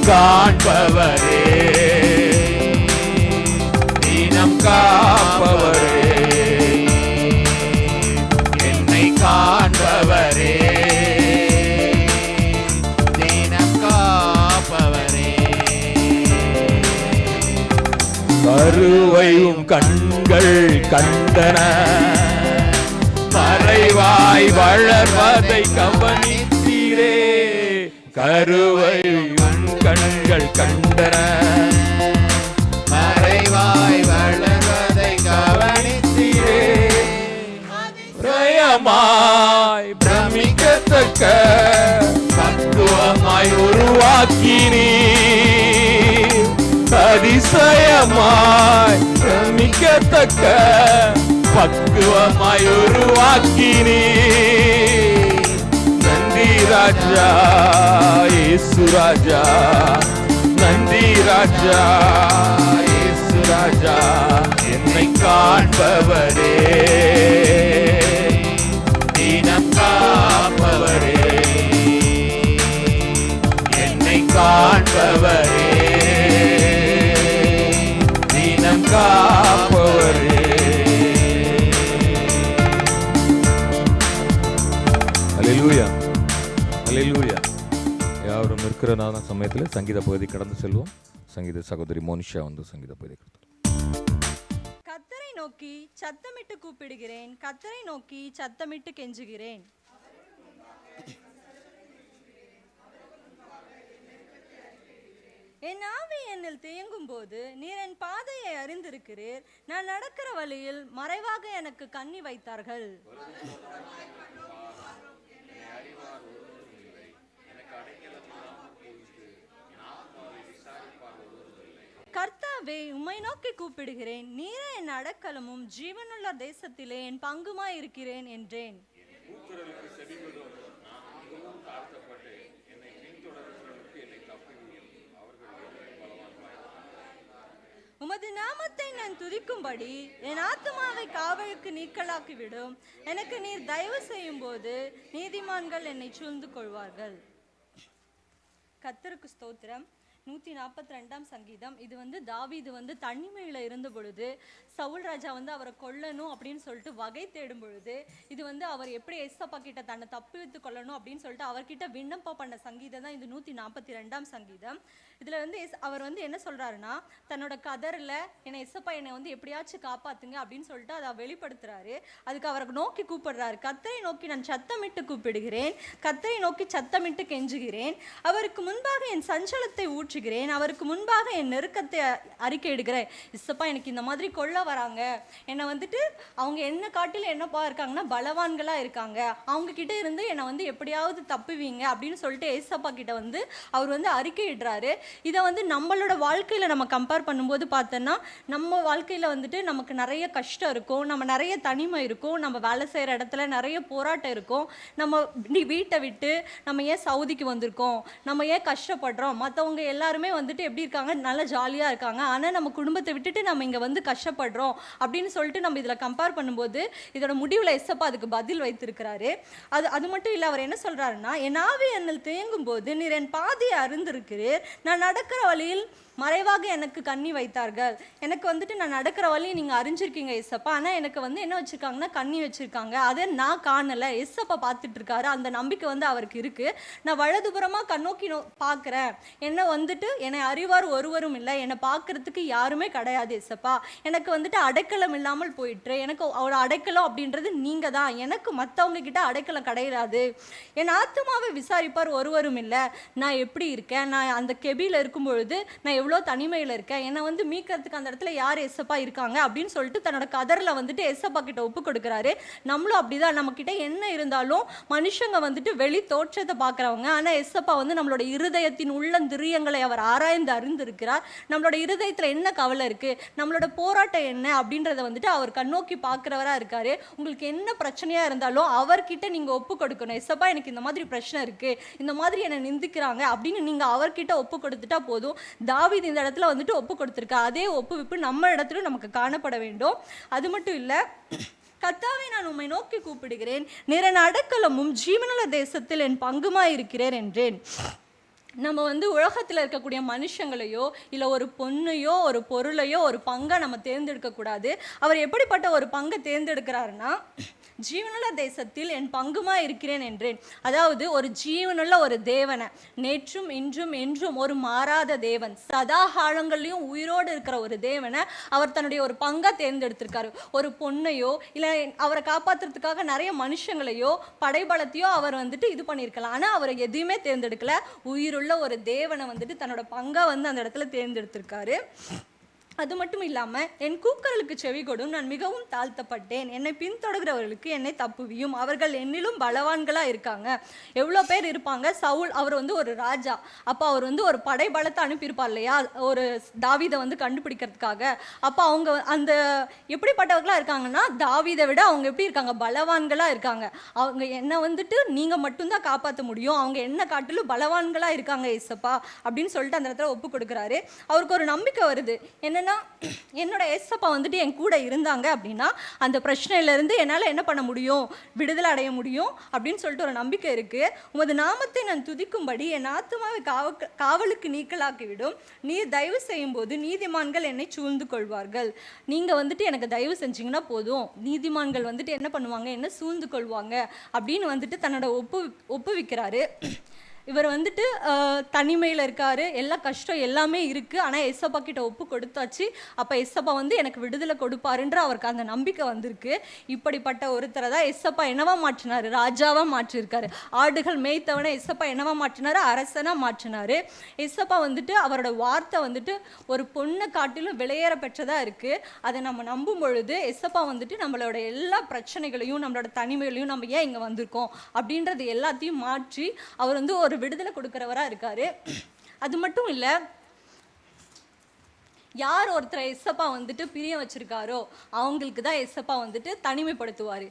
காண்பவரே, தினம் காப்பவரே, என்னை காண்பவரே, தினம் காப்பவரே. கருவையும் கண்கள் கண்டன, மறைவாய் வளர்வதை கவனித்தீரே. கருவையும் கண்கள் கண்டன, மறைவாய் வளர்வதை கவனித்தீரே. பிரயமாய் பிரமிக்கத்தக்க பக்குவமாய் உருவாக்கினீர். அதிசயமாய் பிரமிக்கத்தக்க பக்குவமாய் உருவாக்கினீர். நன்றி ராஜா இயேசு ராஜா, நன்றி ராஜா இயேசு ராஜா. என்னை காண்பவரே, தினம் காப்பவரே, என்னை காண்பவரே, தினம் காப்பவரே. அல்லேலூயா, அல்லேலூயா. யாரும் இருக்கிற சமயத்தில் சங்கீத பகுதி கடந்து செல்வோம். சங்கீத சகோதரி மோனிஷா வந்து சங்கீத பகுதி கொடுத்தார். கர்த்தரை நோக்கி சத்தமிட்டு கூப்பிடுகிறேன், கர்த்தரை நோக்கி சத்தமிட்டு கெஞ்சுகிறேன். என் ஆவி என்னில் தேங்கும் போது நீர் என் பாதையை அறிந்திருக்கிறீர். நான் நடக்கிற வழியில் மறைவாக எனக்கு கண்ணி வைத்தார்கள். கர்த்தாவே, உம்மை நோக்கி கூப்பிடுகிறேன். நீரே என் அடைக்கலமும் ஜீவனுள்ள தேசத்திலே என் பங்குமாய் இருக்கிறேன் என்றேன். உமது நாமத்தை நான் துதிக்கும்படி என் ஆத்துமாவை காவலுக்கு நீக்கலாக்கிவிடும். எனக்கு நீர் தயவு செய்யும் போது நீதிமான்கள் என்னை சூழ்ந்து கொள்வார்கள். கர்த்தருக்கு ஸ்தோத்திரம். 142 சங்கீதம். இது தாவீது தனிமையில் இருந்த பொழுது சவுல் ராஜா அவரை கொல்லணும் அப்படின்னு சொல்லிட்டு வகை தேடும் பொழுது இது அவர் எப்படி ஏசப்பா கிட்ட தன்னை தப்பித்து கொள்ளணும் அப்படின்னு சொல்லிட்டு அவர்கிட்ட விண்ணப்பம் பண்ண சங்கீதம் தான் இது 142 சங்கீதம். இதுல அவர் என்ன சொல்றாருன்னா, தன்னோட கதறில் என்னை ஏசப்பா என்னை எப்படியாச்சும் காப்பாத்துங்க அப்படின்னு சொல்லிட்டு அதை வெளிப்படுத்துறாரு. அதுக்கு அவரை நோக்கி கூப்பிடுறாரு. கர்த்தரை நோக்கி நான் சத்தமிட்டு கூப்பிடுகிறேன், கர்த்தரை நோக்கி சத்தமிட்டு கெஞ்சுகிறேன். அவருக்கு முன்பாக என் சஞ்சலத்தை ஊற்றுகிறேன், அவருக்கு முன்பாக என் நெருக்கத்தை அறிக்கையிடுகிறேன். இசப்பா எனக்கு இந்த மாதிரி கொல்ல வராங்க, என்னை அவங்க என்ன காட்டில என்னப்பா இருக்காங்கன்னா பலவான்களா இருக்காங்க, அவங்க கிட்ட இருந்து என்னை எப்படியாவது தப்புவீங்க அப்படின்னு சொல்லிட்டு ஏசப்பா கிட்ட அவர் அறிக்கையிடுறாரு. இதை நம்மளோட வாழ்க்கையில நம்ம கம்பேர் பண்ணும்போது பார்த்தோன்னா, நம்ம வாழ்க்கையில நமக்கு நிறைய கஷ்டம் இருக்கும், நம்ம நிறைய தனிமை இருக்கும், நம்ம வேலை செய்யற இடத்துல நிறைய போராட்டம் இருக்கும். நம்ம வீட்டை விட்டு நம்ம ஏன் சவுதிக்கு வந்திருக்கோம், நம்ம ஏன் கஷ்டப்படுறோம், மற்றவங்க எல்லாருமே எப்படி இருக்காங்க, நல்லா ஜாலியா இருக்காங்க, ஆனா நம்ம குடும்பத்தை விட்டுட்டு நம்ம இங்க கஷ்டப்படுறோம் அப்படின்னு சொல்லிட்டு நம்ம இதுல கம்பேர் பண்ணும்போது இதோட முடிவுல எஸ்ஸப்பா அதுக்கு பதில் வைத்திருக்கிறாரு. அது மட்டும் இல்ல, அவர் என்ன சொல்றாருன்னா, என் ஆவி என்னில் தேங்கும் போது நீர் என் பாதையை அறிந்திருக்கிறீர். நான் நடக்கிற வழியில் மறைவாக எனக்கு கண்ணி வைத்தார்கள். எனக்கு நான் நடக்கிற வழியை நீங்கள் அறிஞ்சிருக்கீங்க எஸ்ஸப்பா, ஆனால் எனக்கு என்ன வச்சுருக்காங்கன்னா கண்ணி வச்சுருக்காங்க, அதை நான் காணலை. எஸ்ஸப்பா பார்த்துட்டு இருக்காரு, அந்த நம்பிக்கை அவருக்கு இருக்குது. நான் வலதுபுறமாக கண்ணோக்கி பார்க்குறேன், என்னை அறிவார் ஒருவரும் இல்லை, என்னை பார்க்குறதுக்கு யாருமே கிடையாது எஸ்ஸப்பா. எனக்கு அடைக்கலம் இல்லாமல் போயிட்டு, எனக்கு ஒரு அடைக்கலம் அப்படின்றது நீங்கள் தான், எனக்கு மற்றவங்க கிட்ட அடைக்கலம் கிடையாது. என் ஆத்துமாவை விசாரிப்பார் ஒருவரும் இல்லை. நான் எப்படி இருக்கேன், நான் அந்த கெபியில் இருக்கும் பொழுது நான் எவ்வளோ தனிமையில் இருக்கேன், என்னை மீட்கிறதுக்கு அந்த இடத்துல யார் எஸ்ஸப்பா இருக்காங்க அப்படின்னு சொல்லிட்டு தன்னோட கதரில் எஸ்ஸப்பா கிட்ட ஒப்பு கொடுக்குறாரு. நம்மளும் அப்படிதான், நம்ம கிட்ட என்ன இருந்தாலும் மனுஷங்க வெளி தோற்றத்தை பார்க்குறவங்க, ஆனால் எஸ்ஸப்பா நம்மளோட இருதயத்தின் உள்ளந்திரியங்களை அவர் ஆராய்ந்து அறிந்திருக்கிறார். நம்மளோட இருதயத்தில் என்ன கவலை இருக்குது, நம்மளோட போராட்டம் என்ன அப்படின்றத அவர் கண்ணோக்கி பார்க்குறவராக இருக்காரு. உங்களுக்கு என்ன பிரச்சனையாக இருந்தாலும் அவர்கிட்ட நீங்கள் ஒப்பு கொடுக்கணும். எஸ்ஸப்பா எனக்கு இந்த மாதிரி பிரச்சனை இருக்குது, இந்த மாதிரி என்னை நிந்திக்கிறாங்க அப்படின்னு நீங்கள் அவர்கிட்ட ஒப்பு கொடுத்துட்டா போதும். தாவீது இந்த இடத்துல ஒப்பு கொடுத்திருக்க அதே ஒப்புவிப்பு நம்ம இடத்துல நமக்கு காணப்பட வேண்டும். அது மட்டும் இல்ல, கர்த்தாவே நான் உம்மை நோக்கி கூப்பிடுகிறேன், நீர் என் அடைக்கலமும் ஜீவனுள்ள தேசத்தில் என் பங்குமாய் இருக்கிறேன் என்றேன். நம்ம வந்து உலகத்தில் இருக்கக்கூடிய மனுஷங்களையோ இல்லை ஒரு பொண்ணையோ ஒரு பொருளையோ ஒரு பங்கை நம்ம தேர்ந்தெடுக்கக்கூடாது. அவர் எப்படிப்பட்ட ஒரு பங்கை தேர்ந்தெடுக்கிறாருன்னா, ஜீவனுள்ள தேசத்தில் என் பங்குமா இருக்கிறேன் என்றேன். அதாவது ஒரு ஜீவனுள்ள ஒரு தேவனை, நேற்றும் இன்றும் என்றும் ஒரு மாறாத தேவன், சதா காலங்கள்லையும் உயிரோடு இருக்கிற ஒரு தேவனை அவர் தன்னுடைய ஒரு பங்கை தேர்ந்தெடுத்திருக்காரு. ஒரு பொண்ணையோ இல்லை அவரை காப்பாற்றுறதுக்காக நிறைய மனுஷங்களையோ படைபலத்தையோ அவர் வந்துட்டு இது பண்ணியிருக்கலாம். ஆனால் அவர் எதையுமே தேர்ந்தெடுக்கல. உயிருள்ள ஒரு தேவனை வந்துட்டு தன்னோட பங்கை வந்து அந்த இடத்துல தேர்ந்தெடுத்திருக்காரு. அது மட்டும் இல்லாமல், என் கூக்குரலுக்கு செவி கொடும், நான் மிகவும் தாழ்த்தப்பட்டேன், என்னை பின்தொடர்கிறவர்களுக்கு என்னை தப்புவியும், அவர்கள் என்னிலும் பலவான்களாக இருக்காங்க. எவ்வளோ பேர் இருப்பாங்க. சவுல் அவர் வந்து ஒரு ராஜா, அப்போ அவர் வந்து ஒரு படைபலத்தை அனுப்பியிருப்பார் இல்லையா, ஒரு தாவீதை வந்து கண்டுபிடிக்கிறதுக்காக. அப்போ அவங்க அந்த எப்படிப்பட்டவர்களாக இருக்காங்கன்னா, தாவீதை விட அவங்க எப்படி இருக்காங்க, பலவான்களாக இருக்காங்க. அவங்க என்னை வந்துட்டு நீங்கள் மட்டும்தான் காப்பாற்ற முடியும், அவங்க என்ன காட்டிலும் பலவான்களாக இருக்காங்க ஏசப்பா அப்படின்னு சொல்லிட்டு அந்த இடத்துல ஒப்பு கொடுக்குறாரு. அவருக்கு ஒரு நம்பிக்கை வருது. என்னன்னா, என்னோட ஏசப்பா வந்துட்டு என் கூட இருந்தாங்க அப்படின்னா அந்த பிரச்சனையிலேருந்து என்னால் என்ன பண்ண முடியும், விடுதலை அடைய முடியும் அப்படின்னு சொல்லிட்டு ஒரு நம்பிக்கை இருக்குது. உமது நாமத்தை நான் துதிக்கும்படி என் ஆத்துமாவை காவலுக்கு நீக்கலாக்கிவிடும். நீர் தயவு செய்யும் போது நீதிமான்கள் என்னை சூழ்ந்து கொள்வார்கள். நீங்கள் வந்துட்டு எனக்கு தயவு செஞ்சீங்கன்னா போதும், நீதிமான்கள் வந்துட்டு என்ன பண்ணுவாங்க, என்ன சூழ்ந்து கொள்வாங்க அப்படின்னு வந்துட்டு தன்னோட ஒப்புவிக்கிறாரு. இவர் வந்துட்டு தனிமையில் இருக்கார், எல்லா கஷ்டம் எல்லாமே இருக்குது. ஆனால் எஸ்ஸப்பா கிட்ட ஒப்பு கொடுத்தாச்சு. அப்போ எஸ்ஸப்பா வந்து எனக்கு விடுதலை கொடுப்பாருன்ற அவருக்கு அந்த நம்பிக்கை வந்திருக்கு. இப்படிப்பட்ட ஒருத்தரை தான் எஸ்ஸப்பா என்னவா மாற்றினார், ராஜாவாக மாற்றிருக்காரு. ஆடுகள் மேய்த்தவனை எஸ்ஸப்பா என்னவா மாற்றினார், அரசனாக மாற்றினார். எஸ்ஸப்பா வந்துட்டு அவரோட வார்த்தை வந்துட்டு ஒரு பொண்ணை காட்டிலும் விலையேற பெற்றதாக இருக்குது. அதை நம்ம நம்பும் பொழுது எஸ்ஸப்பா வந்துட்டு நம்மளோட எல்லா பிரச்சனைகளையும் நம்மளோட தனிமைகளையும் நம்ம ஏன் இங்கே வந்திருக்கோம் அப்படின்றது எல்லாத்தையும் மாற்றி அவர் வந்து ஒரு விடுதலை கொடுக்கிறவரா இருக்காரு. அது மட்டும் இல்ல, யார் ஒருத்தரை எஸ்ஸப்பா வந்துட்டு பிரிய வச்சிருக்காரோ அவங்களுக்கு தான் எஸ்ஸப்பா வந்துட்டு தனிமைப்படுத்துவார்.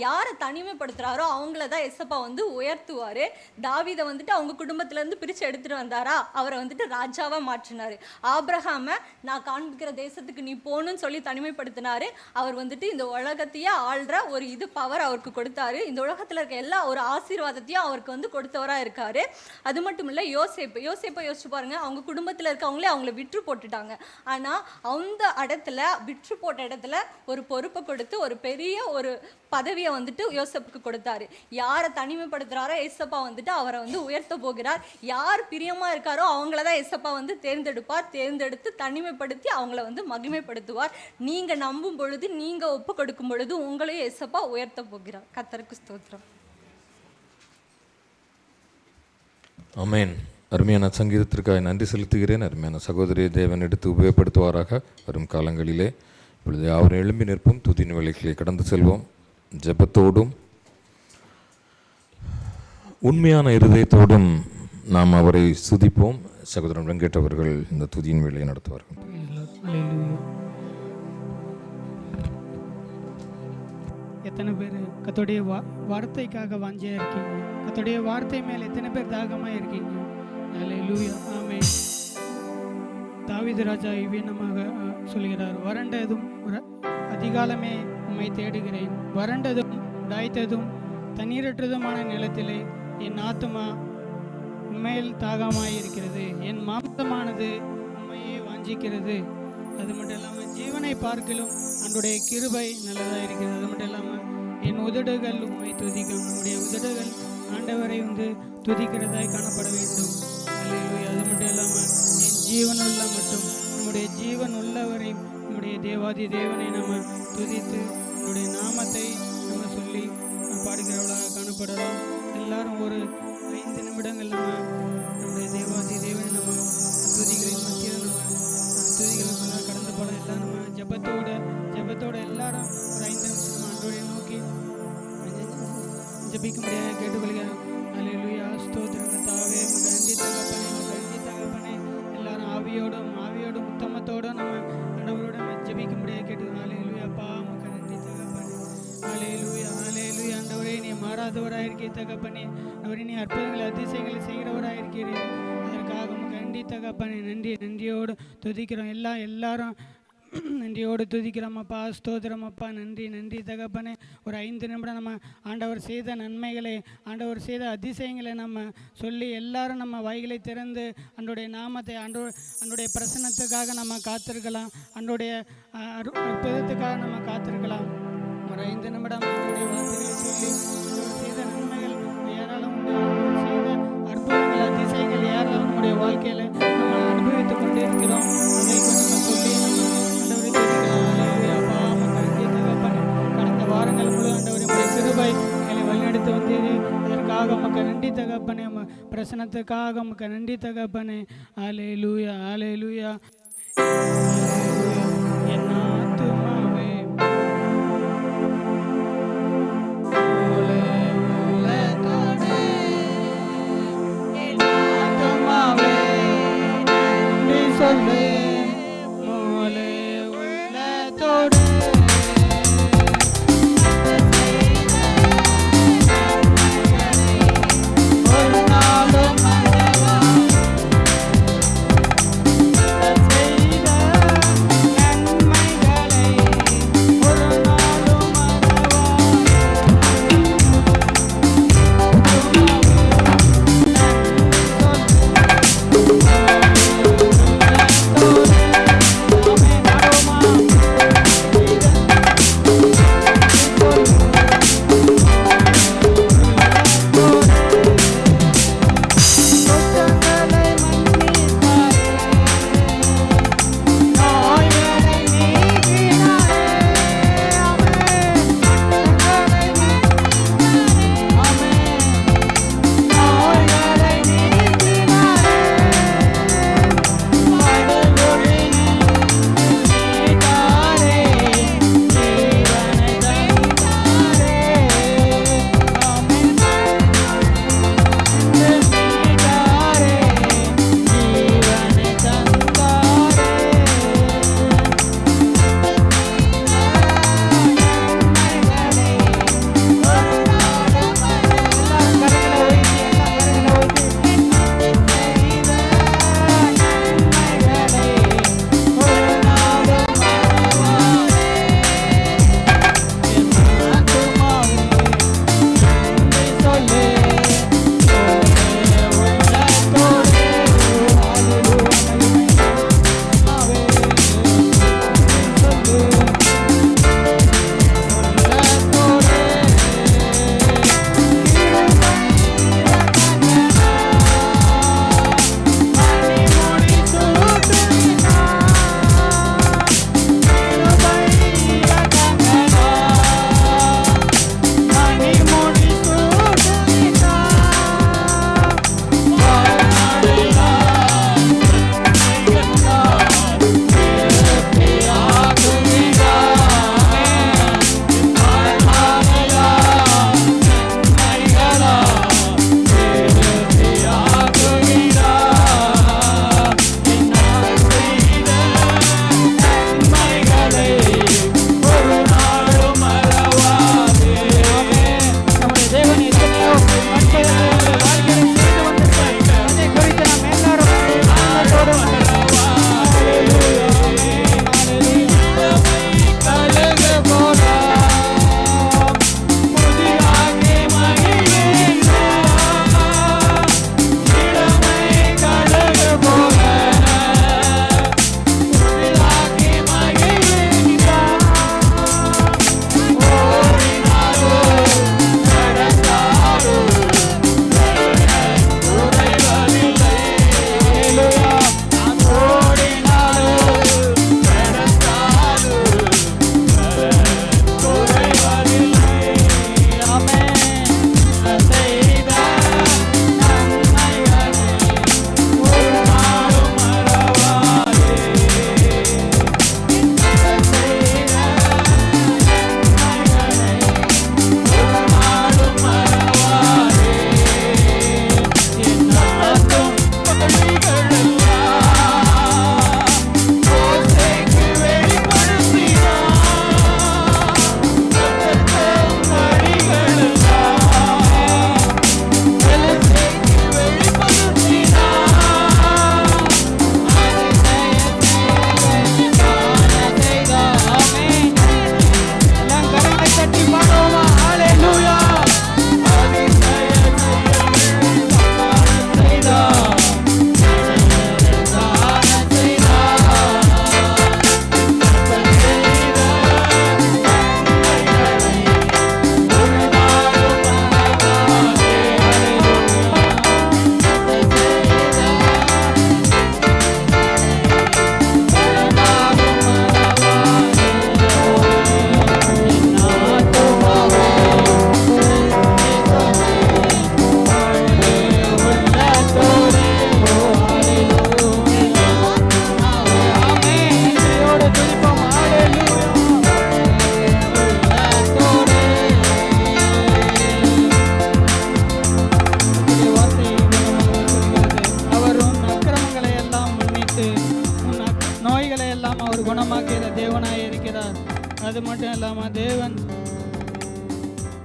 யாரை தனிமைப்படுத்துகிறாரோ அவங்கள தான் எஸ்ஸப்பா வந்து உயர்த்துவார். தாவீதை வந்துட்டு அவங்க குடும்பத்திலேருந்து பிரித்து எடுத்துகிட்டு வந்தாரா, அவரை வந்துட்டு ராஜாவாக மாற்றினார். ஆபிரகாமை நான் காண்பிக்கிற தேசத்துக்கு நீ போகணுன்னு சொல்லி தனிமைப்படுத்தினார். அவர் வந்துட்டு இந்த உலகத்தையே ஆள்ற ஒரு பவர் அவருக்கு கொடுத்தாரு. இந்த உலகத்தில் இருக்க எல்லா ஒரு ஆசீர்வாதத்தையும் அவருக்கு வந்து கொடுத்தவராக இருக்கார். அது மட்டும் இல்லை, யோசேப்பை யோசிச்சு பாருங்க, அவங்க குடும்பத்தில் இருக்கவங்களே அவங்கள விற்று போட்டுட்டாங்க. ஆனால் அந்த இடத்துல விற்று போட்ட இடத்துல ஒரு பொறுப்பை கொடுத்து ஒரு பெரிய ஒரு பதவியை வந்துட்டு யோசேப்புக்கு கொடுத்தாரு. யாரை தனிமைப்படுத்துகிறாரோ ஏசப்பா வந்துட்டு அவரை வந்து உயர்த்த போகிறார். யார் பிரியமாக இருக்காரோ அவங்கள தான் ஏசப்பா வந்து தேர்ந்தெடுப்பார். தேர்ந்தெடுத்து தனிமைப்படுத்தி அவங்கள வந்து மகிமைப்படுத்துவார். நீங்கள் நம்பும் பொழுது, நீங்கள் ஒப்பு கொடுக்கும் பொழுது உங்களையும் ஏசப்பா உயர்த்த போகிறார். கர்த்தருக்கு ஸ்தோத்திரம். ஆமென். அருமையான சங்கீதத்திற்காக நன்றி செலுத்துகிறேன். அருமையான சகோதரியை தேவன் எடுத்து உபயோகப்படுத்துவாராக. வரும் காலங்களிலே இப்பொழுது அவர் எழும்பி நிற்போம். துதியின் வேலைகளை கடந்து செல்வோம். ஜெபத்தோடும் உண்மையான இருதயத்தோடும் நாம் அவரை சுதிப்போம். சகோதரன் வெங்கட் அவர்கள் இந்த துதியின் வேலையை நடத்துவார்கள். எத்தனை பேர் கர்த்தருடைய வார்த்தைக்காக வாஞ்சியா இருக்கீங்க? கர்த்தருடைய வார்த்தை மேல் எத்தனை பேர் தாகமாக இருக்கீங்க? அல்லேலூயா, ஆமென். தாவீது ராஜா இவ்விதமாக சொல்கிறார், வறண்டதும் அதிகாலமே உம்மை தேடுகிறேன், வறண்டதும் உடாய்த்ததும் தண்ணீரற்றதுமான நிலத்திலே என் ஆத்துமா உண்மையில் தாகமாய் இருக்கிறது, என் மாம்சமானது உண்மையே வாஞ்சிக்கிறது. அது மட்டும் இல்லாமல் ஜீவனை பார்க்கிலும் அன்றைய கிருபை நல்லதாக இருக்கிறது. அது மட்டும் இல்லாமல் என் உதடுகள் உண்மை துதிக்கும். நம்முடைய உதடுகள் ஆண்டவரை வந்து துதிக்கிறதாய் காணப்பட வேண்டும். அல்லேலூயா. அது மட்டும் இல்லாமல் என் ஜீவனுள்ள மட்டும் நம்முடைய ஜீவன் உள்ளவரை நம்முடைய தேவாதி தேவனை நம்ம துதித்து நம்முடைய நாமத்தை நம்ம சொல்லி பாடுகிறவளாக காணப்படலாம். எல்லாரும் ஒரு 5 நிமிடங்கள் நம்ம நம்முடைய தேவாதி தேவனை நம்ம துதிகளின் மத்தியில் நம்ம துதிகளுக்குள்ள கடந்து போகலாம். எல்லாம் நம்ம ஜெபத்தோட எல்லாரும் ஒரு 5 நிமிஷம் ஆண்டவரை நோக்கி ஜெபிக்க முடியாது கேட்டுக்கொள்கிறேன். அல்லேலூயா, ஸ்தோத்திரம் கர்த்தாவே, உமக்கு நன்றி தகப்பனே. எல்லாரும் ஆவியோடும் உத்தமத்தோடும் நம்ம ஆண்டவரோட ஜெபிக்க முடியாது கேட்டுக்கிறோம். அல்லேலூயா அப்பா, உமக்கு நன்றி தகப்பனே. அல்லேலூயா, அல்லேலூயா. ஆண்டவரே, நீ மாறாதவராக இருக்கே தகப்பனே. ஆண்டவரே, நீ அற்புதங்களை அதிசயங்களை செய்கிறவராக இருக்கிறீர். அதற்காக உமக்கு நன்றி தகப்பனே. நன்றியோடு துதிக்கிறோம். எல்லாரும் நன்றியோடு துதிக்கிறோம் அப்பா, ஸ்தோத்திரம் அப்பா. நன்றி நன்றி தகப்பனே. ஒரு 5 நிமிடம் நம்ம ஆண்டவர் செய்த நன்மைகளை, ஆண்டவர் செய்த அதிசயங்களை நம்ம சொல்லி எல்லாரும் நம்ம வாய்களை திறந்து அன்றைய நாமத்தை அன்றைய பிரசன்னத்துக்காக நம்ம காத்திருக்கலாம். அன்றைய அற்புதத்துக்காக நம்ம காத்திருக்கலாம். ஒரு 5 நிமிடம் அன்றைய வார்த்தைகளை சொல்லி ஆண்டவர் செய்த நன்மைகள் ஏராளம் உண்டு. ஆண்டவர் செய்த அற்புதங்கள் அதிசயங்கள் ஏராளம் நம்முடைய வாழ்க்கையில் நம்ம அனுபவித்துக் கொண்டு இருக்கிறோம். அதை நம்ம சொல்லி கடந்த வாரங்கள் முழு ஆண்டவரே உம்முடைய கிருபை எங்களை வழிநடத்தி வந்தீரு. அதற்காக உமக்கு நன்றி தகப்பனே. பிரசனத்துக்காக உமக்கு நன்றி தகப்பனே. அல்லேலூயா அல்லேலூயா. என் ஆத்துமாவே சொல்லு மூலே உள்ளத்தோடு செய்த மட்டும் இல்லாமல் தேவன்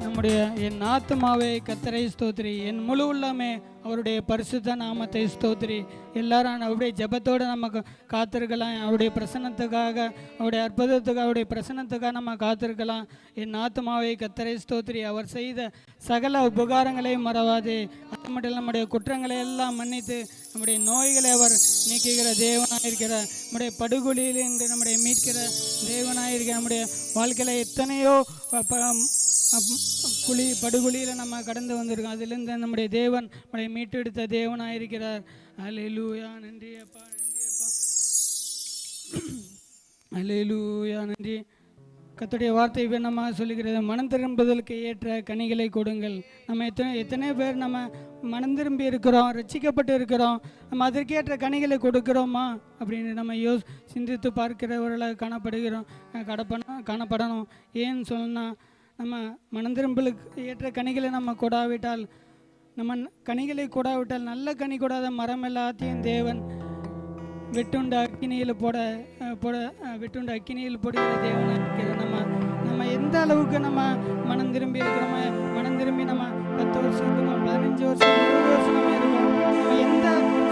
நம்முடைய என் ஆத்துமாவே கர்த்தரை ஸ்தோத்திரி, என் முழு உள்ளமே அவருடைய பரிசுத்த நாமத்தை ஸ்தோத்திரி. எல்லாரும் அவருடைய ஜெபத்தோடு நம்ம காத்திருக்கலாம். அவருடைய பிரசன்னத்துக்காக, அவருடைய அற்புதத்துக்காக, அவருடைய பிரசன்னத்துக்காக நம்ம காத்திருக்கலாம். என் ஆத்துமாவை கர்த்தரை ஸ்தோத்திரி, அவர் செய்த சகல உபகாரங்களையும் மறவாதே. அது மட்டும் இல்லை, நம்முடைய குற்றங்களை எல்லாம் மன்னித்து நம்முடைய நோய்களை அவர் நீக்குகிற தேவனாயிருக்கிறார். நம்முடைய படுகொலியிலிருந்து நம்முடைய மீட்கிற தேவனாயிருக்கிற. நம்முடைய வாழ்க்கையில் எத்தனையோ படுகொலியில் நம்ம கடந்து வந்திருக்கோம். அதிலிருந்து நம்முடைய தேவன் நம்முடைய மீட்டெடுத்த தேவனாயிருக்கிறார். அல்லேலூயா, நன்றி அப்பா, நன்றி அப்பா, அல்லேலூயா, நன்றி. கர்த்தருடைய வார்த்தை வேணமாக சொல்லுகிறது, மனம் திரும்புதலுக்கு ஏற்ற கனிகளை கொடுங்கள். நம்ம எத்தனை பேர் நம்ம மனம் திரும்பி இருக்கிறோம், ரட்சிக்கப்பட்டு இருக்கிறோம், நம்ம அதற்கேற்ற கனிகளை கொடுக்கிறோமா அப்படின்னு நம்ம சிந்தித்து பார்க்கிறவர்களாக காணப்படணும். ஏன்னு சொன்னால், நம்ம மனம் திரும்பலுக்கு ஏற்ற கனிகளை நம்ம கொடாவிட்டால், நல்ல கனி கொடாத மரம் எல்லாத்தையும் தேவன் வெட்டுண்ட அக்கினியில் போடுகிற தேவனாக இருக்கிற. நம்ம எந்த அளவுக்கு நம்ம மனம் திரும்பி இருக்கிறோமோ, மனம் திரும்பி நம்ம 10 வருஷம் இருக்கோம், 15 வருஷம், 20 வருஷம் நம்ம இருக்கோம், நம்ம எந்த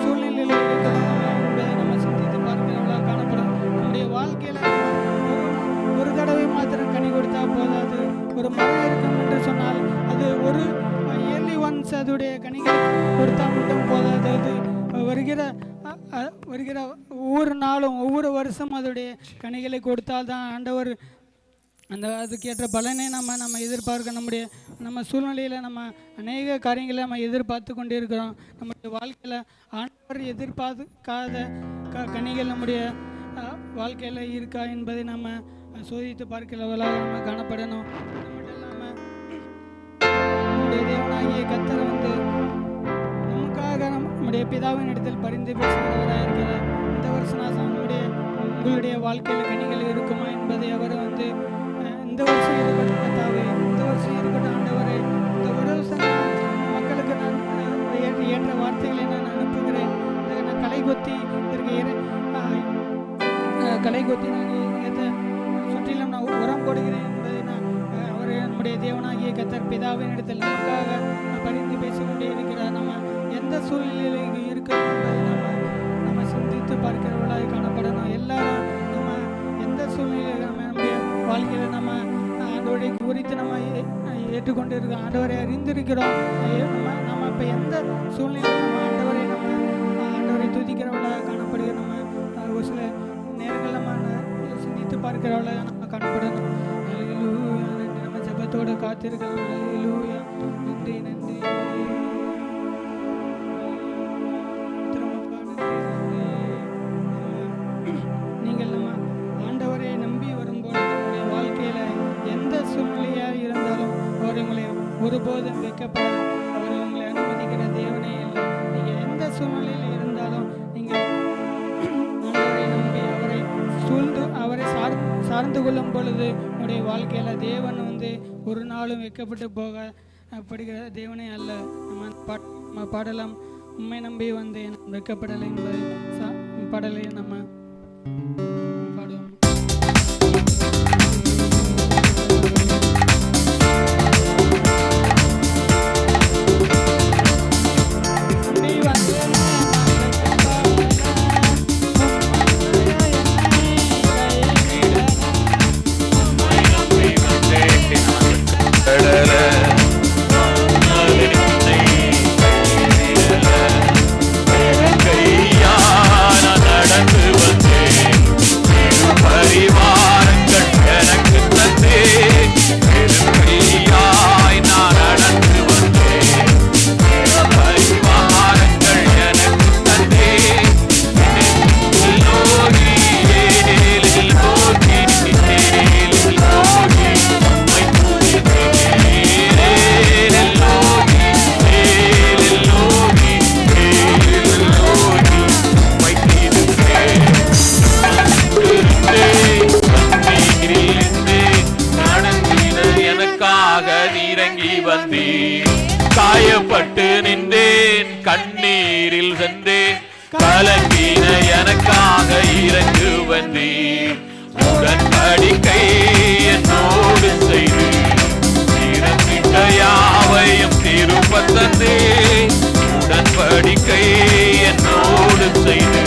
சூழ்நிலையில் இருக்கிறோம் என்பதை நம்ம சிந்தித்து பார்க்கிறவர்களாக காணப்படும். நம்முடைய வாழ்க்கையில் ஒரு தடவை மாத்திரம் கனி கொடுத்தா போதாது. ஒரு மரம் இருக்கும் என்று சொன்னால் அது ஒரு இயர்லி ஒன்ஸ் அதோடைய கனிகளை கொடுத்தா மட்டும் போதாது. அது வருகிற ஒவ்வொரு நாளும், ஒவ்வொரு வருஷம் அதோடைய கனிகளை கொடுத்தால்தான் ஆண்டவர் அதுக்கேற்ற பலனை நம்ம எதிர்பார்க்க. நம்ம சூழ்நிலையில் நம்ம அநேக காரியங்களை நம்ம எதிர்பார்த்து கொண்டு இருக்கிறோம். நம்முடைய வாழ்க்கையில் ஆண்டவர் எதிர்பார்க்காத கனிகள் நம்முடைய வாழ்க்கையில் இருக்கா என்பதை நம்ம சோதித்து பார்க்கிறவர்களாக நம்ம காணப்படணும். அது மட்டும் இல்லாமல் நம்முடைய தேவனாகிய கர்த்தர் நமக்காக நம்முடைய பிதாவின் இடத்தில் பரிந்து பேசுகிறவராக இருக்கிறார். இந்த வருஷம் உங்களுடைய வாழ்க்கையில் கனிகள் இருக்குமா என்பதை அவர் இந்த வருஷம் இருக்கட்டும் கர்த்தாவே, இந்த வருஷம் இருக்கட்டும் ஆண்டவரே, இந்த ஒரு வருஷம் மக்களுக்கு நான் ஏற்ற வார்த்தைகளை நான் அனுப்புகிறேன். நான் களைகொத்தி நான் சுற்றிலும் நான் உரம் போடுகிறேன் என்பதை அவர் நம்முடைய தேவனாகிய கர்த்தர் பிதாவின் இடத்தில் நமக்காக பரிந்து பேசிக்கொண்டே இருக்கிறார். நம்ம எந்த சூழ்நிலையில் இருக்கிறோம் என்பதை நம்ம சிந்தித்து பார்க்கிறவர்களாக காணப்படணும். எல்லாரும் நம்ம எந்த சூழ்நிலையில் நம்முடைய வாழ்க்கையில் நம்ம ஆண்டவரை குறித்து நம்ம ஏற்றுக்கொண்டு இருக்கிறோம், ஆண்டவரை அறிந்திருக்கிறோம். நம்ம இப்போ எந்த சூழ்நிலையில் நம்ம ஆண்டவரை துதிக்கிறவர்களாக காணப்படுகிற. நம்ம ஒரு சில நேரங்கள் நம்ம சிந்தித்து பார்க்கிறவர்களாக நம்ம காணப்படணும். அல்லேலூயா, நன்றி. நம்ம ஜெபத்தோடு காத்திருக்கலாம். அல்லேலூயா, நன்றி, நன்றி. நீங்கள் நம்ம ஆண்டவரை நம்பி வரும்போது நம்முடைய வாழ்க்கையில் எந்த சூழ்நிலையாக இருந்தாலும் அவர் உங்களை ஒருபோதும் வைக்கப்பட அவர் உங்களை அனுமதிக்கிற தேவனே இல்லை. நீங்கள் எந்த சூழ்நிலையில் இருந்தாலும் நீங்கள் ஆண்டவரை நம்பி அவரை சார்ந்து கொள்ளும் பொழுது உங்களுடைய வாழ்க்கையில் தேவன் ஒரு நாளும் வைக்கப்பட்டு போகப்படுகிற தேவனே அல்ல. நம்ம பாடலாம், உண்மை நம்பி வைக்கப்படலை என்பதை பாடலை நம்ம பாடுவோம். காயப்பட்டு நின்றேன், கண்ணீரில் சென்றேன், கலங்கின எனக்காக இறங்கு வந்தேன். உடன்படிக்கை என்னோடு செய்து திறந்திட்ட யாவையும் திருப்பத் தந்தே. உடன்படிக்கை என்னோடு செய்து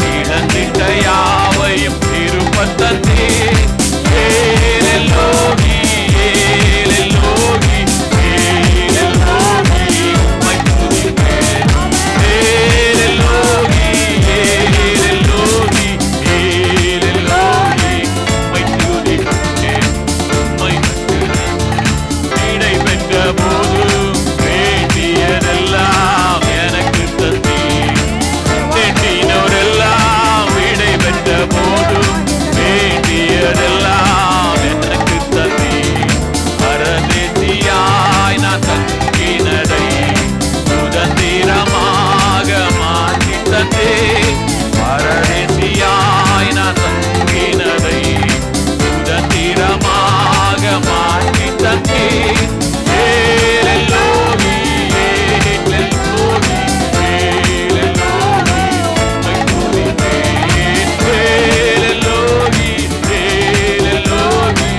திறந்திட்ட யாவையும் திருப்பத் தந்தே. ஏலெல்லோகி ஏலெல்லோகி ஏலெல்லோகி உம்மை துதிப்பேன். ஏலெல்லோகி ஏலெல்லோகி ஏலெல்லோகி உம்மை துதிப்பேன். உம்மை விடை பெற்ற போது வேண்டியதெல்லாம் எனக்கு தந்தீர். வேண்டினோரெல்லாம் விடை பெற்ற போதும் வேண்டியதெல்லாம் எனக்கு தந்தீர். பரதேசியாய் நான் தங்கினதை சுதந்திரமாக மாற்றி தந்தீர். பரதேசியாய் நான் தங்கினதை சுதந்திரமாக மாற்றி தந்தீர். ஏலெல்லோகி ஏலெல்லோகி ஏலெல்லோகி உம்மை துதிப்பேன். ஏலெல்லோகி ஏலெல்லோகி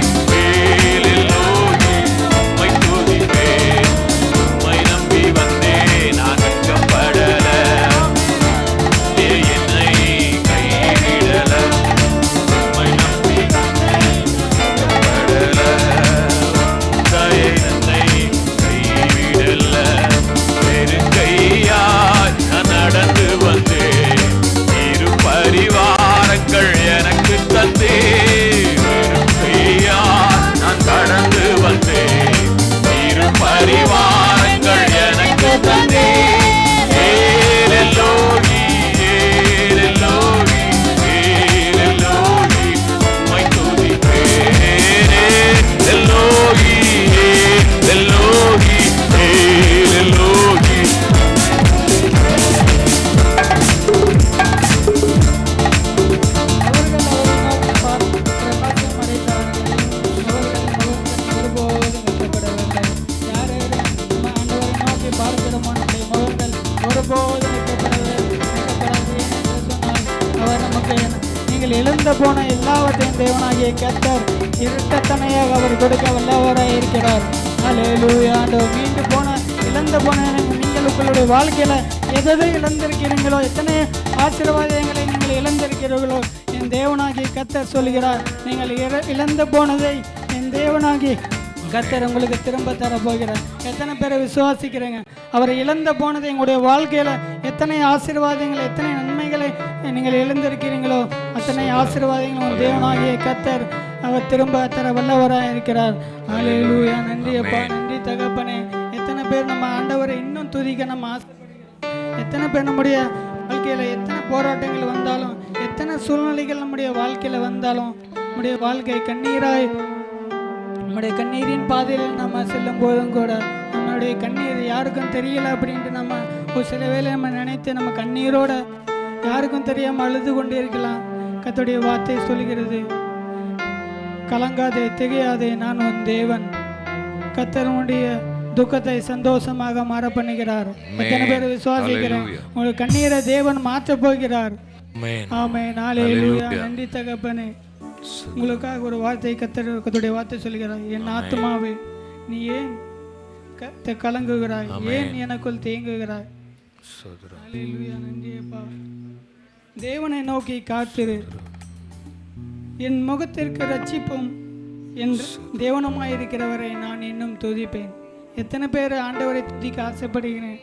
ஏலெல்லோகி உம்மை துதிப்பேன். உம்மை நம்பி வந்தேன் நான் வெட்கப்படல. என்னை கைவிடல. உம்மை நம்பி வந்தேன் வெட்கப்படல. தயை என்னை கைவிடல. வெறுங்கையாய் நான் நடந்து வந்தேன். இரு பரிவாரங்கள் எனக்கு தந்தே. வெறுங்கையாய் நான் கடந்து வந்தேன். இரு பரிவாரங்கள் எனக்கு தந்தே. ஏலெல்லோகி ஏலெல்லோகி ஏலெல்லோகி உம்மை துதிப்பேன். ஏலெல்லோகி ஏலெல்லோகி ஏலெல்லோகி நீங்கள் இழந்து போன எல்லாவற்றையும் தேவனாகிய கர்த்தர் இரட்டத்தனையாக அவர் கொடுக்க வல்லவராய் இருக்கிறார். அல்லேலூயா. ஆண்டவர் மீண்டு போன இழந்து போன நீங்கள் உங்களுடைய வாழ்க்கையில எதை இழந்திருக்கிறீங்களோ, எத்தனை ஆசீர்வாதங்களை நீங்கள் இழந்திருக்கிறீர்களோ, என் தேவனாகிய கர்த்தர் சொல்கிறார், நீங்கள் இழந்து போனதை என் தேவனாகிய கர்த்தர் உங்களுக்கு திரும்ப தர போகிறார். எத்தனை பேரை விசுவாசிக்கிறீங்க? அவரை இழந்து போனதை எங்களுடைய வாழ்க்கையில எத்தனை ஆசீர்வாதங்கள், எத்தனை நன்மைகளை நீங்கள் இழந்திருக்கிறீங்களோ, அத்தனை ஆசீர்வாதங்களும் தேவனாகிய கர்த்தர் அவர் திரும்ப தர வல்லவராக இருக்கிறார். அல்லேலூயா. நன்றி அப்பா, நன்றி தகப்பனே. எத்தனை பேர் நம்ம ஆண்டவரை இன்னும் துதிக்க நம்ம ஆசைப்படுகிறோம்? எத்தனை பேர் நம்முடைய வாழ்க்கையில எத்தனை போராட்டங்கள் வந்தாலும், எத்தனை சூழ்நிலைகள் நம்முடைய வாழ்க்கையில வந்தாலும், நம்முடைய வாழ்க்கை கண்ணீராய், நம்முடைய கண்ணீரின் பாதையில் நம்ம செல்லும் போதும் கூட நம்மளுடைய கண்ணீர் யாருக்கும் தெரியல அப்படின்ட்டு நம்ம ஒரு சில வேளை நம்ம நினைத்து நம்ம கண்ணீரோட யாருக்கும் தெரியாமல் அழுது கொண்டே இருக்கலாம். கர்த்தருடைய வார்த்தை சொல்லுகிறது, கலங்காதே திகையாதே, நான் உன் தேவன். கர்த்தருடைய துக்கத்தை சந்தோஷமாக மாற பண்ணுகிறார். எத்தனை பேர் விசுவாசிக்கிறேன்? உங்களுடைய கண்ணீரை தேவன் மாற்ற போகிறார். ஆமென். அல்லேலூயா. நன்றி தகப்பனே. உங்களுக்காக ஒரு வார்த்தை கர்த்தருடைய வார்த்தை சொல்கிறார், என் ஆத்துமாவே நீ ஏன் கலங்குகிறாய், ஏன் எனக்குள் தேங்குகிறாய்? அல்லேலூயா. நன்றியப்பா. தேவனை நோக்கி காத்திரு, என் முகத்திற்கு ரட்சிப்பும் என் தேவனமாயிருக்கிறவரை நான் இன்னும் துதிப்பேன். எத்தனை பேர் ஆண்டவரை துதிக்க ஆசைப்படுகிறேன்?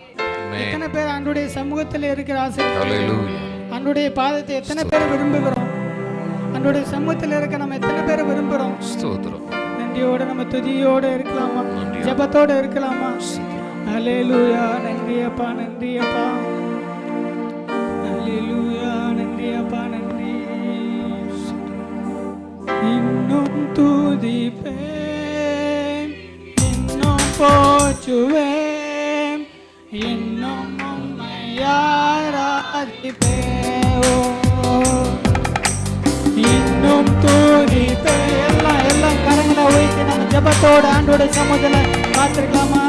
எத்தனை பேர் ஆண்டுடைய சமூகத்தில் இருக்கிற ஆசைப்படுகிறோம்? ஆண்டுடைய பாதத்தை எத்தனை பேர் விரும்புகிறோம்? ஆண்டுடைய சமூகத்தில் இருக்க நம்ம எத்தனை பேர் விரும்புகிறோம்? நன்றியோட நம்ம துதியோடு இருக்கலாமா? ஜெபத்தோடு இருக்கலாமா? அல்லேலூயா. நன்றி அப்பா, நன்றி அப்பா. அல்லேலூயா. நன்றி அப்பா, நன்றி. இன்னும் துதிப்பேன், இன்னும் போற்றுவேன், இன்னும் உம்மை ஆராதிப்பேன். இன்னும் துதிப்பேன். எல்லாம் கரங்களை உயர்த்தி நம்ம ஜெபத்தோட ஆண்டோட சமூகத்தில் காத்திருக்கலாமா?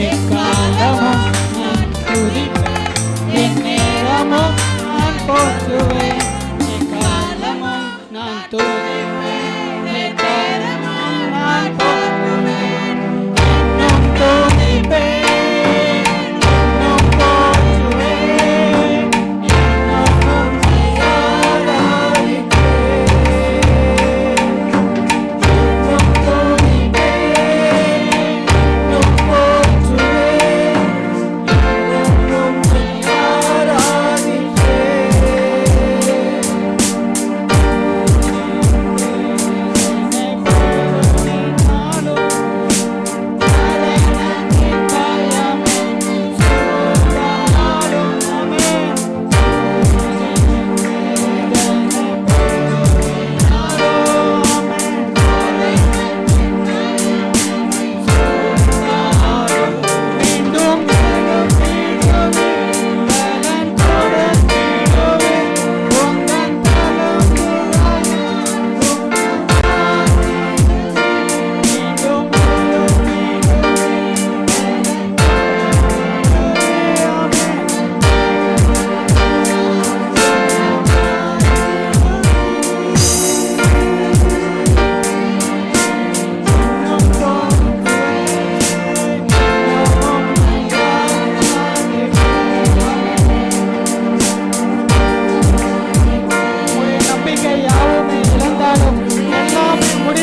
எக்காலமும் நான் துதிப்பேன்.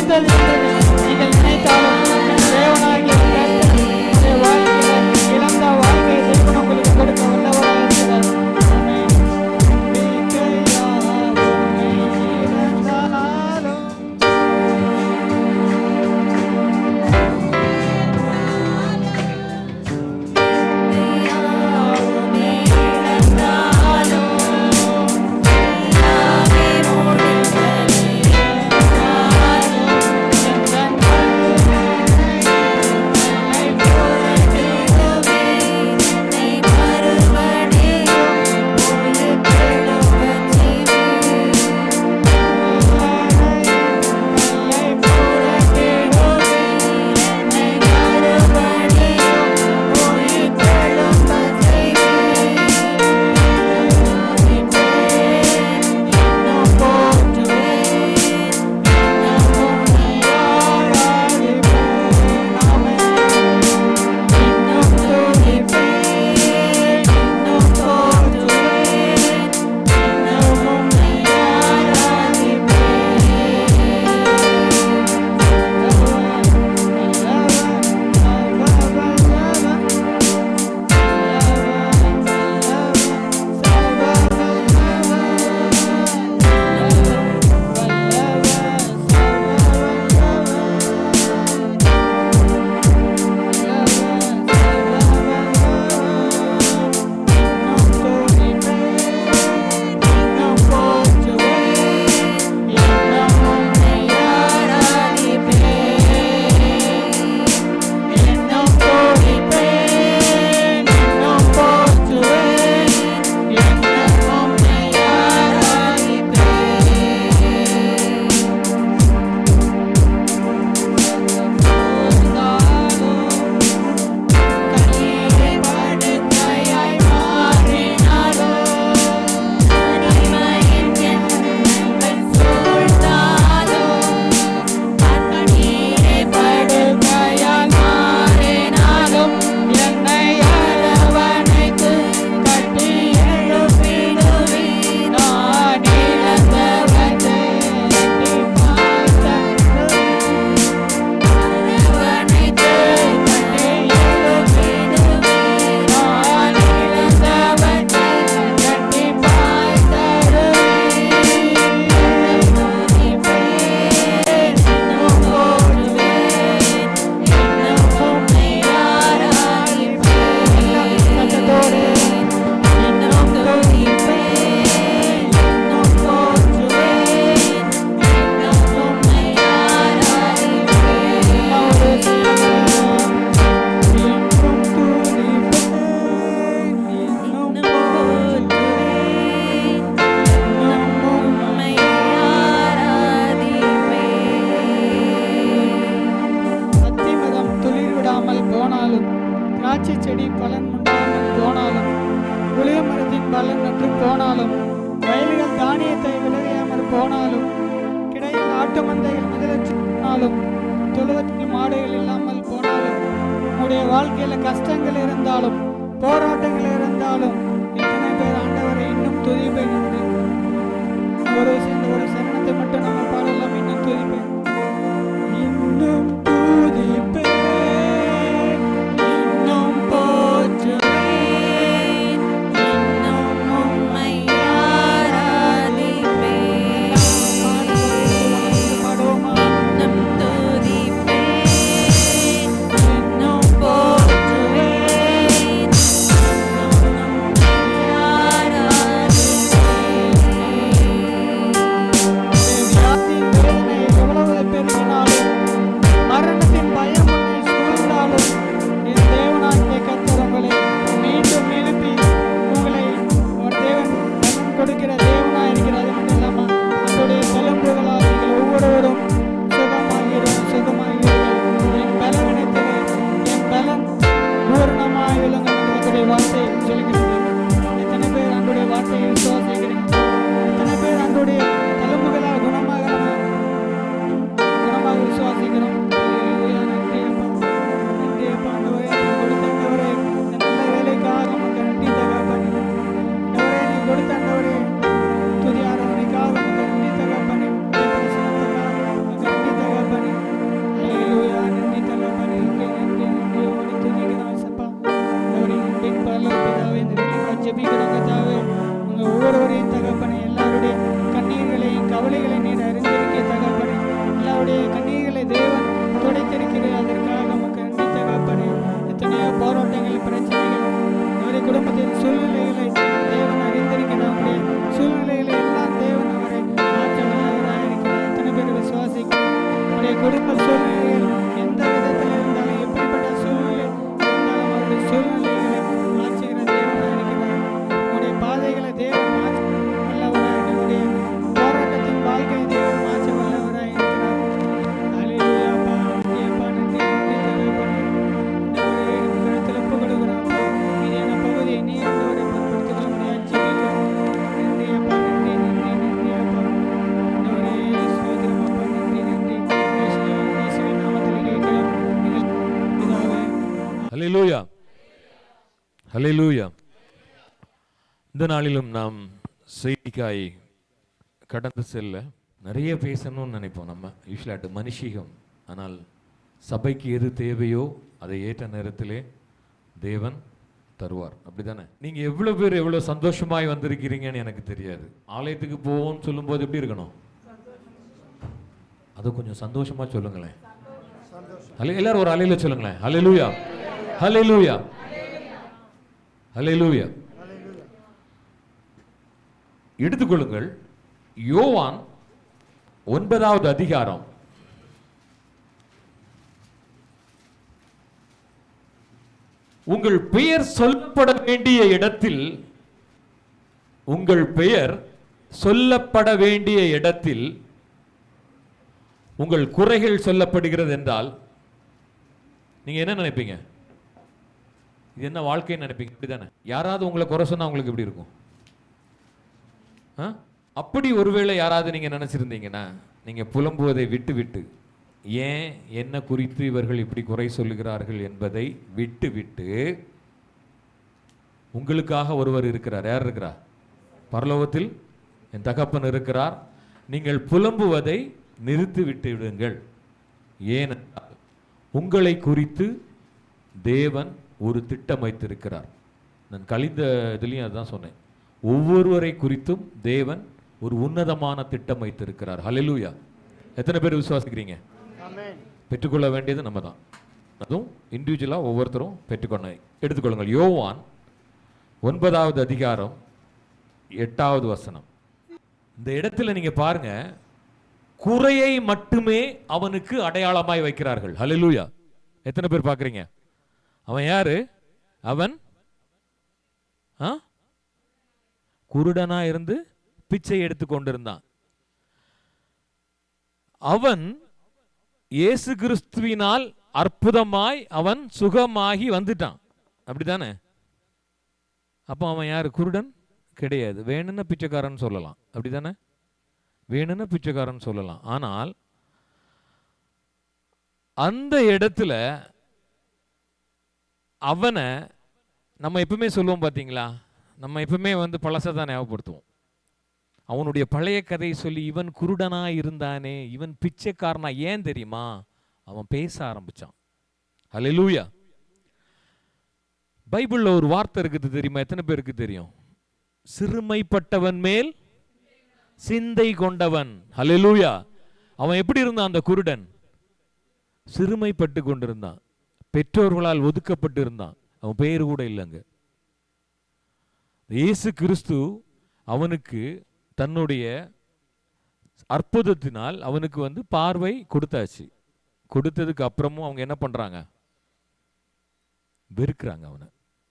கொடுத்தது என்று நீங்கள் நினைத்தாலும் தேவனாகிய கர்த்தர் உங்களுடைய வாழ்க்கையில் இழந்த வாழ்க்கையை தேவன் உங்களுக்கு கொடுக்க வல்லவராக இருக்கிறார். ஆமென். திராட்சை செடி பலன் உண்டாமல் போனாலும் புளிய மரத்தின் பலன் நற்று போனாலும் வயல்கள் தானியத்தை விளையாமல் போனாலும் கிடையில் ஆட்டு மந்தைகள் மிதலற்று போனாலும் தொழுவத்தில் மாடுகள் இல்லாமல் போனாலும் உங்களுடைய வாழ்க்கையில கஷ்டங்கள் இருந்தாலும் போராட்டங்கள் இருந்தாலும் எத்தனை பேர் ஆண்டவரை இன்னும் துதிப்பேன் என்று ஒரு சரணத்தை மட்டும் நம்ம பாடலாம். இன்னும் துதிப்பேன், இன்னும் துதிப்பேன், இன்னும் போற்றுவேன், இன்னும் உம்மை ஆராதிப்பேன். பாடுவோமா? இன்னும் துதிப்பேன், இன்னும் போற்றுவேன், இன்னும் உம்மை ஆராதிப்பேன். அவருடைய கண்ணீர்களை தேவன் துடைத்திருக்கிறார். அதற்காக நமக்கு நன்றி தகப்பனே. எத்தனையோ போராட்டங்கள், பிரச்சனைகள், அவருடைய குடும்பத்தின் சூழ்நிலைகளை தேவன் அறிந்திருக்கிறார். அவருடைய சூழ்நிலைகளை எல்லாம் தேவன் அவரை மாற்ற வல்லவராக இருக்கிறார். எத்தனை பேர் விசுவாசிக்கிறோம்? அவருடைய குடும்ப சூழ்நிலைகள் எந்த விதத்தில் இருந்தாலும், எப்படிப்பட்ட சூழ்நிலை இருந்தாலும் அவருடைய சூழ்நிலைகளை மாற்றுகிற தேவனாக இருக்கிறார். அவருடைய பாதைகளை தேவன் மாற்ற வல்லவராக இருக்கிறார். அவருடைய போராட்டத்தின் வாழ்க்கையை தேவன் மாற்ற வல்லவராக இருக்கிறார். அல்லேலூயா. அப்பா, நன்றி நன்றி தகப்பனே. ஆண்டவரே, உம் கரத்தில் ஒப்புக் கொடுக்கிறோம் அப்பா. மீதியான பகுதியை நீ ஆண்டவரே பொறுப்படுத்திக் முடியாது ஜெபிக்கிறோம். நன்றி அப்பா, நன்றி நன்றி நன்றி அப்பா. ஆண்டவரே, ஸ்தோத்திரம் அப்பா. நன்றி நன்றி. இயேசுவின் நாமத்தில் கேட்கிறோம் எங்கள் பிதாவே. ஹல்லேலூயா, ஹல்லேலூயா. இந்த நாளிலும் நாம் செய்திக்காய் கடந்து செல்ல நிறைய பேசணும்னு நினைப்போம். நம்ம யூஸ்வலாட்டு மனுஷிகம். ஆனால் சபைக்கு எது தேவையோ அதை ஏற்ற நேரத்திலே தேவன் தருவார். அப்படிதானே? நீங்க எவ்வளவு பேர் எவ்வளவு சந்தோஷமாய் வந்திருக்கிறீங்கன்னு எனக்கு தெரியாது. ஆலயத்துக்கு போவோம்னு சொல்லும்போது எப்படி இருக்கணும்? அது கொஞ்சம் சந்தோஷமா சொல்லுங்களேன். எல்லாரும் ஒரு அலையில சொல்லுங்களேன். ஹல்லேலூயா, ஹல்லேலூயா, ஹல்லேலூயா. எடுத்துக்கொள்ளுங்கள், யோவான் 9வது அதிகாரம் உங்கள் பெயர் சொல்லப்பட வேண்டிய இடத்தில், உங்கள் பெயர் சொல்லப்பட வேண்டிய இடத்தில் உங்கள் குறைகள் சொல்லப்படுகிறது என்றால் நீங்க என்ன நினைப்பீங்க? இது என்ன வாழ்க்கைன்னு நினைப்பீங்க? இப்படிதானே? யாராவது உங்களை குறை சொன்னா உங்களுக்கு எப்படி இருக்கும்? அப்படி ஒருவேளை யாராவது நீங்க நினைச்சிருந்தீங்கன்னா, நீங்க புலம்புவதை விட்டு விட்டு, ஏன் என்ன குறித்து இவர்கள் இப்படி குறை சொல்லுகிறார்கள் என்பதை விட்டு விட்டு, உங்களுக்காக ஒருவர் இருக்கிறார். யார் இருக்கிறார்? பரலோகத்தில் என் தகப்பன் இருக்கிறார். நீங்கள் புலம்புவதை நிறுத்தி விட்டு விடுங்கள். ஏனென்றால் உங்களை குறித்து தேவன் ஒரு திட்டம் வைத்திருக்கிறார். நான் கழிந்த இதுலையும் அதுதான் சொன்னேன். ஒவ்வொருவரை குறித்தும் தேவன் ஒரு உன்னதமான திட்டம் வைத்திருக்கிறார். ஹல்லேலூயா. எத்தனை பேர் விசுவாசிக்கிறீங்க? பெற்றுக்கொள்ள வேண்டியது நம்ம தான். அதுவும் இண்டிவிஜுவலா ஒவ்வொருத்தரும் பெற்றுக்கொள்ள. எடுத்துக்கொள்ளுங்கள், யோவான் 9வது அதிகாரம் 8வது வசனம். இந்த இடத்துல நீங்க பாருங்க, குறையை மட்டுமே அவனுக்கு அடையாளமாய் வைக்கிறார்கள். ஹல்லேலூயா. எத்தனை பேர் பார்க்குறீங்க? அவன் யாரு? அவன் குருடனா இருந்து பிச்சை எடுத்து கொண்டிருந்தான். அவன் இயேசு கிறிஸ்துவினால் அற்புதமாய் அவன் சுகமாகி வந்துட்டான். அப்படித்தானே? அப்போ அவன் யாரு? குருடன் கிடையாது. வேணும்னா பிச்சைக்காரன் சொல்லலாம். அப்படித்தானே? வேணும்னா பிச்சைக்காரன் சொல்லலாம். ஆனால் அந்த இடத்துல அவனை நம்ம எப்பவுமே சொல்லுவோம் பார்த்தீங்களா? நம்ம எப்பவுமே பழசை தான் ஞாபகப்படுத்துவோம். அவனுடைய பழைய கதையை சொல்லி, இவன் குருடனா இருந்தானே, இவன் பிச்சைக்காரனா. ஏன் தெரியுமா? அவன் பேச ஆரம்பிச்சான். ஹல்லேலூயா. பைபிள்ல ஒரு வார்த்தை இருக்குது தெரியுமா? எத்தனை பேருக்கு தெரியும்? சிறுமைப்பட்டவன் மேல் சிந்தை கொண்டவன். ஹல்லேலூயா. அவன் எப்படி இருந்தான்? அந்த குருடன் சிறுமைப்பட்டு கொண்டிருந்தான். பெற்றோர்களால் ஒதுக்கப்பட்டு இருந்தான். அவன் பேரு கூட இல்லைங்க. இயேசு கிறிஸ்து அவனுக்கு தன்னுடைய அற்புதத்தினால் அவனுக்கு பார்வை கொடுத்தாச்சு. கொடுத்ததுக்கு அப்புறமும் அவங்க என்ன பண்றாங்க? வெறுக்கிறாங்க.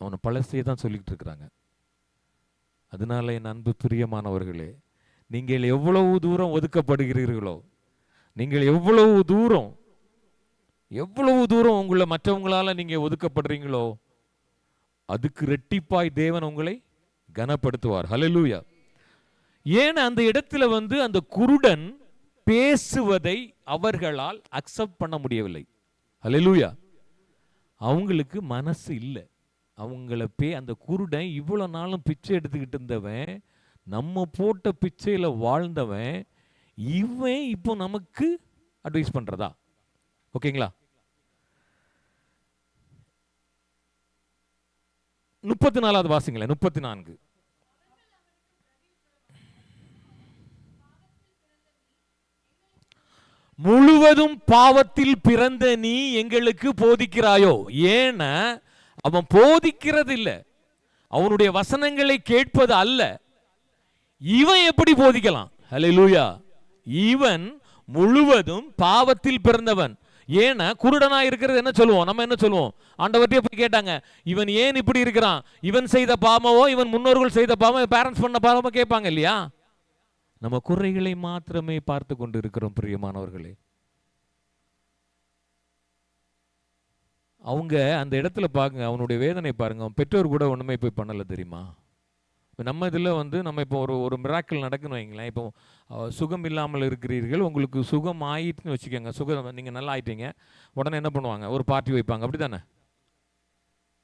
அவனை பழசையே தான் சொல்லிட்டு இருக்கிறாங்க. அதனால என் அன்பு பிரியமானவர்களே, நீங்கள் எவ்வளவு தூரம் ஒதுக்கப்படுகிறீர்களோ, நீங்கள் எவ்வளவு தூரம் உங்களை மற்றவங்களால நீங்க ஒதுக்கப்படுறீங்களோ, அதுக்கு ரெட்டிப்பாய் தேவன் உங்களை கனப்படுத்துவார். ஹல்லேலூயா. ஏன் அந்த இடத்துல அந்த குருடன் பேசுவதை அவர்களால் அக்செப்ட் பண்ண முடியவில்லை. ஹல்லேலூயா. அவங்களுக்கு மனசு இல்லை. அவங்கள அந்த குருடன் இவ்வளவு நாளும் பிச்சை எடுத்துக்கிட்டு இருந்தவன், நம்ம போட்ட பிச்சையில வாழ்ந்தவன், இவன் இப்போ நமக்கு அட்வைஸ் பண்றதா? ஓகேங்களா? 34வது வாசிங்களேன். 34. முழுவதும் பாவத்தில் பிறந்த நீ எங்களுக்கு போதிக்கிறாயோ? ஏன்னா அவன் போதிக்கிறது இல்ல, அவனுடைய வசனங்களை கேட்பது அல்ல. இவன் எப்படி போதிக்கலாம்? ஹல்லேலூயா. இவன் முழுவதும் பாவத்தில் பிறந்தவன். ஏன்னா குருடனா இருக்கிறது என்ன சொல்லுவோம்? நம்ம என்ன சொல்லுவோம்? ஆண்டவர்கிட்ட போய் கேட்டாங்க, இவன் ஏன் இப்படி இருக்கிறான்? இவன் செய்த பாவமோ, இவன் முன்னோர்கள் செய்த பாவமோ, பேரண்ட்ஸ் பண்ண பாவமோ கேட்பாங்க இல்லையா? நம்ம குறைகளை மாத்திரமே பார்த்து கொண்டு இருக்கிறோம் பிரியமானவர்களே. அவங்க அந்த இடத்துல பாருங்க, அவனுடைய வேதனை பாருங்க. அவன் பெற்றோர் கூட ஒண்ணுமே போய் பண்ணல தெரியுமா? நம்ம இதில் நம்ம இப்போ ஒரு மிராக்கிள் நடக்குன்னு வைங்களேன். இப்போ சுகம் இல்லாமல் இருக்கிறீர்கள், உங்களுக்கு சுகம் ஆயிட்டுன்னு வச்சுக்கோங்க. சுகம் நீங்கள் நல்லா ஆயிட்டீங்க, உடனே என்ன பண்ணுவாங்க? ஒரு பார்ட்டி வைப்பாங்க, அப்படி தானே?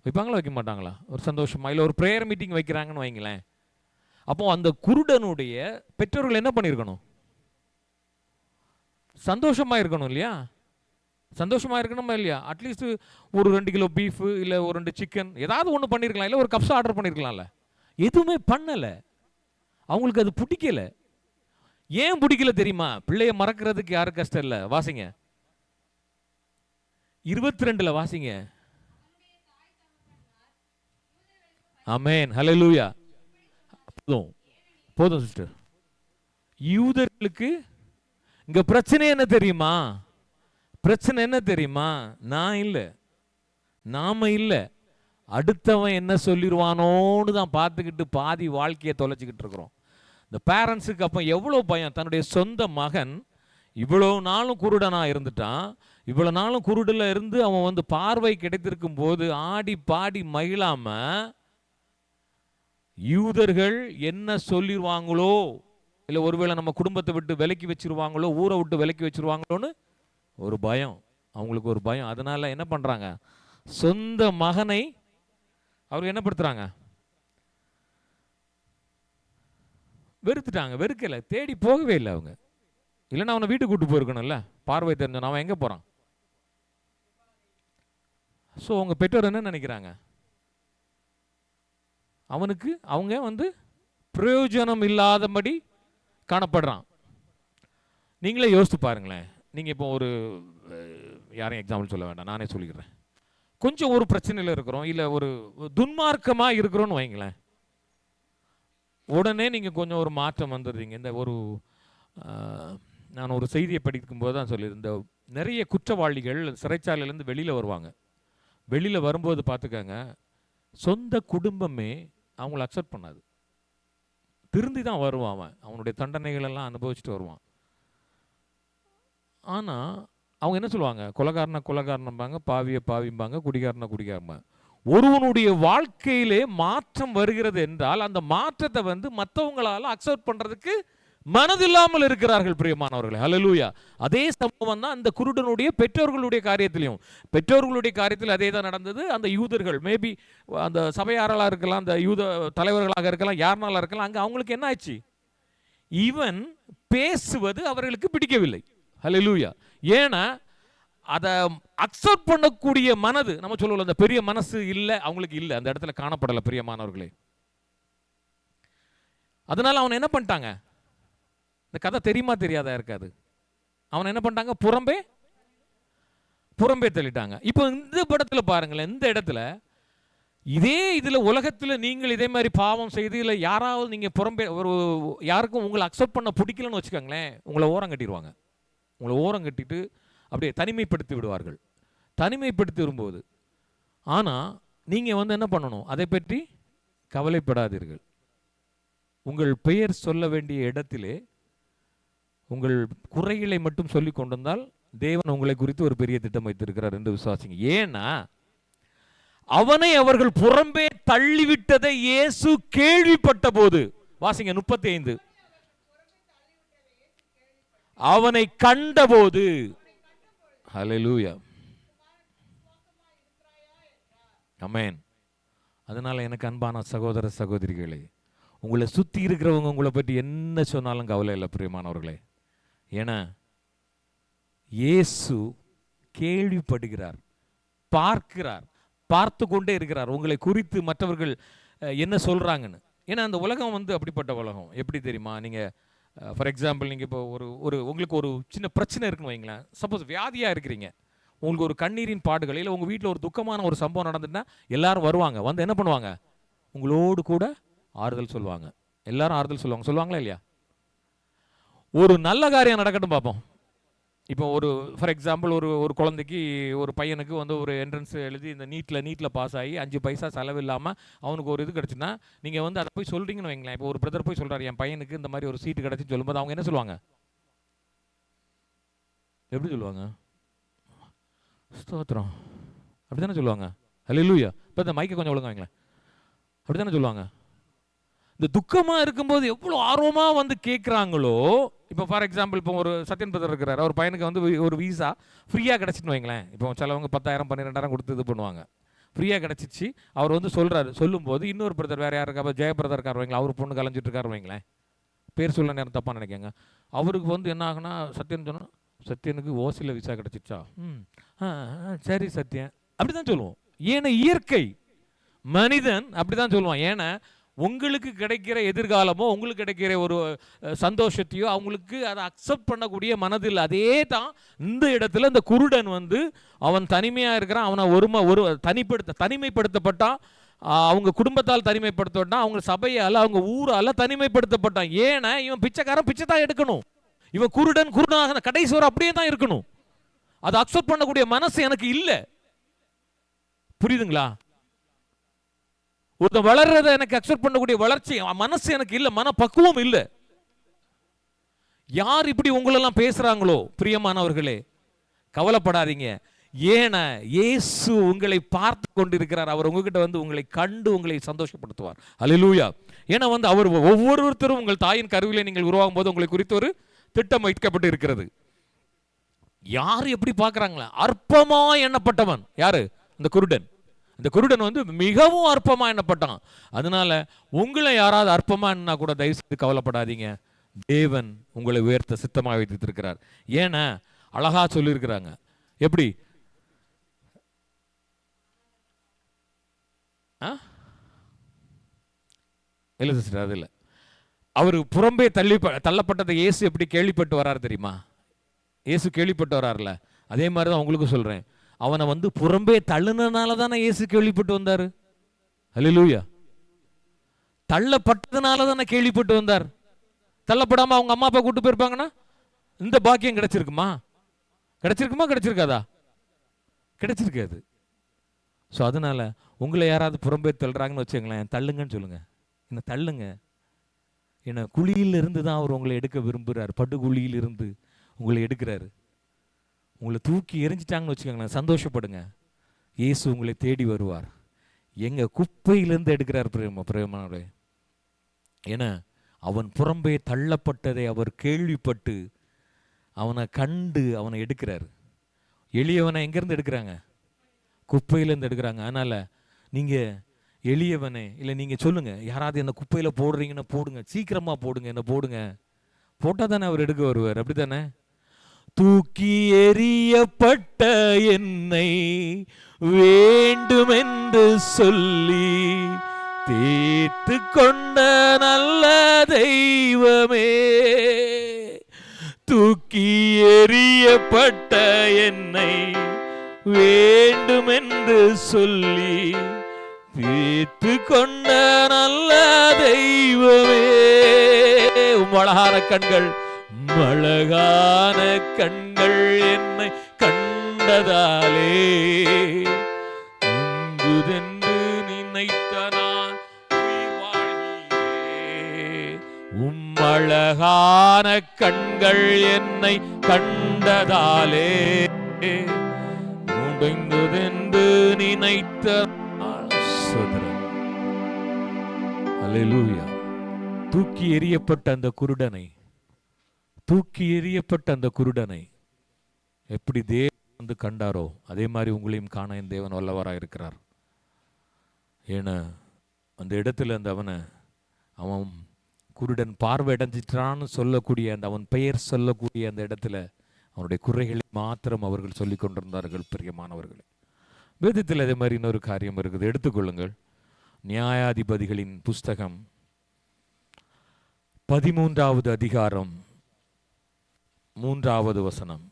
வைப்பாங்களா வைக்க மாட்டாங்களா? ஒரு சந்தோஷமா இல்லை ஒரு ப்ரேயர் மீட்டிங் வைக்கிறாங்கன்னு வைங்களேன். அப்போ அந்த குருடனுடைய பெற்றோர்கள் என்ன பண்ணியிருக்கணும்? சந்தோஷமா இருக்கணும் இல்லையா? சந்தோஷமா இருக்கணுமா இல்லையா? அட்லீஸ்ட் ஒரு 2 கிலோ பீஃபு இல்லை ஒரு 2 சிக்கன் ஏதாவது ஒன்று பண்ணியிருக்கலாம், இல்லை ஒரு கப்ஸ் ஆர்டர் பண்ணியிருக்கலாம்ல. எதுவுமே பண்ணல. அவங்களுக்கு அது பிடிக்கல. ஏன் பிடிக்கல தெரியுமா? பிள்ளைய மறக்கிறதுக்கு யாரும் கஷ்டம் இல்லை. வாசிங்க 22 வாசிங்க. ஆமென், ஹல்லேலூயா. போதும் போதும் சிஸ்டர். யூதர்களுக்கு இங்க பிரச்சனை என்ன தெரியுமா? பிரச்சனை என்ன தெரியுமா? நான் இல்லை, நாம இல்லை, அடுத்தவன் என்ன சொல்லிடுவானோன்னு தான் பார்த்துக்கிட்டு பாதி வாழ்க்கையை தொலைச்சிக்கிட்டு இருக்கிறோம். இந்த பேரண்ட்ஸுக்கு அப்போ எவ்வளோ பயம். தன்னுடைய சொந்த மகன் இவ்வளோ நாளும் குருடனாக இருந்துட்டான், இவ்வளோ நாளும் குருடில் இருந்து அவன் பார்வை கிடைத்திருக்கும் போது ஆடி பாடி மகிழாம யூதர்கள் என்ன சொல்லிடுவாங்களோ, இல்லை ஒருவேளை நம்ம குடும்பத்தை விட்டு விலக்கி வச்சிருவாங்களோ, ஊரை விட்டு விலக்கி வச்சிருவாங்களோன்னு ஒரு பயம். அவங்களுக்கு ஒரு பயம். அதனால என்ன பண்ணுறாங்க? சொந்த மகனை அவர் என்ன படுத்துறாங்க? வெறுத்துட்டாங்க. வெறுக்கல, தேடி போகவே இல்லை அவங்க. இல்லைன்னா அவனை வீட்டுக்கு கூட்டு போயிருக்கணும்ல, பார்வை தெரிஞ்சவன். அவன் எங்கே போகிறான்? ஸோ அவங்க பெற்றோர் என்ன நினைக்கிறாங்க? அவனுக்கு அவங்க பிரயோஜனம் இல்லாதபடி காணப்படுறான். நீங்களே யோசித்து பாருங்களேன். நீங்கள் இப்போ ஒரு யாரையும் எக்ஸாம்பிள் சொல்ல வேண்டாம், நானே சொல்லிக்கிறேன். கொஞ்சம் ஒரு பிரச்சனையில் இருக்கிறோம், இல்லை ஒரு துன்மார்க்கமாக இருக்கிறோன்னு வைங்களேன். உடனே நீங்கள் கொஞ்சம் ஒரு மாற்றம் வந்துடுறீங்க. இந்த நான் ஒரு செய்தியை படிக்கும்போது தான் சொல்லியிருந்தேன். நிறைய குற்றவாளிகள் சிறைச்சாலையிலேருந்து வெளியில் வருவாங்க. வெளியில் வரும்போது பார்த்துக்கங்க, சொந்த குடும்பமே அவங்கள அக்செப்ட் பண்ணாது. திருந்தி தான் வருவான் அவன், அவனுடைய தண்டனைகளெல்லாம் அனுபவிச்சுட்டு வருவான். ஆனால் அவங்க என்ன சொல்லுவாங்க? கொலைகாரனா கொலைகாரனம்பாங்க, பாவிய பாவிம்பாங்க, குடிகாரனா குடிகாரம்பாங்க. ஒருவனுடைய வாழ்க்கையிலே மாற்றம் வருகிறது என்றால் அந்த மாற்றத்தை மற்றவங்களால அக்செப்ட் பண்ணுறதுக்கு மனதில்லாமல் இருக்கிறார்கள் பிரியமானவர்களே. ஹல்லேலூயா. அதே சம்பவம் தான் அந்த குருடனுடைய பெற்றோர்களுடைய காரியத்திலையும். பெற்றோர்களுடைய காரியத்தில் அதே தான் நடந்தது. அந்த யூதர்கள் மேபி அந்த சபையாரலாக இருக்கலாம், அந்த யூத தலைவர்களாக இருக்கலாம், யாருனால இருக்கலாம். அங்கே அவங்களுக்கு என்ன ஆச்சு? இவன் பேசுவது அவர்களுக்கு பிடிக்கவில்லை. ஹல்லேலூயா. ஏன்னா அதை அக்செப்ட் பண்ணக்கூடிய மனது, நம்ம சொல்லுவோம் அந்த பெரிய மனசு இல்லை, அவங்களுக்கு இல்லை, அந்த இடத்துல காணப்படலை பிரியமானவர்களே. அதனால அவன் என்ன பண்ணிட்டாங்க? இந்த கதை தெரியுமா தெரியாதா இருக்காது. அவன் என்ன பண்ணிட்டாங்க? புறம்பே தள்ளிட்டாங்க. இப்போ இந்த படத்தில் பாருங்களேன், இந்த இடத்துல இதே இதில் உலகத்தில் நீங்கள் இதே மாதிரி பாவம் செய்து இல்லை யாராவது நீங்கள் புறம்பே யாருக்கும் உங்களை அக்செப்ட் பண்ண பிடிக்கலன்னு வச்சுக்கோங்களேன், உங்களை ஓரம் கட்டிடுவாங்க. உங்களை ஓரம் கட்டிட்டு அப்படியே தனிமைப்படுத்தி விடுவார்கள். தனிமைப்படுத்தி வரும்போது ஆனால் நீங்கள் என்ன பண்ணணும்? அதை பற்றி கவலைப்படாதீர்கள். உங்கள் பெயர் சொல்ல வேண்டிய இடத்திலே உங்கள் குறைகளை மட்டும் சொல்லி கொண்டிருந்தால் தேவன் உங்களை குறித்து ஒரு பெரிய திட்டம் வைத்திருக்கிறார் என்று விசுவாசிங்க. ஏன்னா அவனை அவர்கள் புறம்பே தள்ளிவிட்டதை இயேசு கேள்விப்பட்ட போது, வாசிங்க 35, அவனை கண்டபோது, ஹல்லேலூயா, ஆமென். அதனால எனக்கு அன்பான சகோதர சகோதரிகளே, உங்களை சுற்றி இருக்கிறவங்க உங்களை பற்றி என்ன சொன்னாலும் கவலை இல்லை பிரியமானவர்களே. ஏன்னா இயேசு கேள்விப்படுகிறார், பார்க்கிறார், பார்த்து கொண்டே இருக்கிறார் உங்களை குறித்து மற்றவர்கள் என்ன சொல்கிறாங்கன்னு. ஏன்னா அந்த உலகம் அப்படிப்பட்ட உலகம். எப்படி தெரியுமா? நீங்கள் ஃபார் எக்ஸாம்பிள் நீங்கள் இப்போ ஒரு ஒரு உங்களுக்கு ஒரு சின்ன பிரச்சனை இருக்குன்னு வைங்களேன். சப்போஸ் வியாதியாக இருக்கிறீங்க, உங்களுக்கு ஒரு கண்ணீரின் பாடுகள், இல்லை உங்கள் வீட்டில் ஒரு துக்கமான ஒரு சம்பவம் நடந்துட்டுனா எல்லாரும் வருவாங்க. வந்து என்ன பண்ணுவாங்க? உங்களோடு கூட ஆறுதல் சொல்லுவாங்க. எல்லாரும் ஆறுதல் சொல்லுவாங்களா இல்லையா? ஒரு நல்ல காரியம் நடக்கட்டும் பார்ப்போம். இப்போ ஒரு ஃபார் எக்ஸாம்பிள் ஒரு குழந்தைக்கு, ஒரு பையனுக்கு வந்து ஒரு என்ட்ரன்ஸ் எழுதி இந்த நீட்டில் பாஸ் ஆகி 5 பைசா செலவு இல்லாமல் அவனுக்கு ஒரு இது கிடச்சுன்னா, நீங்கள் வந்து அதை போய் சொல்கிறீங்கன்னு வைங்களேன். இப்போ ஒரு பிரதர் போய் சொல்கிறார், என் பையனுக்கு இந்த மாதிரி ஒரு சீட்டு கிடச்சின்னு சொல்லும்போது அவங்க என்ன சொல்லுவாங்க? எப்படி சொல்லுவாங்க? ஸ்தோத்திரம், அப்படி தானே சொல்லுவாங்க. ஹல்லேலூயா. இப்போ இந்த மைக்கை கொஞ்சம் ஒழுங்கா வைங்களேன். அப்படி தானே சொல்லுவாங்க. இந்த துக்கமாக இருக்கும்போது எவ்வளோ ஆர்வமாக வந்து கேட்குறாங்களோ. இப்போ ஃபார் எக்ஸாம்பிள் இப்போ ஒரு சத்யன் பிரதர் இருக்கிறார், அவர் பையனுக்கு வந்து ஒரு வீசா ஃப்ரீயாக கிடச்சின்னு வைங்களேன். இப்போ சிலவங்க 10,000 12,000 கொடுத்து இது பண்ணுவாங்க. ஃப்ரீயாக கிடச்சிச்சு. அவர் வந்து சொல்லும்போது இன்னொரு பிரதர் வேறு யார் இருக்கா, ஜெய பிரதர் இருக்கார் வைங்களேன், அவர் பொண்ணு கலைஞ்சிட்டு இருக்காரு வைங்களேன், பேர் சொல்ல நேரம் தப்பாக நினைக்கங்க. அவருக்கு வந்து என்ன ஆகுனா, சத்யன் சொன்னால் சத்யனுக்கு ஓசியில் விசா கிடச்சிச்சா, சரி சத்யன், அப்படி தான் சொல்லுவோம். ஏன்னா இயற்கை மனிதன் அப்படி தான் சொல்லுவான். ஏன்னா உங்களுக்கு கிடைக்கிற எதிர்காலமோ உங்களுக்கு கிடைக்கிற ஒரு சந்தோஷத்தையோ அவங்களுக்கு அதை அக்செப்ட் பண்ணக்கூடிய மனதில். அதே தான் இந்த இடத்துல இந்த குருடன் வந்து அவன் தனிமையாக இருக்கிறான். அவனை தனிமைப்படுத்தப்பட்டான். அவங்க குடும்பத்தால் தனிமைப்படுத்தப்பட்டான், அவங்க சபையால், அவங்க ஊரால் தனிமைப்படுத்தப்பட்டான். ஏன்னா இவன் பிச்சைக்காரன், பிச்சை தான் எடுக்கணும். இவன் குருடனாக கடைசி வரை அப்படியே தான் இருக்கணும். அதை அக்செப்ட் பண்ணக்கூடிய மனசு எனக்கு இல்லை. புரியுதுங்களா? ஒருத்தன் வளர்றத எனக்கு அக்செப்ட் பண்ணக்கூடிய வளர்ச்சி மனசு எனக்கு இல்லை, மன பக்குவம் இல்லை. யார் இப்படி உங்களெல்லாம் பேசுறாங்களோ பிரியமானவர்களே, கவலைப்படாதீங்க. ஏன்னா இயேசு உங்களை பார்த்து கொண்டிருக்கிறார். அவர் உங்ககிட்ட வந்து உங்களை கண்டு உங்களை சந்தோஷப்படுத்துவார். அல்லேலூயா. ஏன்னா வந்து அவர் ஒவ்வொருத்தரும் உங்கள் தாயின் கருவிலே நீங்கள் உருவாகும் போது உங்களை குறித்து ஒரு திட்டம் வைக்கப்பட்டு இருக்கிறது. யார் எப்படி பார்க்கறாங்களா? அற்பமா எண்ணப்பட்டவன் யாரு? இந்த குருடன். இந்த குருடன் வந்து மிகவும் அற்பமா எண்ணப்பட்டான். அதனால உங்களை யாராவது அற்பமா எண்ணா கூட தயவு செய்து கவலைப்படாதீங்க. தேவன் உங்களை உயர்த்த சித்தமாக வைத்திருக்கிறார். ஏன்னா அழகா சொல்லியிருக்கிறாங்க. எப்படி? இல்லை சிஸ்டர், அது இல்லை. அவர் புறம்பே தள்ளப்பட்டதை இயேசு எப்படி கேள்விப்பட்டு வராரு தெரியுமா? இயேசு கேள்விப்பட்டு வராருல, அதே மாதிரி தான் உங்களுக்கு சொல்றேன். அவனை வந்து புறம்பே தள்ளுனனால தானே இயேசு கேள்விப்பட்டு வந்தார். அல்லேலூயா. தள்ளப்பட்டதுனால தானே கேள்விப்பட்டு வந்தார். தள்ளப்படாம அவங்க அம்மா அப்பா கூட்டு போயிருப்பாங்கன்னா இந்த பாக்கியம் கிடைச்சிருக்குமா? கிடைச்சிருக்காதா? கிடைச்சிருக்காது. ஸோ அதனால உங்களை யாராவது புறம்பே தள்ளுறாங்கன்னு வச்சுங்களேன், தள்ளுங்கன்னு சொல்லுங்க. என்ன தள்ளுங்க. ஏன்னா குழியிலிருந்து தான் அவர் உங்களை எடுக்க விரும்புகிறார். படுகுழியிலிருந்து உங்களை எடுக்கிறாரு. உங்களை தூக்கி எரிஞ்சிட்டாங்கன்னு வச்சுக்கோங்களேன், சந்தோஷப்படுங்க. இயேசு உங்களை தேடி வருவார். எங்க குப்பையிலிருந்து எடுக்கிறார் பிரேமாவே. ஏன்னா அவன் புறம்பே தள்ளப்பட்டதை அவர் கேள்விப்பட்டு அவனை கண்டு அவனை எடுக்கிறார். எளியவனை எங்கேருந்து எடுக்கிறாங்க? குப்பையிலேருந்து எடுக்கிறாங்க. அதனால நீங்க எளியவனே இல்லை, நீங்க சொல்லுங்க, யாராவது என்ன குப்பையில் போடுறீங்கன்னா போடுங்க, சீக்கிரமா போடுங்க, என்ன போடுங்க. போட்டால் தானே அவர் எடுக்க வருவார். அப்படி தானே? தூக்கி எறியப்பட்ட என்னை வேண்டுமென்று சொல்லி தீர்த்து கொண்ட நல்ல தெய்வமே, தூக்கி எறியப்பட்ட என்னை வேண்டுமென்று சொல்லி தீர்த்து கொண்ட நல்ல தெய்வமே, அழகான கண்கள், அழகான கண்கள் என்னை கண்டதாலே உங்குதென்று நினைத்த நான் உயிர் வாழ்கிறேன். அழகான கண்கள் என்னை கண்டதாலே முடிந்ததென்று நினைத்த அல்லேலூயா. தூக்கி எறியப்பட்ட அந்த குருடனை எப்படி தேவன் வந்து கண்டாரோ அதே மாதிரி உங்களையும் காண என் தேவன் வல்லவராக இருக்கிறார். ஏன்னா அந்த இடத்துல அவன் குருடன் பார்வை அடைஞ்சிட்டான்னு சொல்லக்கூடிய அவன் பெயர் சொல்லக்கூடிய அந்த இடத்துல அவனுடைய குறைகளை மாத்திரம் அவர்கள் சொல்லிக் கொண்டிருந்தார்கள். பிரியமானவர்களே, வேதத்தில் அதே மாதிரி இன்னொரு காரியம் இருக்குது, எடுத்துக்கொள்ளுங்கள். நியாயாதிபதிகளின் புஸ்தகம் 13வது அதிகாரம் 3வது வசனம்.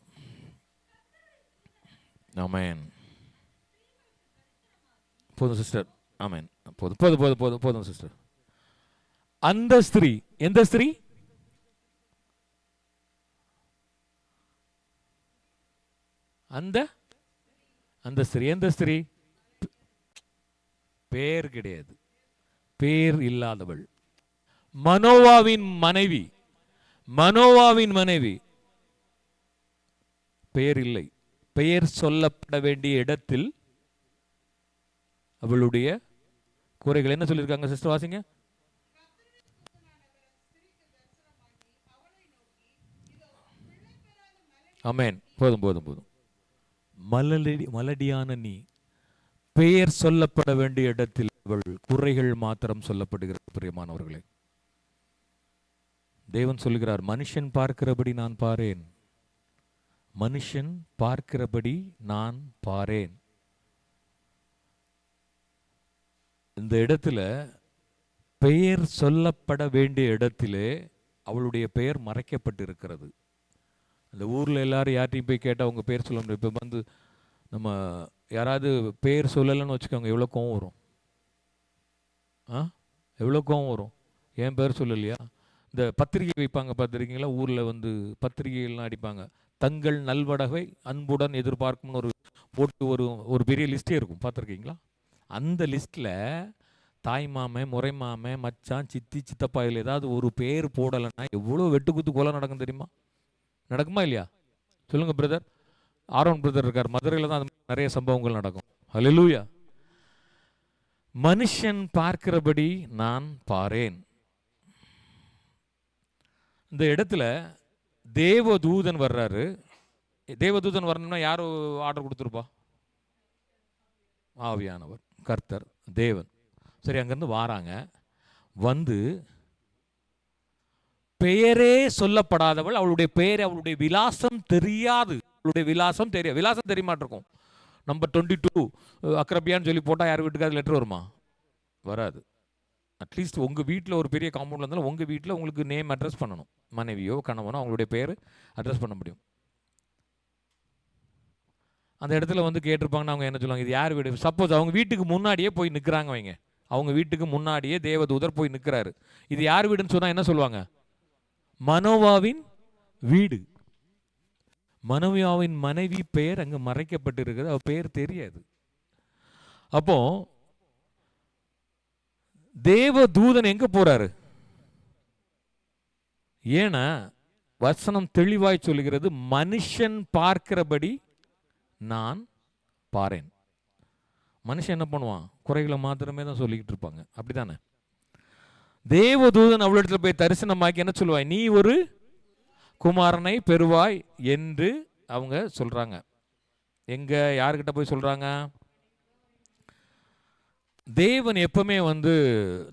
ஆமென். போதும் சிஸ்டர். ஆமென். போதும் போதும் போதும் போதும் போதும் சிஸ்டர். அந்த ஸ்திரீ, எந்த ஸ்திரீ? அந்த அந்த ஸ்திரீ, எந்த ஸ்திரீ? பேர் கிடையாது, பேர் இல்லாதவள். மனோவாவின் மனைவி, மனோவாவின் மனைவி. பெயர் இல்லை, பெயர் சொல்லப்பட வேண்டிய இடத்தில் அவளுடைய குறைகள் என்ன சொல்லியிருக்காங்க சிஸ்டர்? வாசிங்க. ஆமென். போதும் போதும் போதும். மலடியான நீ, பெயர் சொல்லப்பட வேண்டிய இடத்தில் அவள் குறைகள் மாத்திரம் சொல்லப்படுகிறது. பிரியமானவர்களே, தேவன் சொல்லுகிறார், மனுஷன் பார்க்கிறபடி நான் பாரேன், மனுஷன் பார்க்கிறபடி நான் பாரேன். இந்த இடத்துல பெயர் சொல்லப்பட வேண்டிய இடத்திலே அவளுடைய பெயர் மறைக்கப்பட்டு இருக்கிறது. அந்த ஊரில் எல்லாரும் யார்ட்டையும் போய் கேட்டால் அவங்க பேர் சொல்ல முடியும். இப்போ வந்து நம்ம யாராவது பேர் சொல்லலைன்னு வச்சுக்கோங்க, எவ்வளோ கோவம் வரும். எவ்வளோ கோவம் வரும். என் பேர் சொல்லலையா? இந்த பத்திரிகை வைப்பாங்க பார்த்துருக்கீங்களா? ஊரில் வந்து பத்திரிகைகள்லாம் அடிப்பாங்க. தங்கள் நல்வடகை அன்புடன் எதிர்பார்க்கும்னு ஒரு போட்டு ஒரு பெரிய லிஸ்ட்டே இருக்கும், பார்த்துருக்கீங்களா? அந்த லிஸ்ட்டில் தாய் மாமன், முறை மாமன், மச்சான், சித்தி, சித்தப்பா இதில் ஏதாவது ஒரு பேர் போடலைன்னா எவ்வளோ வெட்டுக்குத்து கொலை நடக்கும் தெரியுமா? நடக்குமா இல்லையா? சொல்லுங்கள் பிரதர். ஆரோன் பிரதர் இருக்கார், மதுரையில் தான் அது நிறைய சம்பவங்கள் நடக்கும். ஹல்லேலூயா. மனுஷன் பார்க்கிறபடி நான் பாரேன். இந்த இடத்துல தேவதூதன் வர்றாரு. தேவதூதன் வரணும்னா யார் ஆர்டர் கொடுத்துருப்பா? ஆவியானவர், கர்த்தர், தேவன். சரி, அங்கேருந்து வாராங்க. வந்து பெயரே சொல்லப்படாதவள், அவளுடைய பெயர், அவளுடைய விலாசம் தெரியாது. அவளுடைய விலாசம் தெரியாது. விலாசம் தெரிய மாட்டிருக்கும். நம்பர் 22 அக்ரபியான்னு சொல்லி போட்டால் யார் வீட்டுக்காவது லெட்டர் வருமா? வராது. அட்லீஸ்ட் உங்கள் வீட்டில் ஒரு பெரிய காம்பவுண்டில் இருந்தாலும் உங்கள் வீட்டில் உங்களுக்கு நேம் அட்ரஸ் பண்ணணும். மனைவியோ கணவனோ அவங்களுடைய பெயர் அட்ரஸ் பண்ண முடியும். அந்த இடத்துல வந்து கேட்டிருப்பாங்கன்னா அவங்க என்ன சொல்லுவாங்க? இது யார் வீடு? சப்போஸ் அவங்க வீட்டுக்கு முன்னாடியே போய் நிற்கிறாங்க வைங்க, அவங்க வீட்டுக்கு முன்னாடியே தேவதூதர் போய் நிற்கிறாரு. இது யார் வீடுன்னு சொன்னால் என்ன சொல்லுவாங்க? மனோவாவின் வீடு. மனோவாவின் மனைவி பெயர் அங்கு மறைக்கப்பட்டு இருக்கிறது, அவ பெயர் தெரியாது. அப்போ தேவதூதன் எங்க போறாரு? ஏன்னா வசனம் தெளிவாய் சொல்லுகிறது, மனுஷன் பார்க்கிறபடி நான் பாரேன். மனுஷன் என்ன பண்ணுவான்? குறைகளை மாத்திரமே தான் சொல்லிக்கிட்டு இருப்பாங்க, அப்படித்தானே? தேவதூதன் அவளிடத்தில் போய் தரிசனமாக்கி என்ன சொல்லுவாய்? நீ ஒரு குமாரனை பெறுவாய் என்று அவங்க சொல்றாங்க. எங்க யாருக்கிட்ட போய் சொல்றாங்க? தேவன் எப்பவுமே வந்து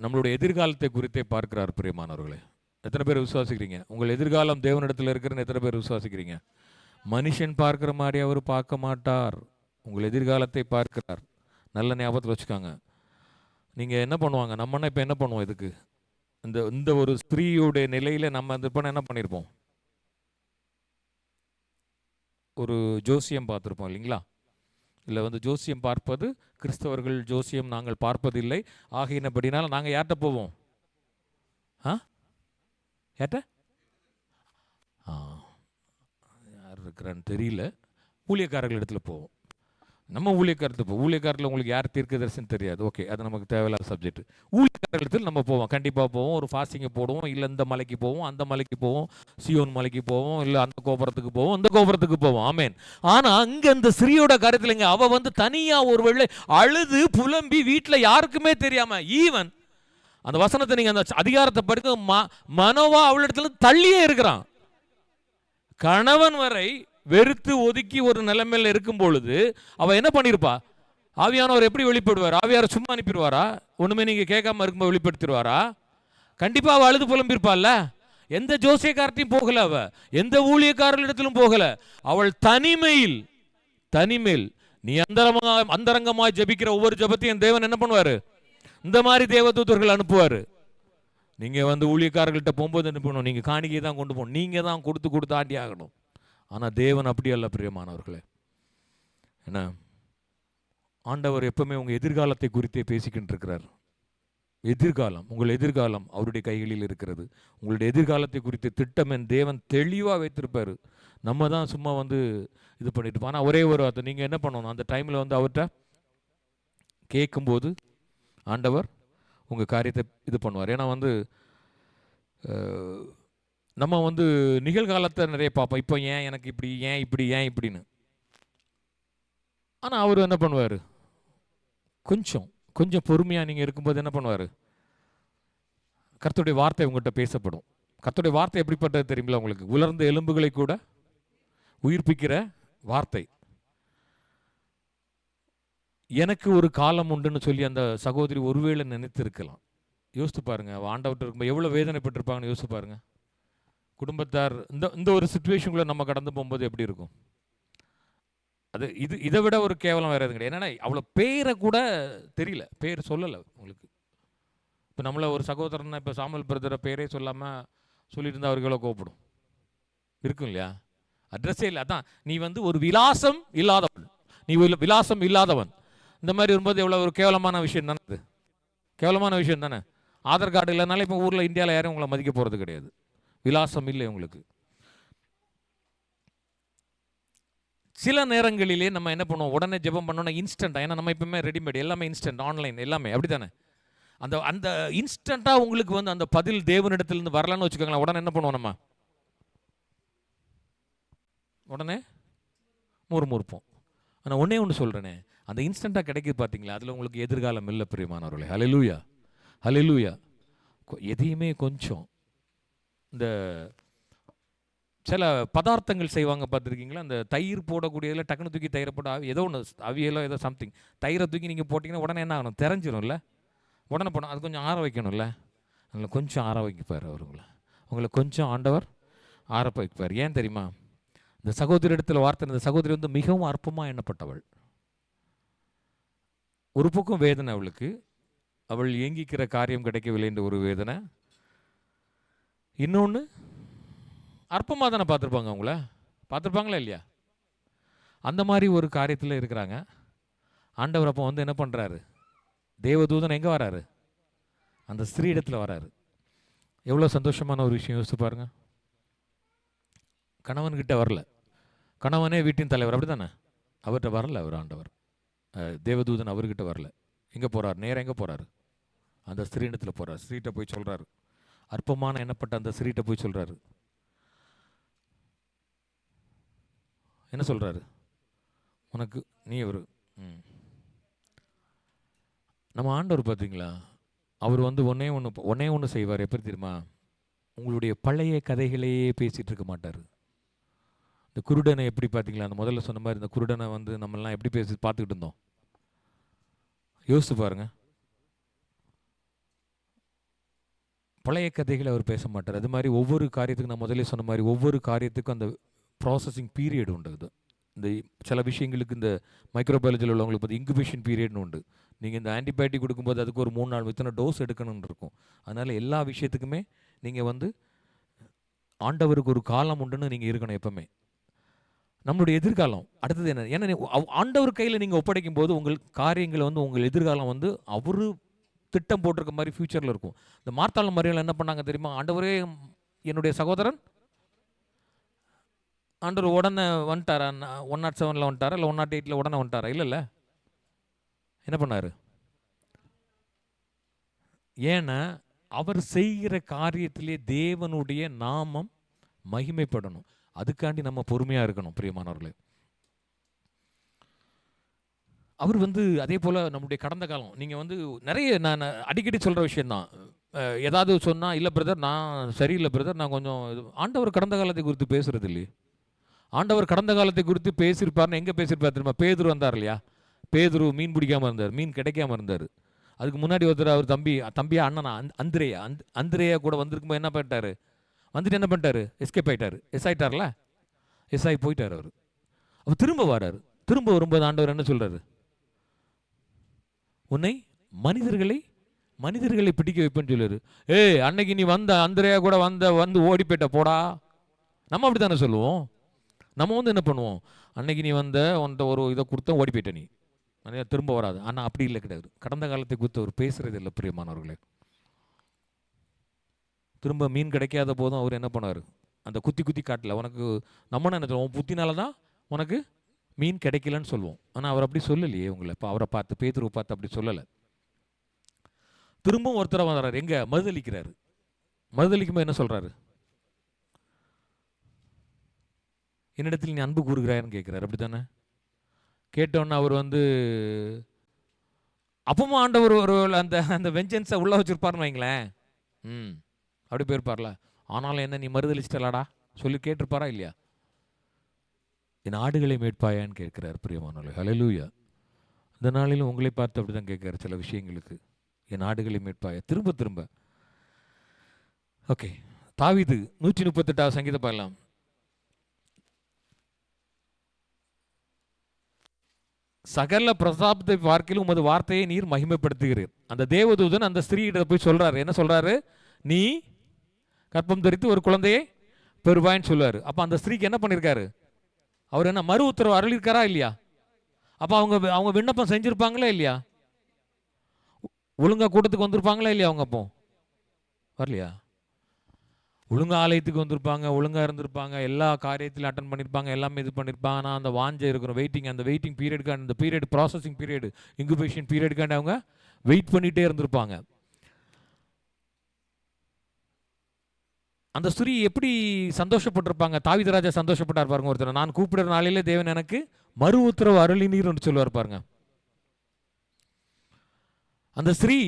நம்மளுடைய எதிர்காலத்தை குறித்தே பார்க்கிறார். பிரியமானவர்களே, எத்தனை பேர் விசுவாசிக்கிறீங்க? உங்கள் எதிர்காலம் தேவனிடத்தில் இருக்கிறன்னு எத்தனை பேர் விசுவாசிக்கிறீங்க? மனுஷன் பார்க்கிற மாதிரி அவர் பார்க்க மாட்டார். உங்கள் எதிர்காலத்தை பார்க்கிறார். நல்ல ஞாபகத்தில் வச்சுக்காங்க. நீங்கள் என்ன பண்ணுவாங்க? நம்மன்னா இப்போ என்ன பண்ணுவோம்? இதுக்கு இந்த ஒரு ஸ்திரீயுடைய நிலையில் நம்ம அந்த பண்ண என்ன பண்ணியிருப்போம்? ஒரு ஜோசியம் பார்த்துருப்போம் இல்லைங்களா? இல்லை வந்து ஜோசியம் பார்ப்பது கிறிஸ்தவர்கள், ஜோசியம் நாங்கள் பார்ப்பதில்லை. ஆகையினபடினால நாங்கள் யார்கிட்ட போவோம்? யார்கிட்ட? யார் இருக்கிறான்னு தெரியல. ஊழியக்காரர்கள் இடத்துல போவோம். நம்ம ஊழியக்காரத்தில் உங்களுக்கு யார் தீர்க்கதரிசின்னு தெரியாது. ஓகே, அது நமக்கு தேவையில்லாத சப்ஜெக்ட். ஊழியக்காரத்தில் நம்ம போவோம், கண்டிப்பாக போவோம். ஒரு ஃபாஸ்டிங்கை போடுவோம், இல்லை இந்த மலைக்கு போவோம், அந்த மலைக்கு போவோம், சியோன் மலைக்கு போவோம், இல்லை அந்த கோபுரத்துக்கு போவோம், இந்த கோபுரத்துக்கு போவோம். ஆமேன். ஆனால் அங்கே அந்த ஸ்திரீயோட காரியத்தில்ங்க, அவள் வந்து தனியாக ஒரு வேளை அழுது புலம்பி வீட்டில் யாருக்குமே தெரியாமல், ஈவன் அந்த வசனத்தை நீங்கள் அந்த அதிகாரத்தை படிக்க மனோவா அவளிடத்துல தள்ளியே இருக்கிறான். கணவன் வரை வெறுத்து ஒதுக்கி ஒரு நிலைமையில் இருக்கும் பொழுது அவ என்ன பண்ணிருப்பா? ஆவியானவர் எப்படி வெளிப்படுவார்? ஆவியாரை சும்மா அனுப்பிடுவாரா? ஒண்ணுமே நீங்க கேட்காம இருக்கும்போது வெளிப்படுத்திடுவாரா? கண்டிப்பா அவ அழுது புலம்பிருப்பாள்ல. எந்த ஜோசியக்காரத்தையும் போகல, அவ எந்த ஊழியக்காரர்களிடத்திலும் போகல. அவள் தனிமையில் நீ அந்தரங்கமாய் ஜபிக்கிற ஒவ்வொரு ஜபத்தையும் தேவன் என்ன பண்ணுவாரு? இந்த மாதிரி தேவதூதர்கள் அனுப்புவாரு. நீங்கள் வந்து ஊழியக்காரர்கள்ட்ட போகும்போது என்ன பண்ணணும்? நீங்கள் காணிக்கையை தான் கொண்டு போகணும், நீங்கள் தான் கொடுத்து ஆட்டி ஆகணும். ஆனால் தேவன் அப்படி அல்ல பிரியமானவர்களே. என்ன, ஆண்டவர் எப்பவுமே உங்கள் எதிர்காலத்தை குறித்தே பேசிக்கிட்டு இருக்கிறார். எதிர்காலம், உங்கள் எதிர்காலம் அவருடைய கைகளில் இருக்கிறது. உங்களுடைய எதிர்காலத்தை குறித்து திட்டம் என் தேவன் தெளிவாக வைத்திருப்பார். நம்ம தான் சும்மா வந்து இது பண்ணிட்டு இருப்போம். ஆனால் ஒரே ஒரு வார்த்தை நீங்கள் என்ன பண்ணணும், அந்த டைமில் வந்து அவர்கிட்ட கேட்கும்போது ஆண்டவர் உங்கள் காரியத்தை இது பண்ணுவார். ஏன்னா வந்து நம்ம வந்து நிகழ்காலத்தை நிறைய பார்ப்போம். இப்போ ஏன் எனக்கு இப்படி, ஏன் இப்படி, ஏன் இப்படின்னு. ஆனால் அவர் என்ன பண்ணுவார், கொஞ்சம் பொறுமையாக நீங்கள் இருக்கும்போது என்ன பண்ணுவார், கர்த்தருடைய வார்த்தை உங்கள்கிட்ட பேசப்படும். கர்த்தருடைய வார்த்தை எப்படிப்பட்டது தெரியுமில்ல உங்களுக்கு? உலர்ந்த எலும்புகளை கூட உயிர்ப்பிக்கிற வார்த்தை. எனக்கு ஒரு காலம் உண்டுன்னு சொல்லி அந்த சகோதரி ஒருவேளை நினைத்திருக்கலாம். யோசித்து பாருங்க, ஆண்டவர்கிட்ட இருக்கும்போது எவ்வளோ வேதனைப்பட்டிருப்பாங்கன்னு யோசித்து பாருங்க. குடும்பத்தார் இந்த ஒரு சுச்சுவேஷனுக்குள்ள நம்ம கடந்து போகும்போது எப்படி இருக்கும்? அது இதை விட ஒரு கேவலம் வேறு எதுவும் கிடையாது. என்னன்னா அவ்வளோ பேரை கூட தெரியல, பேர் சொல்லலை உங்களுக்கு. இப்போ நம்மளை ஒரு சகோதரனை இப்போ சாமுவேல் பிரதரை பேரே சொல்லாமல் சொல்லிட்டு இருந்தால் அவருக்கு எவ்வளோ கோவப்படும் இருக்கும் இல்லையா? அட்ரஸே இல்லை. அதான் நீ வந்து ஒரு விலாசம் இல்லாதவன், நீ விலாசம் இல்லாதவன், இந்த மாதிரி வரும்போது எவ்வளோ ஒரு கேவலமான விஷயம் தானே. அது கேவலமான விஷயம் தானே. ஆதார் கார்டு இல்லைனால இப்போ ஊரில் இந்தியாவில் யாரும் உங்களை மதிக்க போகிறது கிடையாது. விலாசம் இல்லை உங்களுக்கு. சில நேரங்களிலே நம்ம என்ன பண்ணுவோம், உடனே ஜெபம் பண்ணோன்னா இன்ஸ்டன்ட்டாக. ஏன்னா நம்ம எப்பவுமே ரெடிமேட், எல்லாமே இன்ஸ்டன்ட், ஆன்லைன் எல்லாமே அப்படி தானே. அந்த இன்ஸ்டண்ட்டாக உங்களுக்கு வந்து அந்த பதில் தேவனிடத்திலிருந்து வரலான்னு வச்சுக்கோங்களேன். உடனே என்ன பண்ணுவோம், நம்ம உடனே முறுமுறுப்போம். ஆனால் ஒன்றே ஒன்று சொல்கிறேனே, அந்த இன்ஸ்டண்ட்டாக கிடைக்குது பார்த்தீங்களா, அதில் உங்களுக்கு எதிர்காலம் இல்லை பிரியமானவர்களே. ஹல்லேலூயா, ஹல்லேலூயா. எதையுமே கொஞ்சம் இந்த சில பதார்த்தங்கள் செய்வாங்க பார்த்துருக்கீங்களா, அந்த தயிர் போடக்கூடியதில் டக்குனு தூக்கி தயிரை போட ஏதோ ஒன்று அவியலோ ஏதோ சம்திங் தயிரை தூக்கி நீங்கள் போட்டிங்கன்னா உடனே என்ன ஆகணும், தெரிஞ்சிடும்ல. உடனே போனோம், அது கொஞ்சம் ஆற வைக்கணும்ல. அதில் கொஞ்சம் ஆற வைப்பார் உங்களை கொஞ்சம் ஆண்டவர் ஆற வைப்பார். ஏன் தெரியுமா? இந்த சகோதரி இடத்துல வார்த்தை, இந்த சகோதரி வந்து மிகவும் அற்பமாக எண்ணப்பட்டவள். ஒரு பக்கம் வேதனை அவளுக்கு, அவள் ஏங்கிக்கிற காரியம் கிடைக்கவில்லை என்ற ஒரு வேதனை. இன்னொன்று அற்பமாக தானே பார்த்துருப்பாங்க, அவங்கள பார்த்துருப்பாங்களா இல்லையா? அந்த மாதிரி ஒரு காரியத்தில் இருக்கிறாங்க. ஆண்டவர் அப்போ வந்து என்ன பண்ணுறாரு, தேவதூதன் எங்கே வராரு, அந்த ஸ்திரீ இடத்துல வராரு. எவ்வளோ சந்தோஷமான ஒரு விஷயம் யோசிச்சு பாருங்க. கணவன்கிட்ட வரல, கணவனே வீட்டின் தலைவர் அப்படி தானே, அவர்கிட்ட வரல அவர் ஆண்டவர். தேவதூதன் அவர்கிட்ட வரல. எங்கே போகிறார், நேராக எங்கே போகிறாரு, அந்த ஸ்திரீ இடத்துல போகிறார். ஸ்திரீட்ட போய் சொல்கிறாரு, அற்பமான எண்ணப்பட்ட அந்த ஸ்திரீட்ட போய் சொல்கிறாரு. என்ன சொல்கிறாரு, உனக்கு நீ ஒரு நம்ம ஆண்டவர் பார்த்தீங்களா, அவர் வந்து ஒன்னே ஒன்று செய்வார். எப்படி தெரியுமா? உங்களுடைய பழைய கதைகளையே பேசிகிட்டு இருக்க மாட்டார். இந்த குருடனை எப்படி பார்த்தீங்களா, அந்த முதல்ல சொன்ன மாதிரி இந்த குருடனை வந்து நம்மளாம் எப்படி பேசி பார்த்துக்கிட்டு இருந்தோம், யோசிச்சு பாருங்க. பழைய கதைகளை அவர் பேச மாட்டார். அது மாதிரி ஒவ்வொரு காரியத்துக்கும், நான் முதல்ல சொன்ன மாதிரி ஒவ்வொரு காரியத்துக்கும் அந்த ப்ராசஸிங் பீரியட் உண்டு. இது இந்த சில விஷயங்களுக்கு இந்த மைக்ரோபயாலஜியில் உள்ளவங்களுக்கு பார்த்து இன்குபேஷன் பீரியட்னு உண்டு. நீங்கள் இந்த ஆன்டிபயோட்டிக் கொடுக்கும்போது அதுக்கு ஒரு 3 நாள் இத்தனை டோஸ் எடுக்கணும்னு இருக்கும். அதனால் எல்லா விஷயத்துக்குமே நீங்கள் வந்து ஆண்டவருக்கு ஒரு காலம் உண்டுன்னு நீங்கள் இருக்கணும் எப்பவுமே. நம்மளுடைய எதிர்காலம் அடுத்தது என்ன, ஏன்னா ஆண்டவர் கையில் நீங்கள் ஒப்படைக்கும் போது உங்கள் காரியங்களை வந்து உங்கள் எதிர்காலம் வந்து அவரு திட்டம் போட்டிருக்க மாதிரி ஃப்யூச்சரில் இருக்கும். இந்த மார்த்தாள் மரியாதை என்ன பண்ணாங்க தெரியுமா? ஆண்டவரே என்னுடைய சகோதரன் ஆண்டவர் உடனே வந்துட்டாரா, 107 வந்துட்டாரா இல்லை 108 உடனே வந்துட்டாரா? இல்லைல்ல. என்ன பண்ணார்? ஏன்னா அவர் செய்கிற காரியத்திலே தேவனுடைய நாமம் மகிமைப்படணும். அதுக்காண்டி நம்ம பொறுமையாக இருக்கணும் பிரியமானவர்களே. அவர் வந்து அதே போல் நம்முடைய கடந்த காலம், நீங்கள் வந்து நிறைய நான் அடிக்கடி சொல்கிற விஷயந்தான். ஏதாவது சொன்னால் இல்லை பிரதர் நான் சரியில்லை பிரதர் நான் கொஞ்சம் ஆண்டவர் கடந்த காலத்தை குறித்து பேசுகிறது இல்லையே. ஆண்டவர் கடந்த காலத்தை குறித்து பேசியிருப்பார்னு எங்கே பேசியிருப்பார் தெரியுமா? பேதுரு வந்தார் இல்லையா? பேதுரு மீன் பிடிக்காமல் இருந்தார், மீன் கிடைக்காமல் இருந்தார். அதுக்கு முன்னாடி ஒருத்தர் அவர் தம்பியா அண்ணனா அந்திரேயா கூட வந்திருக்கும்போது என்ன பண்ணிட்டாரு, வந்துட்டு என்ன பண்ணிட்டாரு, எஸ்கேப் ஆகிட்டார். ஆகிட்டார்ல, ஆகி போயிட்டார் அவர். அவர் திரும்ப வராரு. திரும்ப வரும்போது ஆண்டவர் என்ன சொல்கிறாரு, உன்னை மனிதர்களை மனிதர்களை பிடிக்க வைப்பேன்னு சொல்லுவாரு. ஏய், அன்னைக்கு நீ வந்த அந்திரையா கூட வந்து ஓடி போயிட்ட போடா. நம்ம அப்படி தானே சொல்லுவோம். நம்ம வந்து என்ன பண்ணுவோம், அன்னைக்கு நீ உன்ட்ட ஒரு இதை கொடுத்த ஓடி போயிட்ட, நீ திரும்ப வராது. ஆனால் அப்படி இல்லை, கிடையாது. கடந்த காலத்தை குறித்து அவர் பேசுறது இல்லை பிரியமானவர்களே. திரும்ப மீன் கிடைக்காத போதும் அவர் என்ன பண்ணார், அந்த குத்தி காட்டல உனக்கு. நம்ம என்ன சொல்லுவோம், புத்தினால தான் உனக்கு மீன் கிடைக்கலன்னு சொல்லுவோம். ஆனால் அவர் அப்படி சொல்லலையே உங்களை. இப்போ அவரை பார்த்து, பேதுருவை பார்த்து அப்படி சொல்லலை. திரும்பவும் ஒருத்தரை வர்றாரு, எங்க மறுதளிக்கிறாரு. மறுதளிக்கும்போது என்ன சொல்றாரு, என்னிடத்தில் நீ அன்பு கூறுகிறான்னு கேட்கிறாரு. அப்படி தானே? கேட்டோன்னு அவர் அப்பவும் ஆண்டவர் ஒரு அந்த அந்த வெஞ்சன்ஸை உள்ள வச்சிருப்பாருன்னு வைங்களேன். அப்படி போயிருப்பார்ல. ஆனாலும் என்ன நீ மறுதளிச்சிட்டலாடா சொல்லி கேட்டிருப்பாரா இல்லையா? என் ஆடுகளை மேட்பாயான்னு கேட்கிறார் பிரியமானவர்களே. ஹல்லேலூயா. இந்த நாளிலும் உங்களை பார்த்து அப்படி தான் கேட்கிறார் சில விஷயங்களுக்கு. என் ஆடுகளை மேட்பாயா, திரும்ப திரும்ப. ஓகே, தாவீது 138 சங்கீதம் பாடலாம். சகல பிரசாப்தை பார்க்கிலும் உமது வார்த்தையை நீர் மகிமைப்படுத்துகிறீர். அந்த தேவதூதன் அந்த ஸ்திரீயிட போய் சொல்றாரு. என்ன சொல்றாரு, நீ கற்பம் தரித்து ஒரு குழந்தையை பெறுவாயின்னு சொல்லுவாரு. அப்ப அந்த ஸ்திரீக்கு என்ன பண்ணிருக்காரு, அவர் என்ன மறு உத்தரவு அருளிருக்காரா இல்லையா? அப்ப அவங்க விண்ணப்பம் செஞ்சிருப்பாங்களா இல்லையா? ஒழுங்கா கூட்டத்துக்கு வந்திருப்பாங்களா இல்லையா? அவங்க அப்போ வரலையா? ஒழுங்கா ஆலயத்துக்கு வந்திருப்பாங்க, ஒழுங்கா இருந்திருப்பாங்க, எல்லா காரியத்திலும் அட்டன் பண்ணியிருப்பாங்க, எல்லாமே இது பண்ணியிருப்பாங்க. ஆனால் அந்த வாஞ்சை இருக்கிறோம், வெயிட்டிங், அந்த வெயிட்டிங் பீரியடுக்கான, அந்த பீரியட் ப்ராசஸிங் பீரியடு, இன்குபேஷன் பீரியடுக்காண்டி அவங்க வெயிட் பண்ணிகிட்டே இருந்திருப்பாங்க. அந்த ஸ்திரீ எப்படி சந்தோஷப்பட்டிருப்பாங்க. தாவீது ராஜா சந்தோஷப்பட்டார் பாருங்க. ஒருத்தர், நான் கூப்பிடுற நாளிலே தேவன் எனக்கு மறு உத்தரவு அருளினீர்னு சொல்லுவார் பாருங்க. அந்த ஸ்திரீ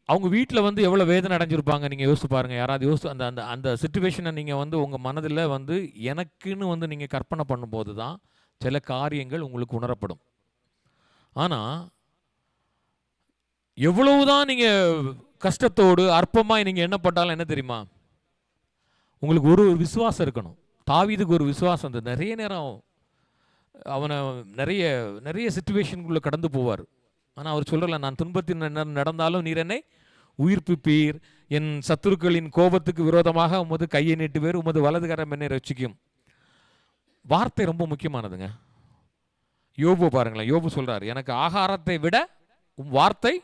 அவங்க வீட்டில் எவ்வளோ வேதனை அடைஞ்சிருப்பாங்க நீங்கள் யோசிச்சு பாருங்கள். யாராவது யோசிச்சு அந்த அந்த அந்த சுச்சுவேஷனை நீங்கள் உங்கள் மனதில் எனக்குன்னு நீங்கள் கற்பனை பண்ணும்போது தான் சில காரியங்கள் உங்களுக்கு உணரப்படும். ஆனால் எவ்வளவுதான் நீங்கள் கஷ்டத்தோடு அற்பமாக நீங்கள் எண்ணப்பட்டாலும் என்ன தெரியுமா, உங்களுக்கு ஒரு விசுவாசம் இருக்கணும். தாவீதுக்கு ஒரு விசுவாசம் இருந்தது. நிறைய நேரம் அவனை நிறைய நிறைய சுச்சுவேஷனுக்குள்ளே கடந்து போவார். ஆனால் அவர் சொல்லலை, நான் துன்பத்தின் நடந்தாலும் நீர் என்னை உயிர்ப்பிப்பீர், என் சத்துருக்களின் கோபத்துக்கு விரோதமாக உமது கையை நீட்டுவேர், உமது வலதுகரம் என்னை ரட்சிக்கும். வார்த்தை ரொம்ப முக்கியமானதுங்க. யோபு பாருங்களேன், யோபு சொல்றார், எனக்கு ஆகாரத்தை விட உம் வார்த்தை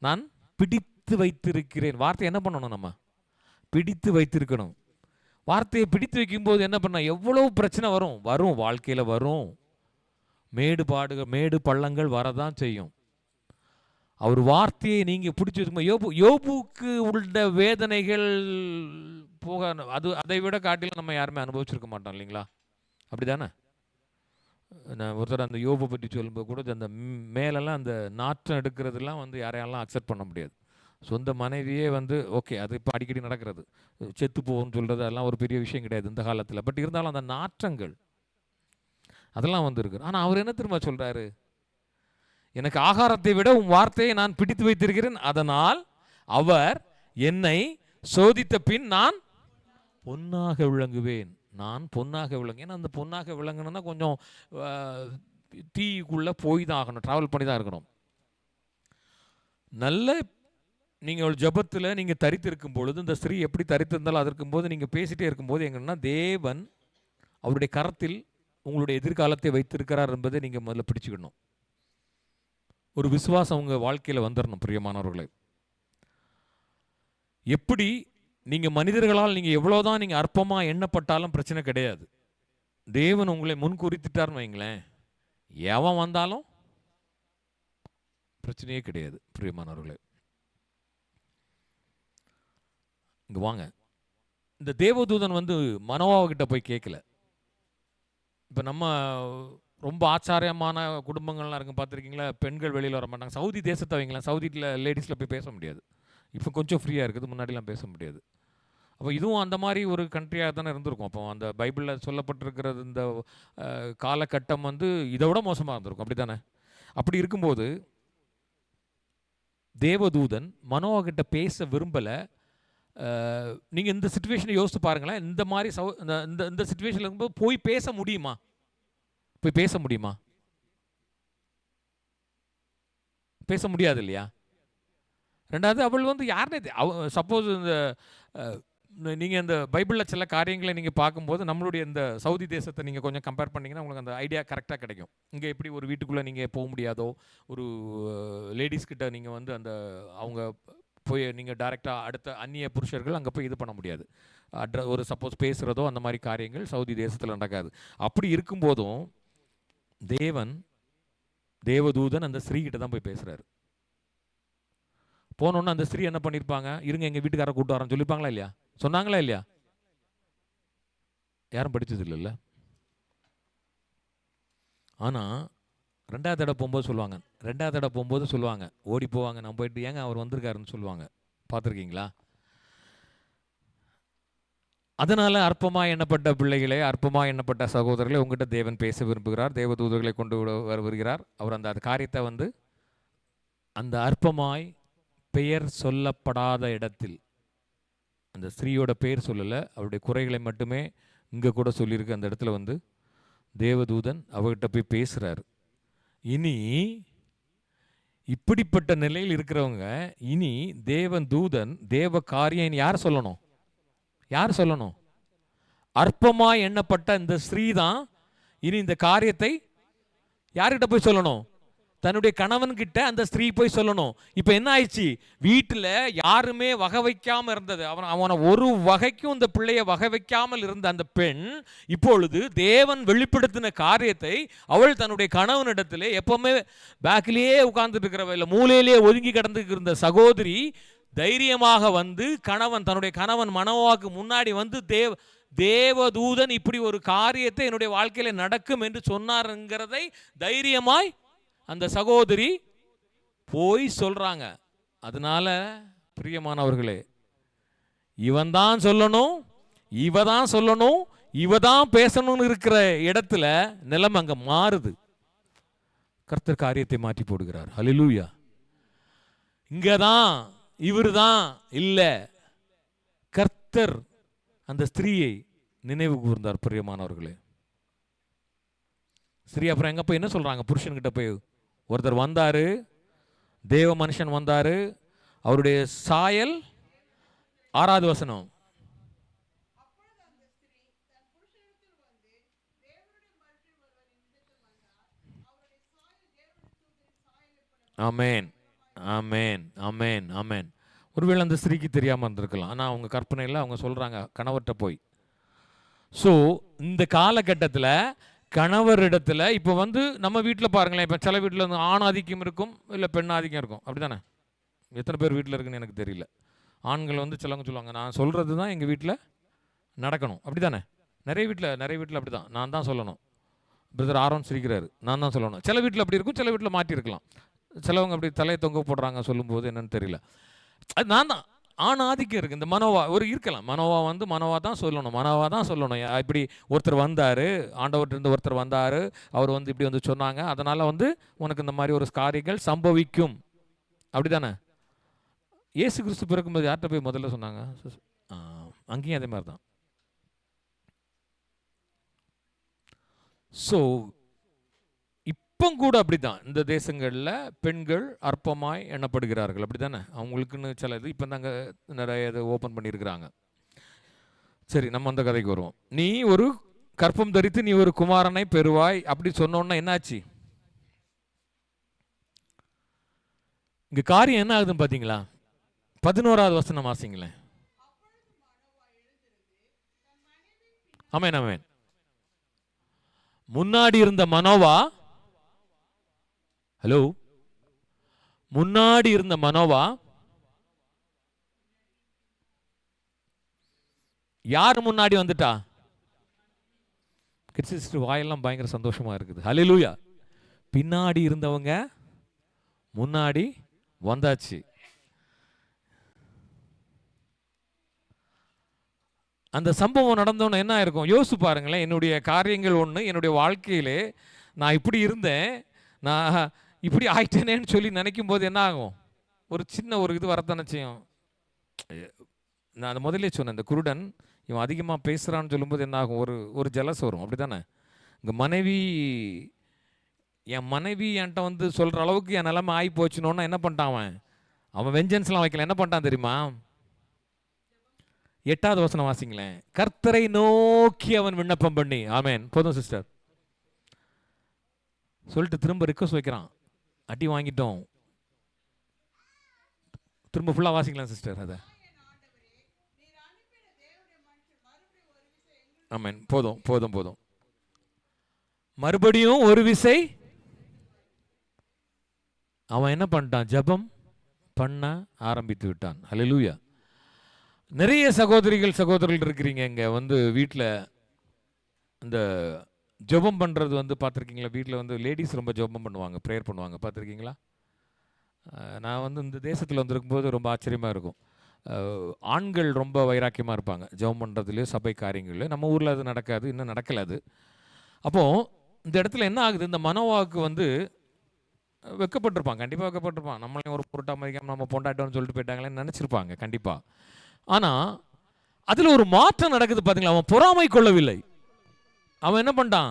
நான் பிடித்து வைத்திருக்கிறேன். வார்த்தை என்ன பண்ணணும், நம்ம பிடித்து வைத்திருக்கணும். வார்த்தையை பிடித்து வைக்கும்போது என்ன பண்ண, எவ்வளவு பிரச்சனை வரும் வாழ்க்கையில் வரும். மேடு பள்ளங்கள் வரதான் செய்யும். அவர் வார்த்தையை நீங்கள் பிடிச்சி வச்சுக்கோங்க. யோபுக்கு உள்ள வேதனைகள் போக அதை விட காட்டிலும் நம்ம யாருமே அனுபவிச்சிருக்க மாட்டோம் இல்லைங்களா? அப்படி தானே? நான் ஒருத்தர் அந்த யோபை பற்றி சொல்லும்போது கூட அந்த மேலெல்லாம் அந்த நாற்றம் எடுக்கிறதுலாம் யாரையெல்லாம் அக்செப்ட் பண்ண முடியாது. சொந்த மனைவியே ஓகே, அது இப்போ அடிக்கடி நடக்கிறது. செத்து போகும்னு சொல்கிறது அதெல்லாம் ஒரு பெரிய விஷயம் கிடையாது இந்த காலத்தில். பட் இருந்தாலும் அந்த நாற்றங்கள் அதெல்லாம் இருக்கு. ஆனால் அவர் என்ன திரும்ப சொல்கிறாரு, எனக்கு ஆகாரத்தை விட உன் வார்த்தையை நான் பிடித்து வைத்திருக்கிறேன், அதனால் அவர் என்னை சோதித்த பின் நான் பொன்னாக விளங்குவேன். நான் பொன்னாக விளங்கு. ஏன்னா அந்த பொன்னாக விளங்கணும்னா கொஞ்சம் தீக்குள்ளே போய் தான் ஆகணும், ட்ராவல் பண்ணி தான் இருக்கணும். நல்ல நீங்கள் ஜபத்தில் நீங்கள் தரித்திருக்கும் பொழுது, இந்த ஸ்திரீ எப்படி தரித்திருந்தாலும் அது இருக்கும்போது நீங்கள் பேசிகிட்டே இருக்கும்போது எங்கன்னா தேவன் அவருடைய கரத்தில் உங்களுடைய எதிர்காலத்தை வைத்திருக்கிறார் என்பதை நீங்கள் முதல்ல பிடிச்சுக்கணும். ஒரு விசுவாசம் உங்கள் வாழ்க்கையில் வந்துடணும் பிரியமானவர்களை. எப்படி நீங்கள் மனிதர்களால் நீங்கள் எவ்வளோதான் நீங்கள் அற்பமாக எண்ணப்பட்டாலும் பிரச்சனை கிடையாது. தேவன் உங்களை முன்குறித்துட்டார்னு வைங்களேன், எவன் வந்தாலும் பிரச்சனையே கிடையாது பிரியமானவர்களே. இங்கே வாங்க, இந்த தேவதூதன் மனோவாகிட்ட போய் கேட்கல. இப்போ நம்ம ரொம்ப ஆச்சாரியமான குடும்பங்கள்லாம் இருக்கும் பார்த்துருக்கீங்களா, பெண்கள் வெளியில் வர மாட்டாங்க. சவுதி தேசத்தை வைங்களேன், சவுதியில் லேடிஸில் போய் பேச முடியாது. இப்போ கொஞ்சம் ஃப்ரீயாக இருக்குது, முன்னாடிலாம் பேச முடியாது. அப்போ இதுவும் அந்த மாதிரி ஒரு கண்ட்ரியாக தானே இருந்திருக்கும். அப்போ அந்த பைபிளில் சொல்லப்பட்டிருக்கிறது இந்த காலகட்டம் இதை விட மோசமாக இருந்திருக்கும். அப்படி தானே? அப்படி இருக்கும்போது தேவதூதன் மனோவாகிட்ட பேச விரும்பலை. நீங்கள் இந்த சிச்சுவேஷனை யோசித்து பாருங்களேன். இந்த மாதிரி இந்த சிச்சுவேஷனில் இருக்கும்போது போய் பேச முடியுமா? பேச முடியுமா? பேச முடியாது இல்லையா? ரெண்டாவது அவள் வந்து யாருனே சப்போஸ் இந்த நீங்கள் இந்த பைபிளில் சில காரியங்களை நீங்கள் பார்க்கும்போது நம்மளுடைய இந்த சவுதி தேசத்தை நீங்கள் கொஞ்சம் கம்பேர் பண்ணிங்கன்னா உங்களுக்கு அந்த ஐடியா கரெக்டாக கிடைக்கும். இங்கே எப்படி ஒரு வீட்டுக்குள்ளே நீங்கள் போக முடியாதோ, ஒரு லேடிஸ்கிட்ட நீங்கள் வந்து அந்த அவங்க போய் நீங்கள் டைரெக்டாக அடுத்த அந்நிய புருஷர்கள் அங்கே போய் இது பண்ண முடியாது. ஒரு சப்போஸ் பேசுகிறதோ அந்த மாதிரி காரியங்கள் சவுதி தேசத்தில் நடக்காது. அப்படி இருக்கும்போதும் தேவதூதன் அந்த ஸ்ரீகிட்ட தான் போய் பேசுகிறாரு. போனோன்னு அந்த ஸ்திரீ என்ன பண்ணியிருப்பாங்க, இருங்க எங்கள் வீட்டுக்காரரை கூப்பிட்டு வரோன்னு சொல்லியிருப்பாங்களா இல்லையா? சொன்னாங்களா இல்லையா? யாரும் படித்தது இல்லைல்ல. ஆனால் ரெண்டாவது தடவை போகும்போது சொல்லுவாங்க, ஓடி போவாங்க, நான் போயிட்டு ஏங்க அவர் வந்திருக்காருன்னு சொல்லுவாங்க. பார்த்துருக்கீங்களா? அதனால் அற்பமாக எண்ணப்பட்ட பிள்ளைகளே, அற்பமாக எண்ணப்பட்ட சகோதரர்களே, உங்கள்கிட்ட தேவன் பேச விரும்புகிறார். தேவதூதர்களை கொண்டு வருகிறார். அவர் அந்த காரியத்தை வந்து அந்த அற்பமாய் பெயர் சொல்லப்படாத இடத்தில், அந்த ஸ்திரீயோட பெயர் சொல்லலை, அவருடைய குறைகளை மட்டுமே இங்கே கூட சொல்லியிருக்கு. அந்த இடத்துல வந்து தேவதூதன் அவர்கிட்ட போய் பேசுகிறார். இனி இப்படிப்பட்ட நிலையில் இருக்கிறவங்க இனி தேவதூதன் தேவ காரியம் யார் சொல்லணும்? அற்பமாய் எண்ணப்பட்ட இந்த ஸ்திரீ தான் இனி இந்த காரியத்தை யார்கிட்ட போய் சொல்லணும்? தன்னுடைய கணவன்கிட்ட அந்த ஸ்திரீ போய் சொல்லணும். இப்போ என்ன ஆயிடுச்சு, வீட்டில் யாருமே வகை வைக்காமல் இருந்தது, அவனை ஒரு வகைக்கும் இந்த பிள்ளைய வகை வைக்காமல் இருந்த அந்த பெண் இப்பொழுது தேவன் வெளிப்படுத்தின காரியத்தை அவள் தன்னுடைய கணவனிடத்திலே, எப்பவுமே பேக்கிலேயே உட்கார்ந்துட்டு இருக்கிறவ, இல்லை மூலையிலேயே ஒதுங்கி கிடந்துட்டு இருந்த சகோதரி தைரியமாக வந்து தன்னுடைய கணவன் மனோவாக்கு முன்னாடி வந்து தேவதூதன் இப்படி ஒரு காரியத்தை என்னுடைய வாழ்க்கையில நடக்கும் என்று சொன்னாருங்கிறதை தைரியமாய் அந்த சகோதரி போய் சொல்றாங்க. அதனால பிரியமானவர்களே, இவன் தான் சொல்லணும், இவ தான் பேசணும்னு இருக்கிற இடத்துல நிலைமை அங்க மாறுது. கர்த்தர் காரியத்தை மாற்றி போடுகிறார். ஹல்லேலூயா. இங்கதான் இவரு தான் இல்ல, கர்த்தர் அந்த ஸ்திரீயை நினைவு கூர்ந்தார். பிரியமானவர்களே, ஸ்திரீ அப்புறம் எங்க போய் என்ன சொல்றாங்க, புருஷன்கிட்ட போய், ஒருத்தர் வந்தாரு, தேவ மனுஷன் வந்தாரு, அவருடைய சாயல் 6வது வசனம், ஆமென் ஆமென் ஆமென் ஆமென். ஒருவேளை அந்த ஸ்திரீக்கு தெரியாமல் இருந்திருக்கலாம். ஆனால் அவங்க கற்பனையில் அவங்க சொல்கிறாங்க கணவர்கிட்ட போய். ஸோ இந்த காலகட்டத்தில் கணவரிடத்தில் இப்போ வந்து நம்ம வீட்டில் பாருங்களேன், இப்போ சில வீட்டில் வந்து ஆண் ஆதிக்கம் இருக்கும், இல்லை பெண் ஆதிக்கம் இருக்கும். அப்படி தானே? எத்தனை பேர் வீட்டில் இருக்குன்னு எனக்கு தெரியல. ஆண்கள் வந்து சிலவங்க சொல்லுவாங்க, நான் சொல்கிறது தான் எங்கள் வீட்டில் நடக்கணும். அப்படி தானே? நிறைய வீட்டில் அப்படி தான், நான் தான் சொல்லணும். பிரதர் ஆரோன் சிரிக்கிறாரு, நான் தான் சொல்லணும். சில வீட்டில் அப்படி இருக்கும், சில வீட்டில் மாற்றிருக்கலாம். சிலவங்க அப்படி தலையை தொங்க போடுறாங்க சொல்லும்போது என்னன்னு தெரியல. அது நான் தான், ஆண் ஆதிக்கம் இருக்குது. இந்த மனோவா இருக்கலாம், மனோவா தான் சொல்லணும். இப்படி ஒருத்தர் வந்தார், ஆண்டவர்கிட்ட ஒருத்தர் வந்தார், அவர் வந்து இப்படி வந்து சொன்னாங்க, அதனால் வந்து உனக்கு இந்த மாதிரி ஒரு காரியங்கள் சம்பவிக்கும். அப்படி தானே? இயேசு கிறிஸ்து பிறக்கும்போது யார்கிட்ட போய் முதல்ல சொன்னாங்க? அங்கேயும் அதே மாதிரி தான். ஸோ இப்போ கூட அப்படிதான் இந்த தேசங்களில் பெண்கள் அற்பமாய் எண்ணப்படுகிறார்கள். அப்படி தானே? அவங்களுக்குன்னு சில இது இப்போ தாங்க நிறைய இதை ஓப்பன் பண்ணியிருக்கிறாங்க. சரி, நம்ம அந்த கதைக்கு வருவோம். நீ ஒரு கற்பம் தரித்து நீ ஒரு குமாரனை பெறுவாய் அப்படி சொன்னோன்னா என்னாச்சு? இங்கே காரியம் என்ன ஆகுதுன்னு பார்த்தீங்களா? 11வது வசனம் வாசிங்களேன். ஆமென் ஆமென். முன்னாடி இருந்த மனோவா, ஹலோ, முன்னாடி இருந்த மனோவா யார் முன்னாடி வந்துட்டா? கிறிஸ்து வாயெல்லாம் பயங்கர சந்தோஷமா இருக்குது. ஹல்லேலூயா. பின்னாடி இருந்தவங்க முன்னாடி வந்தாச்சு. அந்த சம்பவம் நடந்தோன்னு என்ன ஆயிருக்கும் யோசிச்சு பாருங்களேன். என்னுடைய காரியங்கள் ஒன்று, என்னுடைய வாழ்க்கையிலே நான் இப்படி இருந்தேன், நான் இப்படி ஆயிட்டேனேன்னு சொல்லி நினைக்கும் போது என்ன ஆகும்? ஒரு சின்ன ஒரு இது வரத்தானே செய்யும். நான் அதை முதலே சொன்னேன், இந்த குருடன் இவன் அதிகமாக பேசுகிறான்னு சொல்லும்போது என்ன ஆகும்? ஒரு ஜலஸ் வரும். அப்படி தானே? இங்கே என் மனைவி என்கிட்ட வந்து சொல்கிற அளவுக்கு என் நிலைமை ஆகி போச்சுனோன்னா என்ன பண்ணிட்டான் அவன்? அவன் வெஞ்சன்ஸ்லாம் வைக்கல, என்ன பண்ணிட்டான் தெரியுமா? 8வது வசனம் வாசிங்களேன். கர்த்தரை நோக்கி அவன் விண்ணப்பம் பண்ணி. ஆமென். போதும் சிஸ்டர். சொல்லிட்டு திரும்ப ரிக்வஸ்ட் வைக்கிறான். அடி வாங்கிட்டோம். திரும்ப ஃபுல்லா வாசிக்கலாம் சிஸ்டர் அதை. ஆமென். போதும் போதும் போதும். மறுபடியும் ஒரு விசை அவன் என்ன பண்ணிட்டான்? ஜெபம் பண்ண ஆரம்பித்து விட்டான். ஹல்லேலூயா. நிறைய சகோதரர்கள் இருக்கிறீங்க இங்கே வந்து வீட்டில் இந்த ஜெபம் பண்ணுறது வந்து பார்த்துருக்கீங்களா? வீட்டில் வந்து லேடிஸ் ரொம்ப ஜெபம் பண்ணுவாங்க, ப்ரேயர் பண்ணுவாங்க, பார்த்துருக்கீங்களா? நான் வந்து இந்த தேசத்தில் வந்திருக்கும்போது ரொம்ப ஆச்சரியமாக இருக்கும். ஆண்கள் ரொம்ப வைராக்கியமாக இருப்பாங்க ஜெபம் பண்ணுறதுலேயும் சபை காரியங்கள்லையும். நம்ம ஊரில் அது நடக்காது, இன்னும் நடக்கலை அது. அப்போது இந்த இடத்துல என்ன ஆகுது? இந்த மனோவாக்கு வந்து வெக்கப்பட்டிருப்பான், கண்டிப்பாக வெக்கப்பட்டிருப்பான். நம்மளையும் ஒரு பொருட்டா மதிக்காமல் நம்ம பொண்டாட்டோன்னு சொல்லிட்டு போயிட்டாங்களேன்னு நினச்சிருப்பாங்க கண்டிப்பாக. ஆனால் அதில் ஒரு மாற்றம் நடக்குது பார்த்தீங்களா? அவன் பொறாமை கொள்ளவில்லை. அவன் என்ன பண்ணிட்டான்?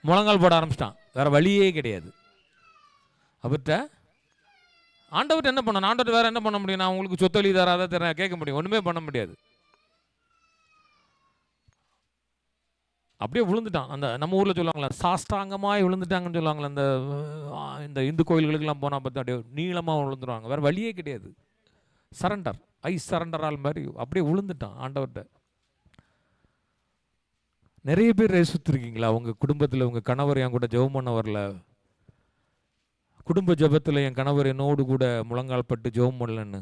முழங்கால் போட ஆரம்பிச்சிட்டான். வேறு வழியே கிடையாது. அவர்கிட்ட ஆண்டவர்கிட்ட என்ன பண்ண? ஆண்டவர்கிட்ட வேறு என்ன பண்ண முடியும்? நான் உங்களுக்கு சொத்தொழி தராத தர கேட்க முடியும்? ஒன்றுமே பண்ண முடியாது. அப்படியே விழுந்துட்டான். அந்த நம்ம ஊரில் சொல்லுவாங்களா, சாஷ்டாங்கமாக விழுந்துட்டாங்கன்னு சொல்லுவாங்களே. அந்த இந்த இந்து கோயில்களுக்கெல்லாம் போனால் பார்த்து அப்படியே நீளமாக விழுந்துருவாங்க. வேறு வழியே கிடையாது. சரண்டர், சரண்டர் ஆள் மாதிரி அப்படியே விழுந்துட்டான் ஆண்டவர்கிட்ட. நிறைய பேர் சுற்றிருக்கீங்களா? உங்கள் குடும்பத்தில் உங்கள் கணவர் என் கூட ஜெபம் பண்ண வரல, குடும்ப ஜெபத்தில் என் கணவர் என்னோடு கூட முழங்கால் பட்டு ஜெபம் பண்ணலன்னு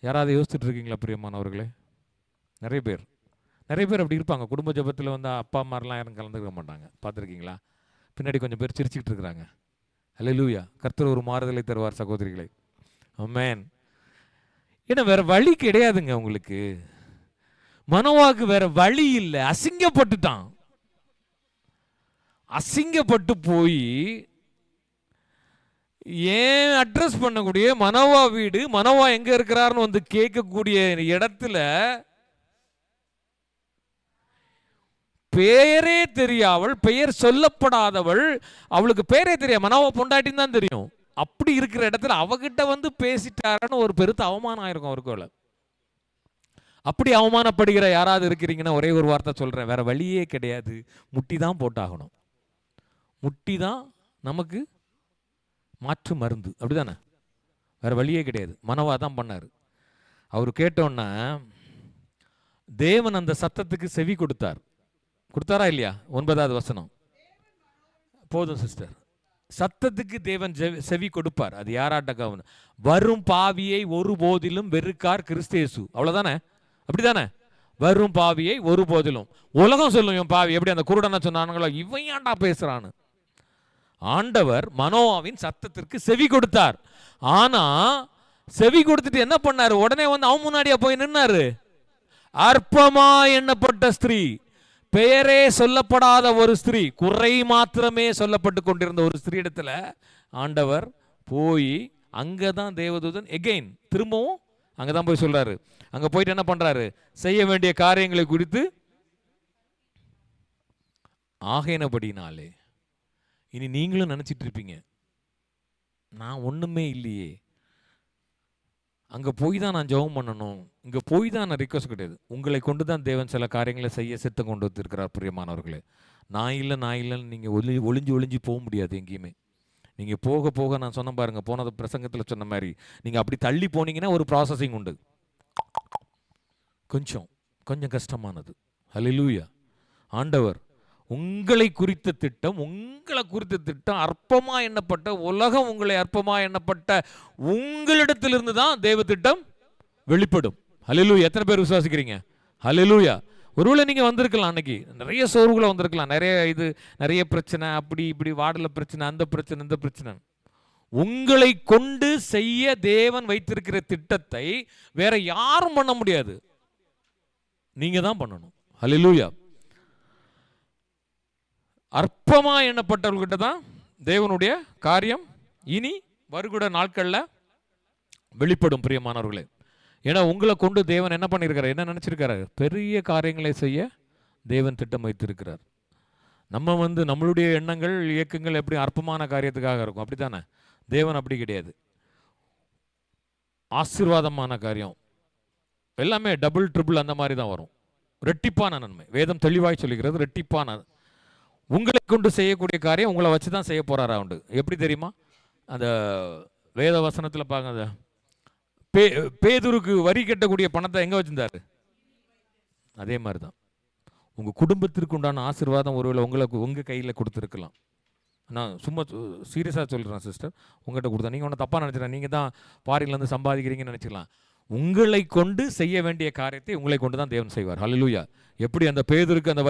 யாராவது யோசிச்சுட்டு இருக்கீங்களா பிரியமானவர்களே? நிறைய பேர் அப்படி இருப்பாங்க. குடும்ப ஜெபத்தில் வந்து அப்பா அம்மாரெலாம் யாரும் கலந்துக்க மாட்டாங்க, பார்த்துருக்கீங்களா? பின்னாடி கொஞ்சம் பேர் சிரிச்சுக்கிட்டு இருக்கிறாங்க. ஹல்லேலூயா. கர்த்தர் ஒரு மாறுதலை தருவார் சகோதரிகளை. ஆமென். ஏன்னா வேற வழி கிடையாதுங்க உங்களுக்கு. மனோவாக்கு வேற வழி இல்லை. அசிங்கப்பட்டுட்டான். அசிங்கப்பட்டு போய் ஏன் அட்ரஸ் பண்ணக்கூடிய மனோவா வீடு, மனோவா எங்க இருக்கிறாருன்னு வந்து கேட்கக்கூடிய இடத்துல பெயரே தெரியாவள், பெயர் சொல்லப்படாதவள், அவளுக்கு பேரே தெரியாது, மனோவா பொண்டாட்டின்னு தான் தெரியும். அப்படி இருக்கிற இடத்துல அவகிட்ட வந்து பேசிட்டாருன்னு ஒரு பெருத்த அவமானம் ஆயிருக்கும் அவருக்கு. அப்படி அவமானப்படுகிற யாராவது இருக்கிறீங்கன்னா ஒரே ஒரு வார்த்தை சொல்றேன், வேற வழியே கிடையாது. முட்டி தான் போட்டாகணும். முட்டி தான் நமக்கு மாற்று மருந்து, அப்படிதானே? வேற வழியே கிடையாது. மனோவா தான் பண்ணாரு. அவர் கேட்டோன்னா தேவன் அந்த சத்தத்துக்கு செவி கொடுத்தாரா இல்லையா? 9வது வசனம். போதும் சிஸ்டர். சத்தத்துக்கு தேவன் செவி கொடுப்பார். அது யாராட்ட கவனம்? வரும் பாவியை ஒரு போதிலும் வெறுக்கார் கிறிஸ்தேசு. அவ்வளவுதானே? அப்படிதானே? வரும் பாவியை ஒரு போதிலும். உலகம் சொல்லும் இவன் பாவி. எப்படி அந்த குருடனை சொன்னானுங்களோ, இவன் ஏன்டா பேசுறான்னு. ஆண்டவர் மனோவாவின் சத்தத்திற்கு செவி கொடுத்தார். ஆனா செவி கொடுத்துட்டு என்ன பண்ணாரு? உடனே வந்து அவன் முன்னாடியா போய் நின்னாரு. அற்பமா எண்ணப்பட்ட ஸ்திரீ, பெயரே சொல்லப்படாத ஒரு ஸ்திரீ, குறை மாத்திரமே சொல்லப்பட்டு கொண்டிருந்த ஒரு ஸ்திரீ இடத்துல ஆண்டவர் போய் அங்கதான் தேவதூதன் எகைன் திரும்பவும் அங்கதான் போய் சொல்றாரு. அங்க போயிட்டு என்ன பண்றாரு? செய்ய வேண்டிய காரியங்களை குறித்து ஆகையினபடினாலே. இனி நீங்களும் நினைச்சிட்டு இருப்பீங்க, நான் ஒண்ணுமே இல்லையே, அங்கே போய் தான் நான் ஜெபம் பண்ணணும், இங்கே போய் தான் நான் ரிக்வஸ்ட் கிடையாது. உங்களை கொண்டு தான் தேவன் சில காரியங்களை செய்ய சித்தம் கொண்டு வந்திருக்கிறார். பிரியமானவர்களே, நான் இல்லைன்னு நீங்கள் ஒளிஞ்சு போக முடியாது எங்கேயுமே. நீங்கள் போக போக நான் சொன்ன பாருங்க, போனது பிரசங்கத்தில் சொன்ன மாதிரி, நீங்கள் அப்படி தள்ளி போனீங்கன்னா ஒரு ப்ராசஸிங் உண்டு, கொஞ்சம் கஷ்டமானது. ஹல்லேலூயா. ஆண்டவர் உங்களை குறித்த திட்டம் அற்பமா எண்ணப்பட்ட, உலகம் உங்களை அற்பமா எண்ணப்பட்ட உங்களிடத்திலிருந்து தான் தேவ திட்டம் வெளிப்படும். ஹல்லேலூயா. எத்தனை பேர் விசுவாசிக்கிறீங்க? ஹல்லேலூயா. ஒருவேளை நீங்க வந்திருக்கலாம், அன்னைக்கு நிறைய சோர்வுகளை வந்திருக்கலாம், நிறைய பிரச்சனை, அப்படி இப்படி வாடல பிரச்சனை, அந்த பிரச்சனை, இந்த பிரச்சனை. உங்களை கொண்டு செய்ய தேவன் வைத்திருக்கிற திட்டத்தை வேற யாரும் பண்ண முடியாது, நீங்க தான் பண்ணணும். ஹல்லேலூயா. அற்பமா எண்ணப்பட்டவர்கிட்ட தான் தேவனுடைய காரியம் இனி வருகிற நாட்களில் வெளிப்படும். பிரியமானவர்களே, ஏன்னா உங்களை கொண்டு தேவன் என்ன பண்ணியிருக்காரு, என்ன நினைச்சிருக்காரு? பெரிய காரியங்களை செய்ய தேவன் திட்டம் வைத்திருக்கிறார். நம்ம நம்மளுடைய எண்ணங்கள் இயக்கங்கள் எப்படி அற்பமான காரியத்துக்காக இருக்கும், அப்படித்தானே? தேவன் அப்படி கிடையாது. ஆசீர்வாதமான காரியம் எல்லாமே டபுள் ட்ரிபிள் அந்த மாதிரி தான் வரும். ரெட்டிப்பான நன்மை. வேதம் தெளிவாய் சொல்லுகிறது, ரெட்டிப்பான. உங்களை கொண்டு செய்யக்கூடிய காரியம் உங்களை வச்சு தான் செய்ய போறாரா உண்டு. எப்படி தெரியுமா? அந்த வேத வசனத்தில் பாருங்க, அந்த பேதுருக்கு வரி கட்டக்கூடிய பணத்தை எங்கே வச்சிருந்தாரு? அதே மாதிரி தான் உங்கள் குடும்பத்திற்கு உண்டான ஆசீர்வாதம் ஒருவேளை உங்களுக்கு உங்கள் கையில் கொடுத்துருக்கலாம். நான் சும்மா சீரியஸாக சொல்கிறேன் சிஸ்டர், உங்கள்கிட்ட கொடுத்தா நீங்கள் ஒன்றும் தப்பாக நினச்சிடலாம், நீங்கள் தான் ஃபாரின்லேருந்து சம்பாதிக்கிறீங்கன்னு நினச்சிக்கலாம். உங்களை கொண்டு செய்ய வேண்டிய காரியத்தை உங்களை கொண்டு தான் தேவன் செய்வார். ஹல்லேலூயா. எப்படி அந்த பேதுருக்கு அந்த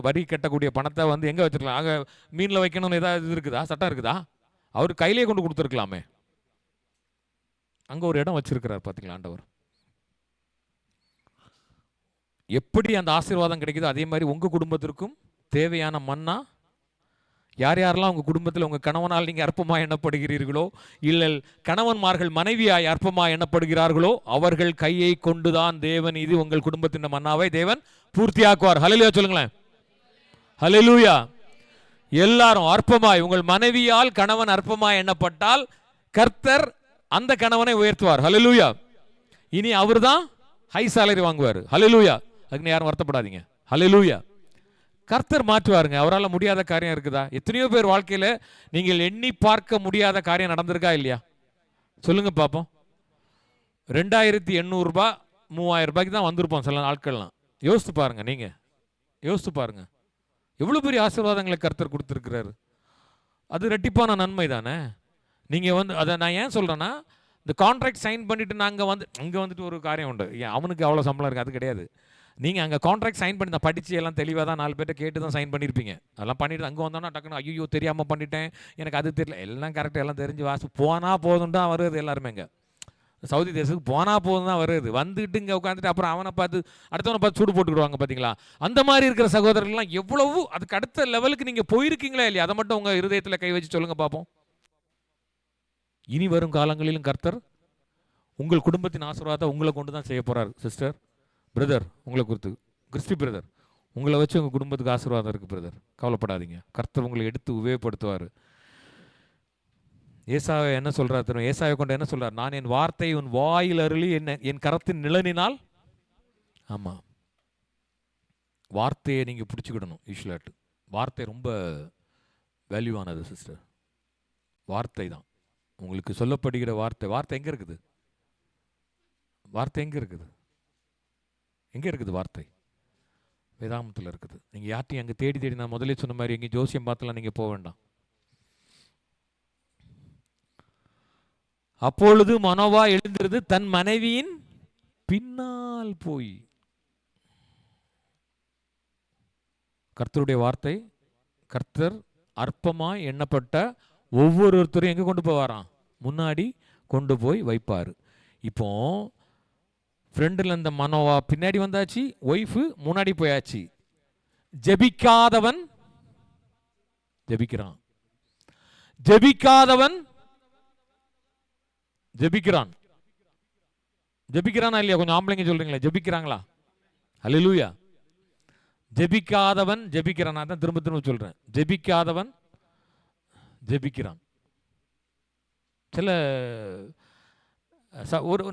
வரி கட்டக்கூடிய பணத்தை வந்து எங்கே வச்சிருக்கலாம்? ஆக மீனில் வைக்கணும்னு ஏதாவது இது இருக்குதா? சட்டம் இருக்குதா? அவர் கையிலே கொண்டு கொடுத்துருக்கலாமே. அங்கே ஒரு இடம் வச்சிருக்கிறார் பார்த்தீங்களா ஆண்டவர். எப்படி அந்த ஆசீர்வாதம் கிடைக்குதோ அதே மாதிரி உங்கள் குடும்பத்திற்கும் தேவையான மன்னா, யார் யாரெல்லாம் உங்கள் குடும்பத்தில் உங்கள் கணவனால் நீங்கள் அற்பமாக எண்ணப்படுகிறீர்களோ, இல்லை கணவன்மார்கள் மனைவியாய் அற்பமாக எண்ணப்படுகிறார்களோ, அவர்கள் கையை கொண்டுதான் தேவன் இது உங்கள் குடும்பத்தின் மன்னாவை தேவன் பூர்த்தியாக்குவார். ஹல்லேலூயா சொல்லுங்களேன். ஹல்லேலூயா. எல்லாரும் அற்பமாய், உங்கள் மனைவியால் கணவன் அற்பமாய் எண்ணப்பட்டால் கர்த்தர் அந்த கணவனை உயர்த்துவார். ஹல்லேலூயா. இனி அவர் தான் ஹை சாலரி வாங்குவார். ஹல்லேலூயா. அதுக்கு யாரும் வருத்தப்படாதீங்க. ஹல்லேலூயா. கர்த்தர் மாற்றுவாருங்க. அவரால் முடியாத காரியம் இருக்குதா? எத்தனையோ பேர் வாழ்க்கையில் நீங்கள் எண்ணி பார்க்க முடியாத காரியம் நடந்திருக்கா இல்லையா? சொல்லுங்க பார்ப்போம். 2800 ரூபாய் 3000 ரூபாய்க்கு தான் வந்திருப்போம் சில நாட்கள்லாம். யோசித்து பாருங்க, நீங்கள் யோசித்து பாருங்க எவ்வளோ பெரிய ஆசீர்வாதங்களை கர்த்தர் கொடுத்துருக்கிறாரு. அது ரெட்டிப்பான நன்மை தானே. நீங்கள் வந்து அதை நான் ஏன் சொல்கிறேன்னா, இந்த கான்ட்ராக்ட் சைன் பண்ணிவிட்டு நாங்கள் அங்கே வந்துட்டு ஒரு காரியம் உண்டு. அவனுக்கு அவ்வளோ சம்பளம் இருக்குது, அது கிடையாது. நீங்கள் அங்கே கான்ட்ராக்ட் சைன் பண்ணி தான் படித்து எல்லாம் தெளிவாக தான் 4 பேர்ட்ட கேட்டு தான் சைன் பண்ணியிருப்பீங்க. அதெல்லாம் பண்ணிவிட்டு அங்கே வந்தோன்னா டக்குன்னு ஐயோ தெரியாமல் பண்ணிட்டேன், எனக்கு அது தெரியல, எல்லாம் கரெக்டாக எல்லாம் தெரிஞ்சு போனால் போதும் தான் வருது. எல்லாருமே இங்கே சவுதி தேசத்துக்கு போனால் போதும் தான் வருது. வந்துட்டு இங்கே உட்காந்துட்டு அப்புறம் அவனை பார்த்து அடுத்தவனை பார்த்து சூடு போட்டுக்கிடுவாங்க பார்த்தீங்களா? அந்த மாதிரி இருக்கிற சகோதரர்கள்லாம் எவ்வளவு அதுக்கு அடுத்த லெவலுக்கு நீங்கள் போயிருக்கீங்களா இல்லையா? அதை மட்டும் உங்கள் இருதயத்தில் கை வச்சு சொல்லுங்கள் பார்ப்போம். இனி வரும் காலங்களிலும் கர்த்தர் உங்கள் குடும்பத்தின் ஆசீர்வாதத்தை உங்களை கொண்டு தான் செய்ய போகிறார். சிஸ்டர், பிரதர், உங்களை குறித்து கிறிஸ்டி பிரதர், உங்களை வச்சு உங்கள் குடும்பத்துக்கு ஆசீர்வாதம் இருக்குது பிரதர். கவலைப்படாதீங்க, கர்த்தர் உங்களை எடுத்து உபயோகப்படுத்துவார். ஏசாவை என்ன சொல்கிறார் தெரியும்? ஏசாவை கொண்டு என்ன சொல்கிறார்? நான் என் வார்த்தை உன் வாயில் அருளி என் கரத்தின் நிழலினால். ஆமாம், வார்த்தையை நீங்கள் பிடிச்சிக்கிடணும். யூஸ்வலாட்டு வார்த்தை ரொம்ப வேல்யூவானது சிஸ்டர். வார்த்தை தான் உங்களுக்கு சொல்லப்படுகிற வார்த்தை. வார்த்தை எங்கே இருக்குது? வார்த்தை எங்கே இருக்குது? எங்கே இருக்குது வார்த்தை? வேதாகமத்தில் இருக்குது. நீங்கள் யார்ட்டையும் அங்கே தேடி தேடி, நான் முதலே சொன்ன மாதிரி எங்கேயும் ஜோசியம் பார்த்துலாம் நீங்கள் போக வேண்டாம். அப்பொழுது மனோவா எழுந்திருந்து தன் மனைவியின் பின்னால் போய். கர்த்தருடைய வார்த்தை, கர்த்தர் அற்பமாய் எண்ணப்பட்ட ஒவ்வொருத்தரையும் எங்கே கொண்டு போவாராம்? முன்னாடி கொண்டு போய் வைப்பார். இப்போ ஃப்ரெண்டில் இந்த மனோவா பின்னாடி வந்தாச்சு, ஒய்ஃபு முன்னாடி போயாச்சு. ஜெபிக்காதவன் ஜெபிக்கிறான், ஜெபிக்காதவன் ஜெபிக்கிறான். ஜெபிக்கிறானா இல்லையா? கொஞ்சம் ஆம்பளைங்க சொல்றீங்களா? ஜெபிக்கிறாங்களா? ஹல்லேலூயா. ஜெபிக்காதவன் ஜெபிக்கிறான். நான் தான் திரும்ப திரும்ப சொல்றேன், ஜெபிக்காதவன் ஜெபிக்கிறான். சில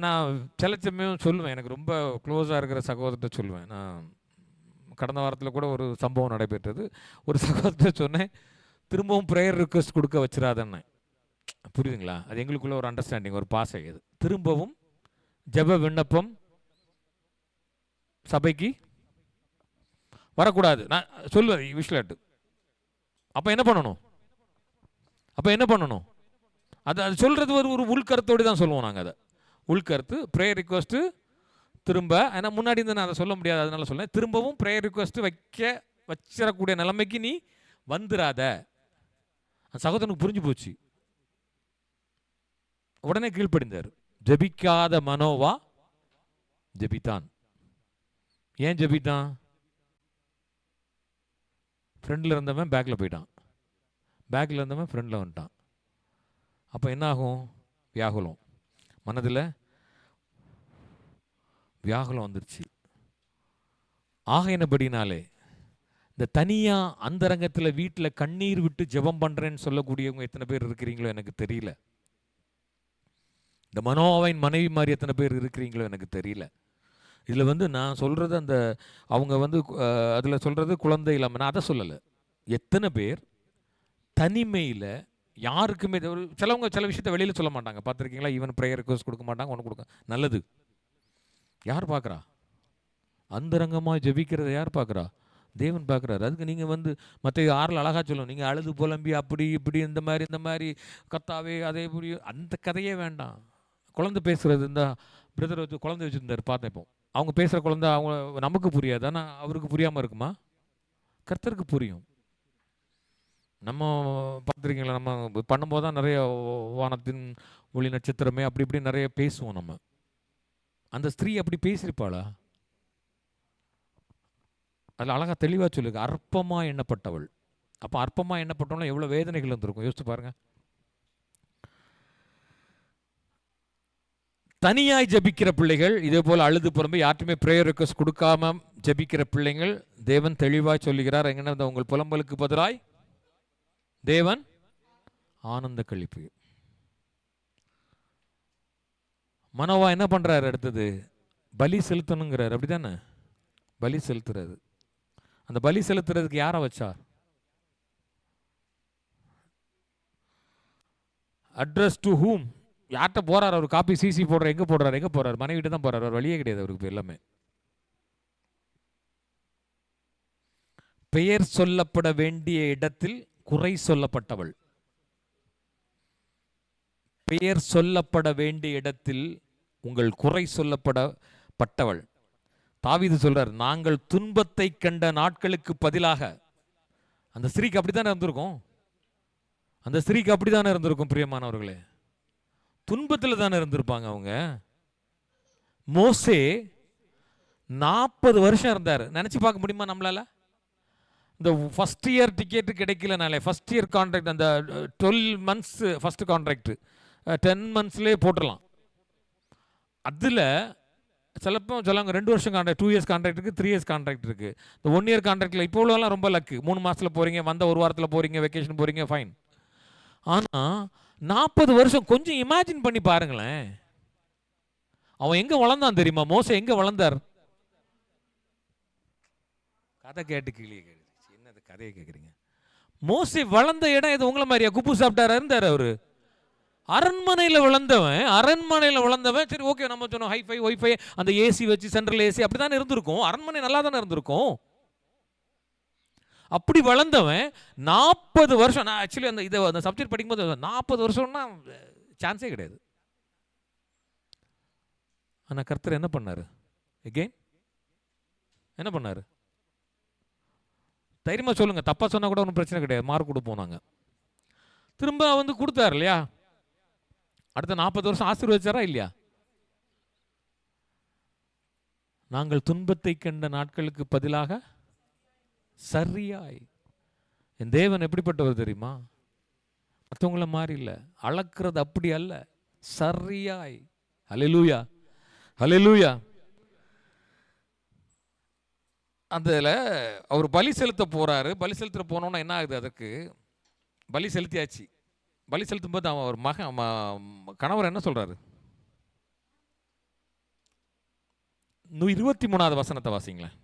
நான் சில சமயம் சொல்லுவேன், எனக்கு ரொம்ப க்ளோஸாக இருக்கிற சகோதரர்கிட்ட சொல்லுவேன். நான் கடந்த வாரத்தில் கூட ஒரு சம்பவம் நடைபெற்றது. ஒரு சகோதரர்கிட்ட சொன்னேன், திரும்பவும் ப்ரேயர் ரிக்வெஸ்ட் கொடுக்க வச்சிடாதேன்னு. புரியுதுங்களா? அது எங்களுக்குள்ள ஒரு அண்டர்ஸ்டாண்டிங், ஒரு பாசை. இது திரும்பவும் ஜெப விண்ணப்பம் சபைக்கு வரக்கூடாது நான் சொல்லுவேன் விஷயலாட்டு. அப்போ என்ன பண்ணணும்? அது சொல்கிறது ஒரு உள்கருத்தோடு தான் சொல்லுவோம் நாங்கள். அதை உள்கருத்து ப்ரேயர் ரிக்வெஸ்ட்டு திரும்ப, ஆனால் முன்னாடி இருந்து நான் அதை சொல்ல முடியாது, அதனால சொல்லேன். திரும்பவும் ப்ரேயர் ரிக்வெஸ்ட்டு வச்சிடக்கூடிய நிலைமைக்கு நீ வந்துடாத. அந்த சகோதரனுக்கு புரிஞ்சு போச்சு, உடனே கீழ்ப்படிந்தார். ஜெபிக்காத மனோவா ஜெபித்தான். ஏன் ஜெபித்தான்? ஃப்ரெண்டில் இருந்தவன் பேக்கில் போயிட்டான், பேக்கில் இருந்தவன் ஃப்ரெண்டில் வந்துட்டான். அப்போ என்ன ஆகும்? வியாகுலம், மனதில் வியாகுலம் வந்துருச்சு. ஆகையினபடினாலே இந்த தனியாக அந்தரங்கத்தில் வீட்டில் கண்ணீர் விட்டு ஜெபம் பண்ணுறேன்னு சொல்லக்கூடியவங்க எத்தனை பேர் இருக்கிறீங்களோ எனக்கு தெரியல. இந்த மனோவாவின் மனைவி மாதிரி எத்தனை பேர் இருக்கிறீங்களோ எனக்கு தெரியல. இதில் வந்து நான் சொல்கிறது அந்த அவங்க வந்து அதில் சொல்கிறது குழந்தை இல்லாமல், நான் அதை சொல்லலை. எத்தனை பேர் தனிமையில் யாருக்குமே சிலவங்க சில விஷயத்த வெளியில் சொல்ல மாட்டாங்க, பார்த்துருக்கீங்களா? ஈவன் ப்ரேயர் ரிக்வெஸ்ட் கொடுக்க மாட்டாங்க, ஒன்று கொடுக்க நல்லது. யார் பார்க்குறா? அந்தரங்கமாக ஜெபிக்கிறத யார் பார்க்குறா? தேவன் பார்க்குறாரு. அதுக்கு நீங்கள் வந்து மற்ற 6 அழகாக சொல்லணும், நீங்கள் அழுது புலம்பி அப்படி இப்படி இந்த மாதிரி கத்தாவே அதே இப்படி அந்த கதையே வேண்டாம். குழந்தை பேசுகிறது, இந்த பிரதர் வச்சு குழந்தை வச்சுருந்தார் பார்த்தேன். இப்போ அவங்க பேசுகிற குழந்தை அவங்க நமக்கு புரியாது, ஆனால் அவருக்கு புரியாமல் இருக்குமா? கர்த்தருக்கு புரியும். நம்ம பார்த்துருக்கீங்களா? நம்ம பண்ணும்போது தான் நிறைய வானத்தின் ஒளி நட்சத்திரமே அப்படி இப்படி நிறைய பேசுவோம். நம்ம அந்த ஸ்திரீ அப்படி பேசியிருப்பாளா? அதில் அழகாக தெளிவாக சொல்லுங்க, அற்பமாக எண்ணப்பட்டவள். அப்போ அற்பமாக எண்ணப்பட்டவளும் எவ்வளோ வேதனைகள் இருந்திருக்கும் யோசிச்சு பாருங்க. தனியாய் ஜபிக்கிற பிள்ளைகள், இதே போல் அழுது புறம்பு யார்ட்டுமே ப்ரேயர் ரிக்வெஸ்ட் கொடுக்காம ஜபிக்கிற பிள்ளைங்கள், தேவன் தெளிவாய் சொல்லுகிறார், எங்கன்னா உங்கள் புலம்பலுக்கு பதிலாய் தேவன் ஆனந்த கழிப்பு. மனோவா என்ன பண்றாரு? அடுத்தது பலி செலுத்தணுங்கிறார், அப்படிதானே? பலி செலுத்துறாரு. அந்த பலி செலுத்துறதுக்கு யாரை வச்சார்? Address to whom? யார்கிட்ட போறாரு அவர்? காப்பி சிசி போடுற எங்க போறாரு? மனைவிட்டு தான் போறாரு. அவர் வழியே கிடையாது அவருக்கு. எல்லாமே பெயர் சொல்லப்பட வேண்டிய இடத்தில் குறை சொல்லப்பட்டவள். பெயர் சொல்லப்பட வேண்டிய இடத்தில் உங்கள் குறை சொல்லப்படப்பட்டவள். தாவீது சொல்றார், நாங்கள் துன்பத்தை கண்ட நாட்களுக்கு பதிலாக. அந்த ஸ்திரீக்கு அப்படித்தானே இருந்திருக்கும். அந்த ஸ்திரீக்கு அப்படித்தானே இருந்திருக்கும் பிரியமானவர்களே. துன்பத்தில் தானே இருந்திருப்பாங்க அவங்க. மோசே 40 வருஷம் இருந்தார். நினைச்சு பார்க்க முடியுமா நம்மளால? இந்த ஃபர்ஸ்ட் இயர் டிக்கெட்டு கிடைக்கலனாலே, ஃபர்ஸ்ட் இயர் கான்ட்ராக்ட், அந்த 12 months ஃபர்ஸ்ட் கான்ட்ராக்ட் 10 monthsலேயே போட்டுடலாம். அதில் சிலவங்க 2 வருஷம் கான்ட்ராக்ட், 2 years கான்ட்ராக்ட் இருக்குது, 3 years கான்ட்ராக்ட் இருக்குது. இந்த 1 year கான்ட்ராக்டில் இப்போ உள்ளவெல்லாம் ரொம்ப லக்கு. 3 மாதத்தில் போகிறீங்க, வந்த 1 வாரத்தில் போகிறீங்க, வெக்கேஷன் போகிறீங்க, ஃபைன். ஆனால் 40 வருஷம் கொஞ்சம் இமேஜின் பண்ணி பாருங்களேன். அவன் எங்கே வளர்ந்தான் தெரியுமா? மோசே எங்கே வளர்ந்தார்? கதை கேட்டு கீழே கேட்டு என்னது கதையை கேட்குறீங்க? மோசே வளர்ந்த இடம் இது உங்களை மாதிரியா? குப்பு சாப்பிட்டாரா இருந்தார் அவரு? அரண்மனையில் வளர்ந்தவன். சரி, ஓகே, நம்ம சொன்னோம் ஹைஃபை ஒய்ஃபை, அந்த ஏசி வச்சு சென்ட்ரல் ஏசி அப்படி தானே இருந்திருக்கும். அரண்மனை நல்லா தானே இருந்திருக்கும். அப்படி வளர்ந்தவன் 40 வருஷம். நான் ஆக்சுவலி அந்த சப்ஜெக்ட் படிக்கும்போது 40 வருஷம்னா சான்ஸே கிடையாது. ஆனால் கர்த்தர் என்ன பண்ணாரு? எகெயின் என்ன பண்ணாரு? தைரியமாக சொல்லுங்க, தப்பா சொன்னா கூட ஒன்றும் பிரச்சனை கிடையாது, மார்க் கொடுப்போம் நாங்கள். திரும்ப வந்து கொடுத்தாரு இல்லையா? அடுத்த 40 வருஷம் ஆசீர்வதிச்சாரா இல்லையா? நாங்கள் துன்பத்தை கண்ட நாட்களுக்கு பதிலாக சரியாய். என் தேவன் எப்படிப்பட்டவர் தெரியுமா? மற்றவங்கள மாதிரி இல்லை, அளக்கிறது அப்படி அல்ல, சரியாய். ஹல்லேலூயா, ஹல்லேலூயா. அதில் அவர் பலி செலுத்த போறாரு. பலி செலுத்த போனோன்னா என்ன ஆகுது? அதற்கு பலி செலுத்தியாச்சு. பலி செலுத்தும் போது அவர் கணவர் என்ன சொல்றாரு? 23வது வசனத்தை வாசிங்களேன்.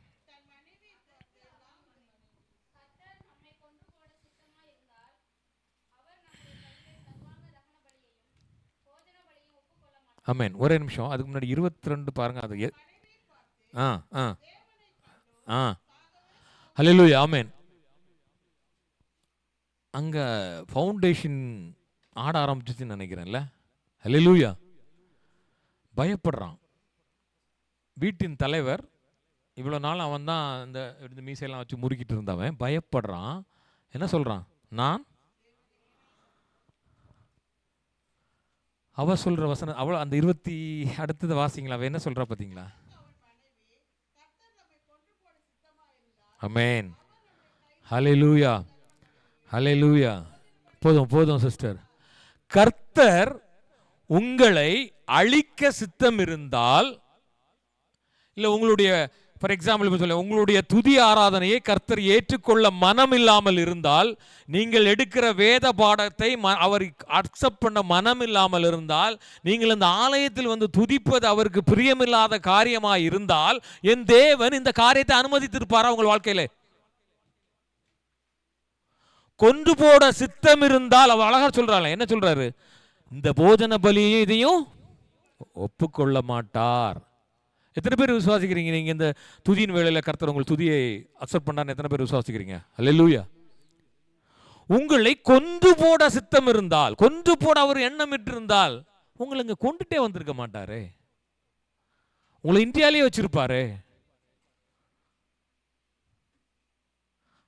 ஆமென். ஒரே நிமிஷம், அதுக்கு முன்னாடி 22 பாருங்க. அது ஹல்லேலூயா, ஆமென். அங்க ஃபவுண்டேஷன் ஆட ஆரம்பிச்சிச்சுன்னு நினைக்கிறேன்ல. ஹல்லேலூயா. பயப்படுறான் வீட்டின் தலைவர். இவ்வளோ நாள் அவன் தான் இந்த மீசையெல்லாம் வச்சு முறுக்கிட்டு இருந்தவன். பயப்படுறான். என்ன சொல்றான்? நான் அவ சொல்ற வசனம் அவள் அந்த 20 அடுத்தது வாசிங்களா? அவ என்ன சொல்றா பார்த்தீங்களா? ஆமென், ஹல்லேலூயா, ஹல்லேலூயா. போதும் சிஸ்டர். கர்த்தர் உங்களை அழிக்க சித்தம் இருந்தால், இல்லை உங்களுடைய ஃபார் எக்ஸாம்பிள் இப்போ சொல்ல, உங்களுடைய துதி ஆராதனையை கர்த்தர் ஏற்றுக்கொள்ள மனம் இல்லாமல் இருந்தால், நீங்கள் எடுக்கிற வேத பாடத்தை அவர் அக்செப்ட் பண்ண மனம் இல்லாமல் இருந்தால், நீங்கள் இந்த ஆலயத்தில் வந்து துதிப்பது அவருக்கு பிரியமில்லாத காரியமாக இருந்தால், என் தேவன் இந்த காரியத்தை அனுமதித்திருப்பாரா உங்கள் வாழ்க்கையில? கொன்று போட சித்தம் இருந்தால், அவர் அழகா சொல்றாங்க, என்ன சொல்றாரு? இந்த போஜன பலியையும் இதையும் ஒப்புக்கொள்ள மாட்டார். எத்தனை பேர் விசுவாசிக்கிறீங்க நீங்க இந்த துதியின் வேளையில கர்த்தர் உங்கள் துதியை அக்செப்ட் பண்ணான்னு எத்தனை பேர் விசுவாசிக்கிறீங்க? அல்லேலூயா. உங்களை கொன்று போட சித்தம் இருந்தால், கொன்று போட அவர் எண்ணமிட்டு இருந்தால், உங்களை இங்க கொண்டுட்டே வந்திருக்க மாட்டாரே, உங்களை இந்தியாலேயே வச்சிருப்பாரே.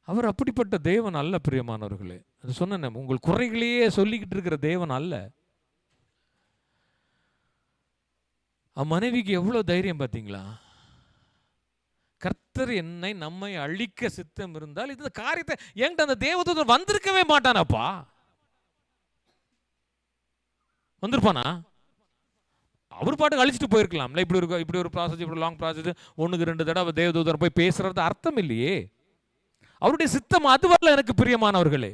அவர் அப்படிப்பட்ட தேவன் அல்ல பிரியமானவர்களே. அது சொன்னேன், உங்கள் குறைகளையே சொல்லிக்கிட்டு இருக்கிற தேவன் அல்ல. மனைவிக்கு எவ்வளவு தைரியம் பார்த்தீங்களா? கர்த்தர் என்னை நம்மை அழிக்க சித்தம் இருந்தால் இந்த காரியத்தை என்கிட்ட அந்த தேவதூதன் வந்திருக்கவே மாட்டானப்பா. வந்திருப்பானா? அவர் பாட்டுக்கு அழிச்சிட்டு போயிருக்கலாம்ல. இப்படி ஒரு ப்ராசஸ், இப்படி லாங் ப்ராசஸ், 1-2 தடவை தேவதூதன் போய் பேசுறது அர்த்தம் இல்லையே. அவருடைய சித்தம் அதுவல்ல எனக்கு பிரியமானவர்களே.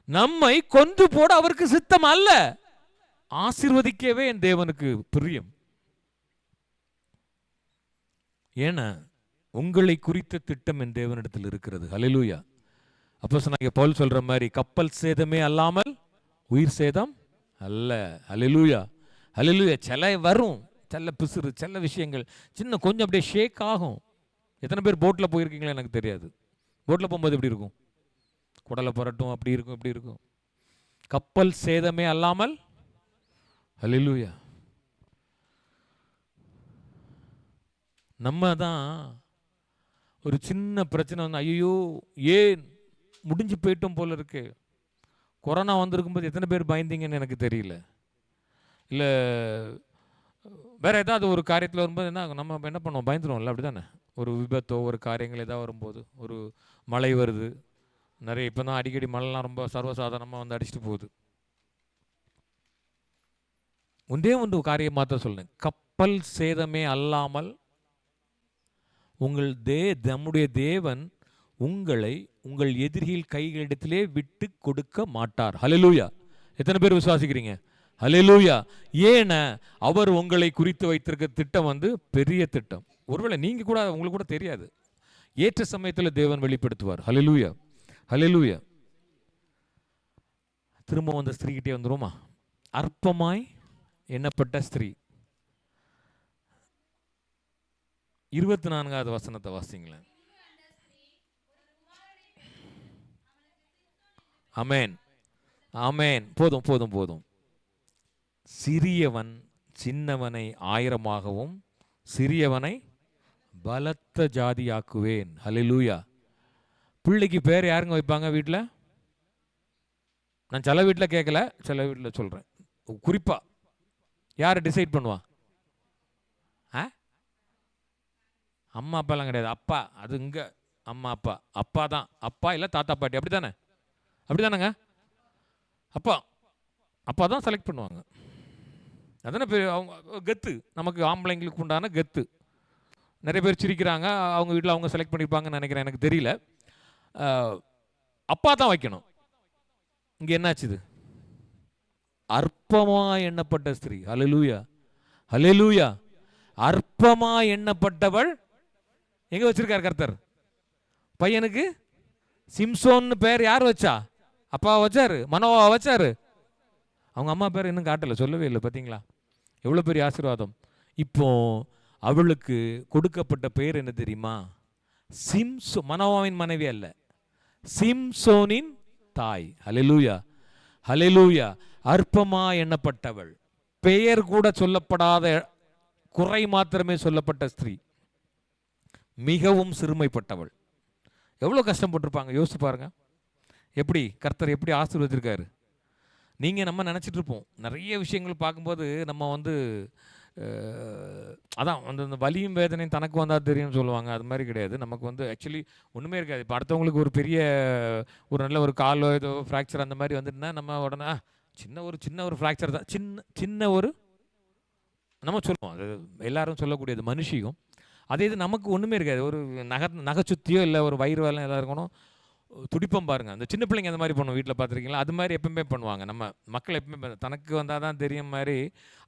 நம்மை கொன்று போட அவருக்கு சித்தம் அல்ல, ஆசீர்வதிக்கவே என் தேவனுக்கு பிரியம். ஏன்னா உங்களை குறித்த திட்டம் என் தேவனிடத்தில் இருக்கிறது. ஹல்லேலூயா. அப்போஸ்தலனாகிய பவுல் சொல்ற மாதிரி, கப்பல் சேதமே அல்லாமல் உயிர் சேதம் அல்ல. ஹல்லேலூயா, ஹல்லேலூயா. சில வரும், சில பிசுறு, சில விஷயங்கள் சின்ன கொஞ்சம் அப்படியே ஷேக் ஆகும். எத்தனை பேர் போட்டில் போயிருக்கீங்களா எனக்கு தெரியாது. போட்டில் போகும்போது எப்படி இருக்கும்? குடலை புரட்டும், அப்படி இருக்கும், இப்படி இருக்கும். கப்பல் சேதமே அல்லாமல். ஹல்லேலூயா. நம்ம தான் ஒரு சின்ன பிரச்சனை வந்து, ஐயோ ஏன் முடிஞ்சு போயிட்டோம் போல இருக்கு. கொரோனா வந்திருக்கும்போது எத்தனை பேர் பயந்தீங்கன்னு எனக்கு தெரியல. இல்லை வேற ஏதாவது ஒரு காரியத்தில் வரும்போது நம்ம என்ன பண்ணுவோம்? பயந்துருவோம்ல, அப்படி தானே? ஒரு விபத்தோ ஒரு காரியங்கள் ஏதாவது வரும்போது, ஒரு மழை வருது, நிறைய இப்போ தான் அடிக்கடி மழைலாம் ரொம்ப சர்வசாதாரணமாக வந்து அடிச்சுட்டு போகுது. ஒன்றே ஒன்று காரியம் மாற்ற சொல்லுங்க, கப்பல் சேதமே அல்லாமல் நம்முடைய தேவன் உங்களை உங்கள் எதிரிகள் கைகளிடத்திலே விட்டு கொடுக்க மாட்டார். ஹல்லேலூயா. எத்தனை பேர் விசுவாசிக்கிறீங்க? ஹல்லேலூயா. ஏன்னா அவர் உங்களை குறித்து வைத்திருக்க திட்டம் வந்து பெரிய திட்டம். ஒருவேளை நீங்க கூட உங்களுக்கு கூட தெரியாது, ஏற்ற சமயத்தில் தேவன் வெளிப்படுத்துவார். ஹல்லேலூயா, ஹல்லேலூயா. திரும்ப அந்த ஸ்திரீ கிட்டே வந்துருமா? அற்பமாய் எண்ணப்பட்ட ஸ்திரீ. 24வது வசனத்தை வாசிங்களேன். ஆமென், ஆமென். போதும் போதும் போதும். சிறியவன் சின்னவனை 1000ஆகவும் சிறியவனை பலத்த ஜாதியாக்குவேன். ஹல்லேலூயா. பிள்ளைக்கு பேர் யாருங்க வைப்பாங்க வீட்டில்? நான் சில வீட்டில் கேட்கல, சில வீட்டில் சொல்கிறேன். குறிப்பாக யார் டிசைட் பண்ணுவா? அம்மா அப்பாலாம் கிடையாது, அப்பா. அது இங்கே அம்மா அப்பா, அப்பா தான். அப்பா இல்லை தாத்தா பாட்டி, அப்படி தானே? அப்படி தானேங்க? அப்பா அப்பா தான் செலக்ட் பண்ணுவாங்க. அதானே அவங்க கெத்து, நமக்கு ஆம்பளைங்களுக்கு உண்டான கெத்து. நிறைய பேர் சிரிக்கிறாங்க, அவங்க வீட்டில் அவங்க செலக்ட் பண்ணியிருப்பாங்கன்னு நினைக்கிறேன், எனக்கு தெரியல. அப்பா தான் வைக்கணும். இங்கே என்னாச்சுது? அற்பமா எண்ணப்பட்ட ஸ்திரீ. ஹல்லேலூயா, ஹல்லேலூயா. அற்பமா எண்ணப்பட்டவள் எங்க வச்சிருக்கார் கர்த்தர்? பையனுக்கு சிம்சோன்னு பேர் யார் வச்சா? அப்பா வச்சாரு, மனோவா வச்சாரு. அவங்க அம்மா பேர் இன்னும் காட்டல, சொல்லவே இல்லை. பார்த்தீங்களா எவ்வளோ பெரிய ஆசீர்வாதம். இப்போ அவளுக்கு கொடுக்கப்பட்ட பெயர் என்ன தெரியுமா? மனோவாவின் மனைவி அல்ல, சிம்சோனின் தாய். ஹல்லேலூயா, ஹல்லேலூயா. அற்பமா எண்ணப்பட்டவள், பெயர் கூட சொல்லப்படாத, குறை மாத்திரமே சொல்லப்பட்ட ஸ்திரீ, மிகவும் சிறுமைப்பட்டவள். எவ்வளோ கஷ்டப்பட்டிருப்பாங்க யோசிச்சு பாருங்க. எப்படி கர்த்தர் எப்படி ஆசீர்வதிச்சிருக்காரு. நம்ம நினச்சிட்டு இருப்போம் நிறைய விஷயங்கள் பார்க்கும்போது, நம்ம வந்து அதான் அந்த வலியும் வேதனையும் தனக்கு வந்தால் தெரியும்னு சொல்லுவாங்க. அது மாதிரி கிடையாது. நமக்கு வந்து ஆக்சுவலி ஒன்றுமே இருக்காது. இப்போ அடுத்தவங்களுக்கு ஒரு பெரிய ஒரு நல்ல ஒரு காலோ ஏதோ ஃப்ராக்சர் அந்த மாதிரி வந்துட்டுனா நம்ம உடனே சின்ன ஒரு ஃப்ராக்சர் தான், சின்ன ஒரு நம்ம சொல்லுவோம். அது எல்லாரும் சொல்லக்கூடியது மனுஷியும். அதே இது நமக்கு ஒன்றுமே இருக்காது. ஒரு நகை சுத்தியோ இல்லை ஒரு வயிறு வேலை எதாவது இருக்கணும், துடிப்பம் பாருங்கள். அந்த சின்ன பிள்ளைங்க அந்த மாதிரி பண்ணுவோம், வீட்டில் பார்த்துருக்கீங்களா? அது மாதிரி எப்பவுமே பண்ணுவாங்க. நம்ம மக்கள் எப்பவுமே தனக்கு வந்தால் தான் தெரியும் மாதிரி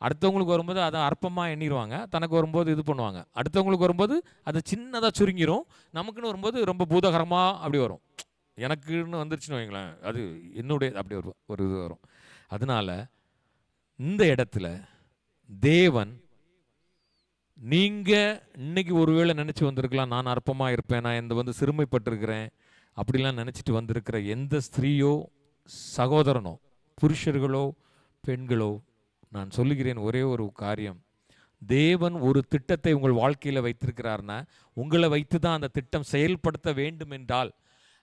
அடுத்தவங்களுக்கு வரும்போது அதை அற்பமாக எண்ணிடுவாங்க. தனக்கு வரும்போது இது பண்ணுவாங்க. அடுத்தவங்களுக்கு வரும்போது அது சின்னதாக சுருங்கிரும். நமக்குன்னு வரும்போது ரொம்ப பூதகரமாக அப்படி வரும். எனக்குன்னு வந்துருச்சுன்னு வைங்களேன், அது என்னுடைய அப்படி ஒரு இது வரும். அதனால் இந்த இடத்துல தேவன், நீங்கள் இன்னைக்கு ஒருவேளை நினச்சி வந்திருக்கலாம், நான் அற்பமாக இருப்பேன், நான் இந்த வந்து சிறுமைப்பட்டிருக்கிறேன் அப்படிலாம் நினச்சிட்டு வந்திருக்கிற எந்த ஸ்திரீயோ சகோதரனோ புருஷர்களோ பெண்களோ, நான் சொல்லுகிறேன் ஒரே ஒரு காரியம். தேவன் ஒரு திட்டத்தை உங்கள் வாழ்க்கையில் வைத்திருக்கிறார்னா உங்களை வைத்து தான் அந்த திட்டம் செயல்படுத்த வேண்டும் என்றால்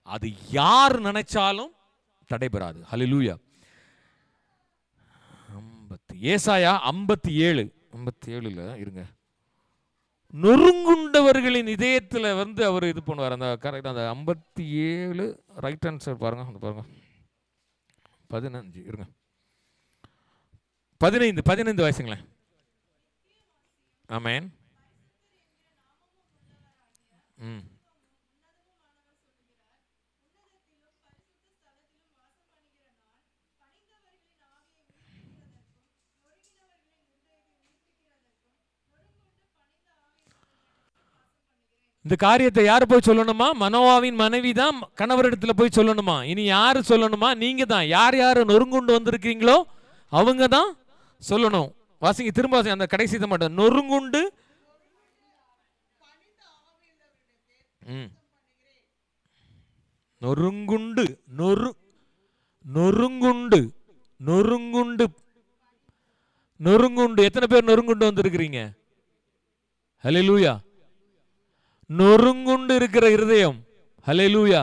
அது யார் நினைச்சாலும் தடைபெறாது. ஹல்லேலூயா. ஏசாயா 57 இருங்க. நொறுங்குண்டவர்களின் இதயத்தில் வந்து அவர் இது பண்ணுவார். அந்த கரெக்ட், அந்த 57 ரைட் ஹேண்ட் சைடு பாருங்க, அந்த பாருங்க 15 இருங்க, 15 வயசுங்களேன். ஆமேன். இந்த காரியத்தை யார் போய் சொல்லணுமா? மனோவாவின் மனைவி தான் கணவரிடத்துல போய் சொல்லணுமா? இனி யாரு சொல்லணுமா? நீங்க தான். யார் யார் நொறுங்குண்டு வந்திருக்கீங்களோ அவங்க தான் சொல்லணும். வாசிங்க, திரும்ப வாசிங்க அந்த கடைசி மட்டும். நொறுங்குண்டு நொறுங்குண்டு நொறுங்குண்டு நொறுங்குண்டு நொறுங்குண்டு எத்தனை பேர் நொறுங்குண்டு வந்திருக்கிறீங்க? ஹல்லேலூயா. நொறுங்குண்டு இருக்கிற இருதயம். ஹல்லேலூயா.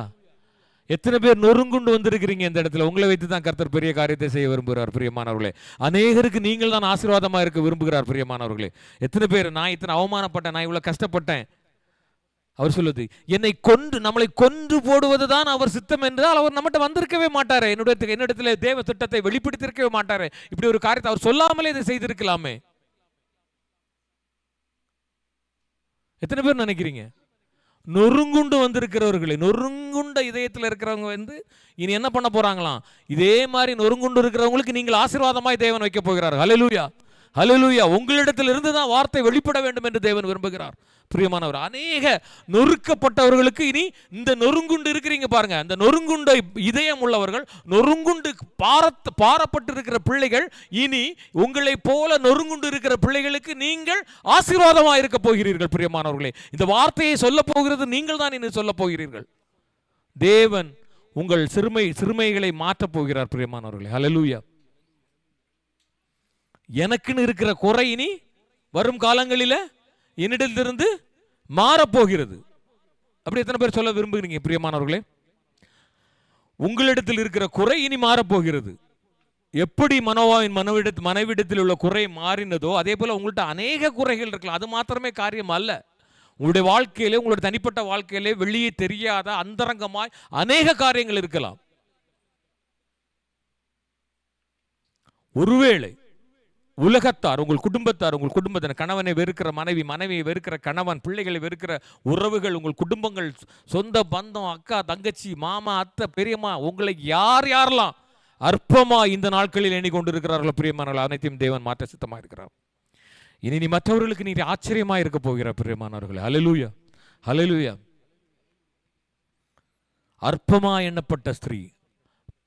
எத்தனை பேர் நொறுங்குண்டு வந்திருக்கிறீங்க இந்த இடத்துல? உங்களை வைத்து தான் கர்த்தர் பெரிய காரியத்தை செய்ய விரும்புகிறார் பிரியமானவர்களே. அநேகருக்கு நீங்கள் தான் ஆசீர்வாதமா இருக்க விரும்புகிறார் பிரியமானவர்களே. எத்தனை பேர், நான் இத்தனை அவமானப்பட்டேன், நான் இவ்வளவு கஷ்டப்பட்டேன், அவர் சொல்லுது என்னை கொன்று நம்மளை கொன்று போடுவது தான் அவர் சித்தம் என்றால் அவர் நம்மகிட்ட வந்திருக்கவே மாட்டாரு. என்னிடத்துல தேவ திட்டத்தை வெளிப்படுத்திருக்கவே மாட்டாரு. இப்படி ஒரு காரியத்தை அவர் சொல்லாமலே இதை செய்திருக்கலாமே. எத்தனை பேர் நினைக்கிறீங்க? நொறுங்குண்டு வந்திருக்கிறவர்களே, நொறுங்குண்ட இதயத்தில் இருக்கிறவங்க வந்து இனி என்ன பண்ண போறாங்களாம்? இதே மாதிரி நொறுங்குண்டு இருக்கிறவங்களுக்கு நீங்கள் ஆசீர்வாதமாய் தேவன் வைக்க போகிறார். ஹல்லேலூயா, ஹல்லேலூயா. உங்களிடத்தில் இருந்து தான் வார்த்தை வெளிப்பட வேண்டும் என்று தேவன் விரும்புகிறார் பிரியமானவர். அநேக நொறுக்கப்பட்டவர்களுக்கு இனி இந்த நொறுங்குண்டு இருக்கிறீங்க பாருங்க, அந்த நொறுங்குண்ட இதயம் உள்ளவர்கள், நொறுங்குண்டு பாரப்பட்டிருக்கிற பிள்ளைகள், இனி உங்களை போல நொறுங்குண்டு இருக்கிற பிள்ளைகளுக்கு நீங்கள் ஆசீர்வாதமாக இருக்க போகிறீர்கள் பிரியமானவர்களே. இந்த வார்த்தையை சொல்ல போகிறது நீங்கள் தான் இனி சொல்ல போகிறீர்கள். தேவன் உங்கள் சிறுமைகளை மாற்றப் போகிறார் பிரியமானவர்களே. ஹல்லேலூயா. எனக்குன்னு இருக்கிற குறை இனி வரும் காலங்களில் என்னிடத்திலிருந்து மாறப்போகிறது. அப்படி எத்தனை பேர் சொல்ல விரும்புகிறீங்க பிரியமானவர்களே? உங்களிடத்தில் இருக்கிற குறை இனி மாறப்போகிறது. எப்படி மனோவாவின் மனைவிடத்தில் உள்ள குறை மாறினதோ அதே போல உங்கள்கிட்ட அநேக குறைகள் இருக்கலாம். அது மாத்திரமே காரியம் அல்ல. உங்களுடைய வாழ்க்கையிலே, உங்களுடைய தனிப்பட்ட வாழ்க்கையிலே வெளியே தெரியாத அந்தரங்கமாய் அநேக காரியங்கள் இருக்கலாம். ஒருவேளை உலகத்தார், உங்கள் குடும்பத்தினர், கணவனை வெறுக்கிற மனைவி, மனைவியை வெறுக்கிற கணவன், பிள்ளைகளை வெறுக்கிற உறவுகள், உங்கள் குடும்பங்கள், சொந்த பந்தம், அக்கா தங்கச்சி, மாமா அத்தை பெரியம்மா, உங்களை யாரெல்லாம் அற்பமா இந்த நாட்களில் எண்ணிக்கொண்டிருக்கிறார்களோ பிரியமானவர்கள், அனைத்தையும் தேவன் மாற்ற சித்தமாக இருக்கிறார். இனி நீ மற்றவர்களுக்கு நீ ஆச்சரியமா இருக்க போகிறார் பிரியமானவர்களே. ஹல்லேலூயா, ஹல்லேலூயா. அற்பமா எண்ணப்பட்ட ஸ்திரீ,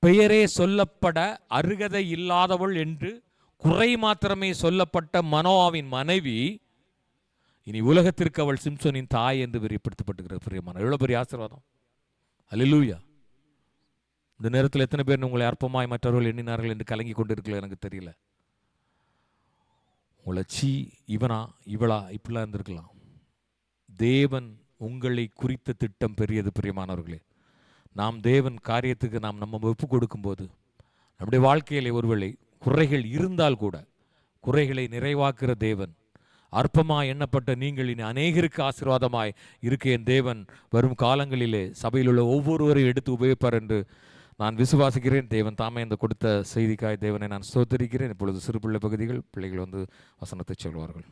பெயரே சொல்லப்பட அருகதை இல்லாதவள் என்று குறை மாத்திரமே சொல்லப்பட்ட மனோவாவின் மனைவி இனி உலகத்திற்கு அவள் சிம்சோனின் தாய் என்று வெளிப்படுத்தப்பட்டிருக்கிறது பிரியமான. எவ்வளவு பெரிய ஆசீர்வாதம். ஹல்லேலூயா. இந்த நேரத்தில் எத்தனை பேர் உங்களை அற்பமாய் மற்றவர்கள் எண்ணினார்கள் என்று கலங்கி கொண்டிருக்கல எனக்கு தெரியல. உங்களை இவனா இவளா இப்படிலாம் இருந்திருக்கலாம். தேவன் உங்களை குறித்த திட்டம் பெரியது பிரியமானவர்களே. நாம் தேவன் காரியத்துக்கு நம்ம ஒப்பு கொடுக்கும் போது நம்முடைய வாழ்க்கையிலே ஒருவேளை குறைகள் இருந்தால் கூட குறைகளை நிறைவாக்குற தேவன், அற்பமாய் எண்ணப்பட்ட நீங்கள் இனி அநேகருக்கு ஆசீர்வாதமாய் இருக்க என் தேவன் வரும் காலங்களிலே சபையில் உள்ள ஒவ்வொருவரையும் எடுத்து உபயோகிப்பார் என்று நான் விசுவாசிக்கிறேன். தேவன் தாமே இந்த கொடுத்த செய்திக்காய் தேவனை நான் ஸ்தோத்திரிக்கிறேன். இப்பொழுது சிறு பிள்ளை பகுதிகள், பிள்ளைகள் வந்து வசனத்தை சொல்வார்கள்.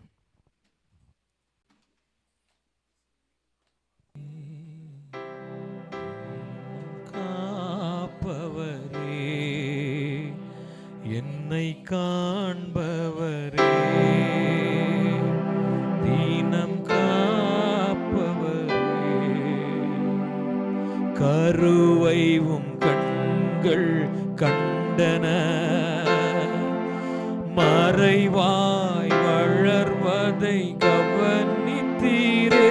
என்னை காண்பவரே, தீனம் காப்பவரே, கருவை உம் கண்கள் கண்டன, மறைவாய் வளர்வதை கவனித்தீரே,